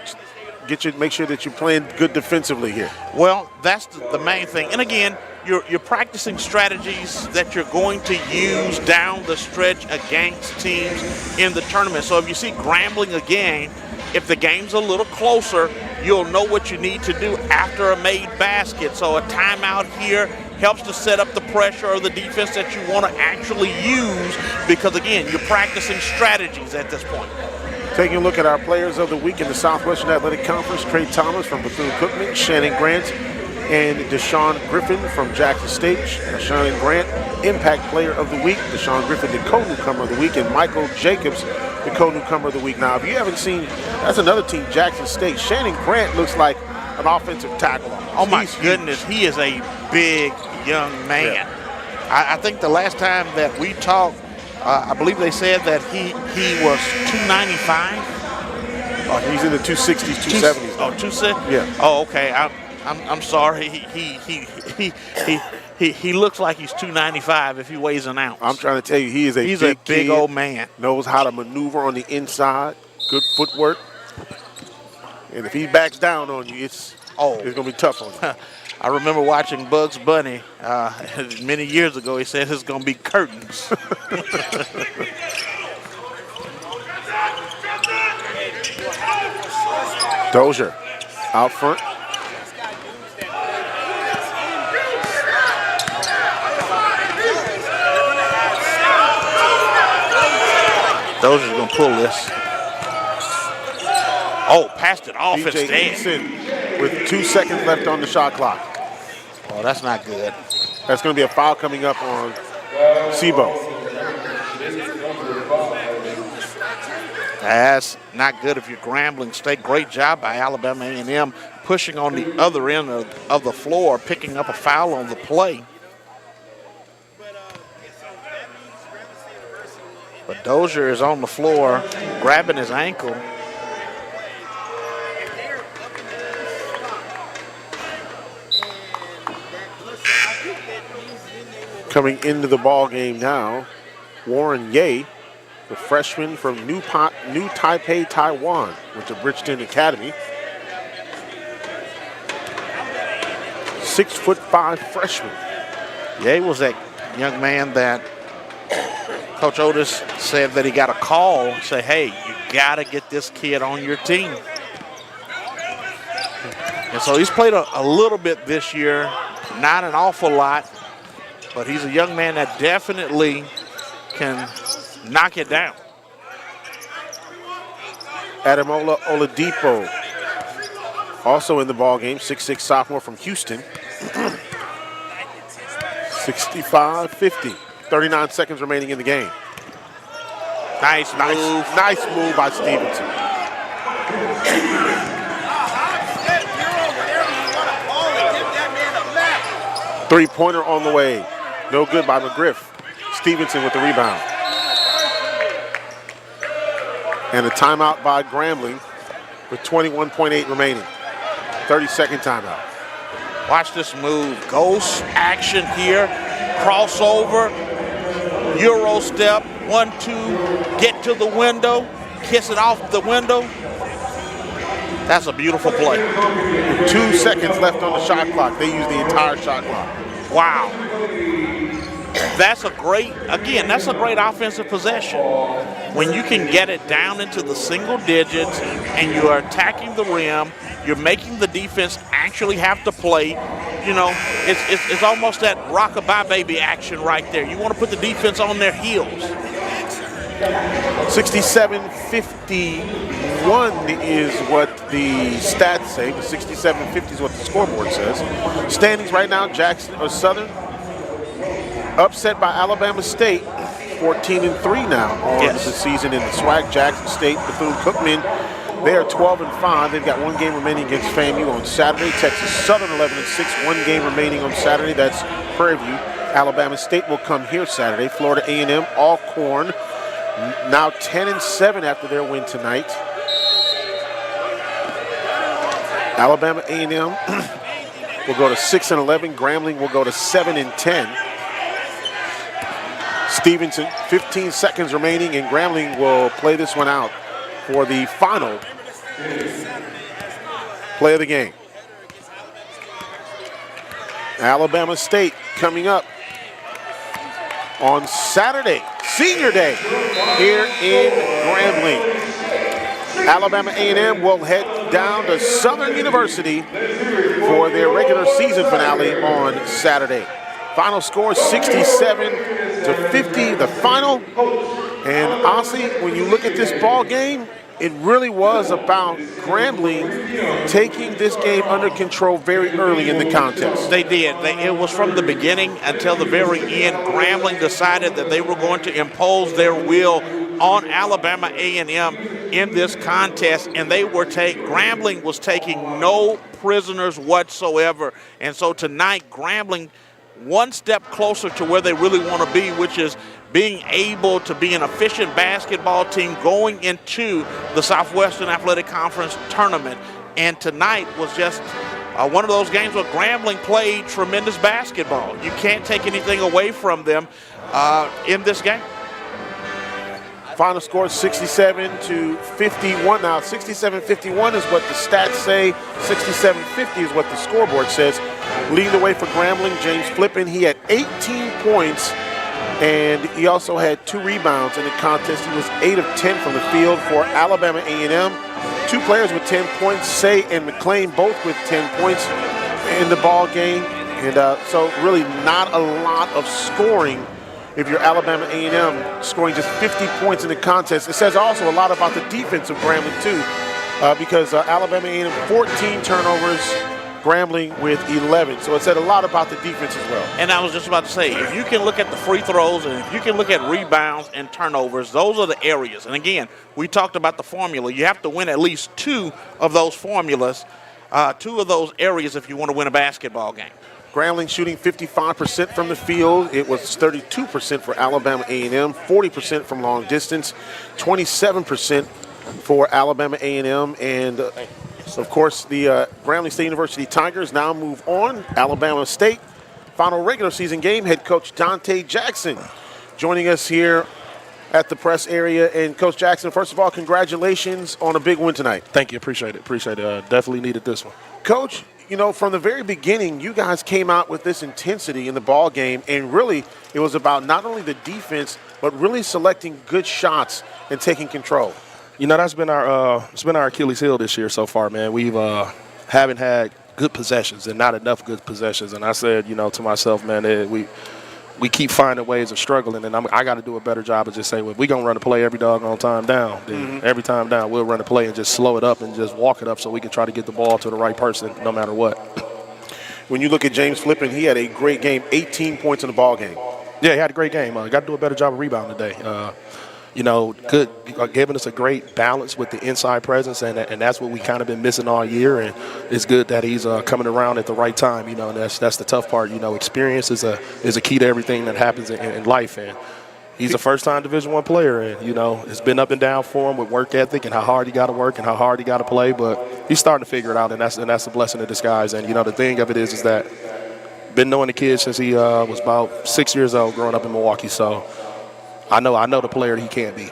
make sure that you're playing good defensively here. Well, that's the main thing. And again, you're practicing strategies that you're going to use down the stretch against teams in the tournament. So if you see Grambling again, if the game's a little closer, you'll know what you need to do after a made basket. So a timeout here helps to set up the pressure or the defense that you want to actually use because, again, you're practicing strategies at this point. Taking a look at our players of the week in the Southwestern Athletic Conference, Trey Thomas from Bethune-Cookman, Shannon Grant, and Deshaun Griffin from Jackson State. Shannon Grant, Impact Player of the Week. Deshaun Griffin, the co-newcomer of the week, and Michael Jacobs, the co-newcomer of the week. Now, if you haven't seen, that's another team, Jackson State. Shannon Grant looks like an offensive tackle. Oh my goodness, he is a big young man. Yeah. I think the last time that we talked, I believe they said that he was 295. Oh, he's in the 260s, 270s. Oh, 260? Yeah. Oh, okay. I'm sorry. He looks like he's 295 if he weighs an ounce. I'm trying to tell you, he's a big kid, old man. Knows how to maneuver on the inside. Good footwork. And if he backs down on you, it's going to be tough on you. I remember watching Bugs Bunny many years ago. He said it's going to be curtains. Dozier out front. Dozier's going to pull this. Oh, passed it off P.J. instead. Eason with 2 seconds left on the shot clock. Oh, that's not good. That's going to be a foul coming up on Sebo. That's not good if you're Grambling State. Great job by Alabama A&M pushing on the other end of the floor, picking up a foul on the play. But Dozier is on the floor, grabbing his ankle. Coming into the ball game now, Warren Ye, the freshman from New Taipei, Taiwan, went to Bridgeton Academy. 6'5" freshman. Ye was that young man that Coach Otis said that he got a call, say, hey, you got to get this kid on your team. And so he's played a little bit this year, not an awful lot, but he's a young man that definitely can knock it down. Ademola Oladipo also in the ball game, 6'6" sophomore from Houston. 65-50. 39 seconds remaining in the game. Nice move by Stevenson. Three-pointer on the way. No good by McGriff. Stevenson with the rebound. And a timeout by Grambling with 21.8 remaining. 30-second timeout. Watch this move. Ghost action here. Crossover. Euro step. 1-2. Get to the window. Kiss it off the window. That's a beautiful play. 2 seconds left on the shot clock. They use the entire shot clock. Wow. that's a great offensive possession. When you can get it down into the single digits and you are attacking the rim, you're making the defense actually have to play. You know, it's almost that rock-a-bye baby action right there. You want to put the defense on their heels. 67-51 is what the stats say. The 67-50 is what the scoreboard says. Standings right now, Southern upset by Alabama State, 14-3 now on the season in the SWAC. Jackson State, Bethune-Cookman, they are 12-5. They've got one game remaining against FAMU on Saturday. Texas Southern 11-6, one game remaining on Saturday. That's Prairie View. Alabama State will come here Saturday. Florida A&M, Alcorn, now 10-7 after their win tonight. Alabama A&M will go to 6-11. Grambling will go to 7-10. Stevenson, 15 seconds remaining, and Grambling will play this one out for the final play of the game. Alabama State coming up on Saturday, Senior Day, here in Grambling. Alabama A&M will head down to Southern University for their regular season finale on Saturday. Final score 67-50, the final. And honestly, when you look at this ball game, it really was about Grambling taking this game under control very early in the contest. They did. It was from the beginning until the very end. Grambling decided that they were going to impose their will on Alabama A&M in this contest, and Grambling was taking no prisoners whatsoever. And so tonight, Grambling one step closer to where they really want to be, which is being able to be an efficient basketball team going into the Southwestern Athletic Conference tournament. And tonight was just one of those games where Grambling played tremendous basketball. You can't take anything away from them in this game. Final score 67-51. Now 67-51 is what the stats say. 67-50 is what the scoreboard says. Leading the way for Grambling, James Flippin. He had 18 points, and he also had 2 rebounds in the contest. He was 8 of 10 from the field for Alabama A&M. 2 players with 10 points, Say and McClain, both with 10 points in the ball game. And so really not a lot of scoring if you're Alabama A&M, scoring just 50 points in the contest. It says also a lot about the defense of Grambling too, because Alabama A&M 14 turnovers, Grambling with 11. So it said a lot about the defense as well. And I was just about to say, if you can look at the free throws and if you can look at rebounds and turnovers, those are the areas. And again, we talked about the formula. You have to win at least 2 of those formulas, 2 of those areas if you want to win a basketball game. Grambling shooting 55% from the field. It was 32% for Alabama A&M, 40% from long distance, 27% for Alabama A&M, and of course the Grambling State University Tigers now move on. Alabama State, final regular season game. Head coach Dante Jackson joining us here at the press area. And Coach Jackson, first of all, congratulations on a big win tonight. Thank you. Appreciate it. Definitely needed this one. Coach, you know, from the very beginning, you guys came out with this intensity in the ball game, and really it was about not only the defense, but really selecting good shots and taking control. You know, that's been our Achilles heel this year so far, man. We've haven't had good possessions and not enough good possessions. And I said, you know, to myself, man, we keep finding ways of struggling, and I got to do a better job of just saying, well, if we're going to run a play every doggone time down, then every time down we'll run a play and just slow it up and just walk it up so we can try to get the ball to the right person no matter what. When you look at James Flippin, he had a great game, 18 points in the ball game. Yeah, he had a great game. Got to do a better job of rebounding today. You know, good, giving us a great balance with the inside presence, and that's what we kind of been missing all year. And it's good that he's coming around at the right time. You know, and that's the tough part. You know, experience is a key to everything that happens in life. And he's a first-time Division I player, and you know, it's been up and down for him with work ethic and how hard he got to work and how hard he got to play. But he's starting to figure it out, and that's a blessing in disguise. And you know, the thing of it is that been knowing the kid since he was about 6 years old, growing up in Milwaukee. So I know the player he can be.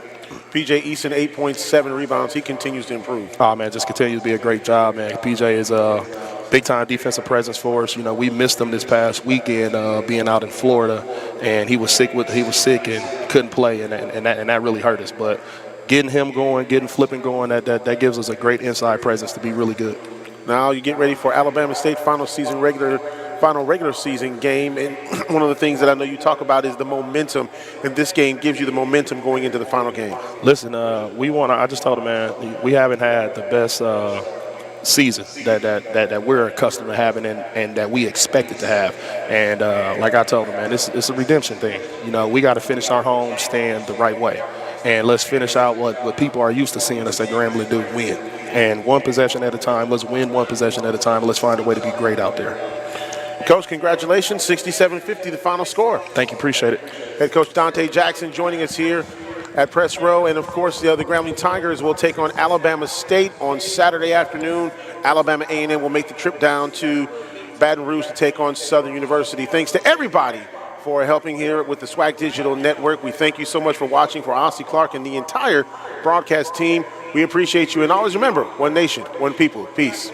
P.J. Easton, 8 points, 7 rebounds. He continues to improve. Oh, man, just continues to be a great job, man. P.J. is a big-time defensive presence for us. You know, we missed him this past weekend being out in Florida. and he was sick and couldn't play, and that really hurt us. But getting him going, getting flipping going, that gives us a great inside presence to be really good. Now you get ready for Alabama State final regular season game, and one of the things that I know you talk about is the momentum, and this game gives you the momentum going into the final game. Listen, I just told him, man, we haven't had the best season that we're accustomed to having and that we expected to have. And like I told him, man, it's a redemption thing. You know, we got to finish our home stand the right way. And let's finish out what people are used to seeing us at Grambling do, win. And one possession at a time. Let's win one possession at a time. Let's find a way to be great out there. Coach, congratulations. 67-50, the final score. Thank you. Appreciate it. Head coach Dante Jackson joining us here at Press Row. And, of course, the Grambling Tigers will take on Alabama State on Saturday afternoon. Alabama A&M will make the trip down to Baton Rouge to take on Southern University. Thanks to everybody for helping here with the SWAC Digital Network. We thank you so much for watching. For Ossie Clark and the entire broadcast team, we appreciate you. And always remember, one nation, one people. Peace.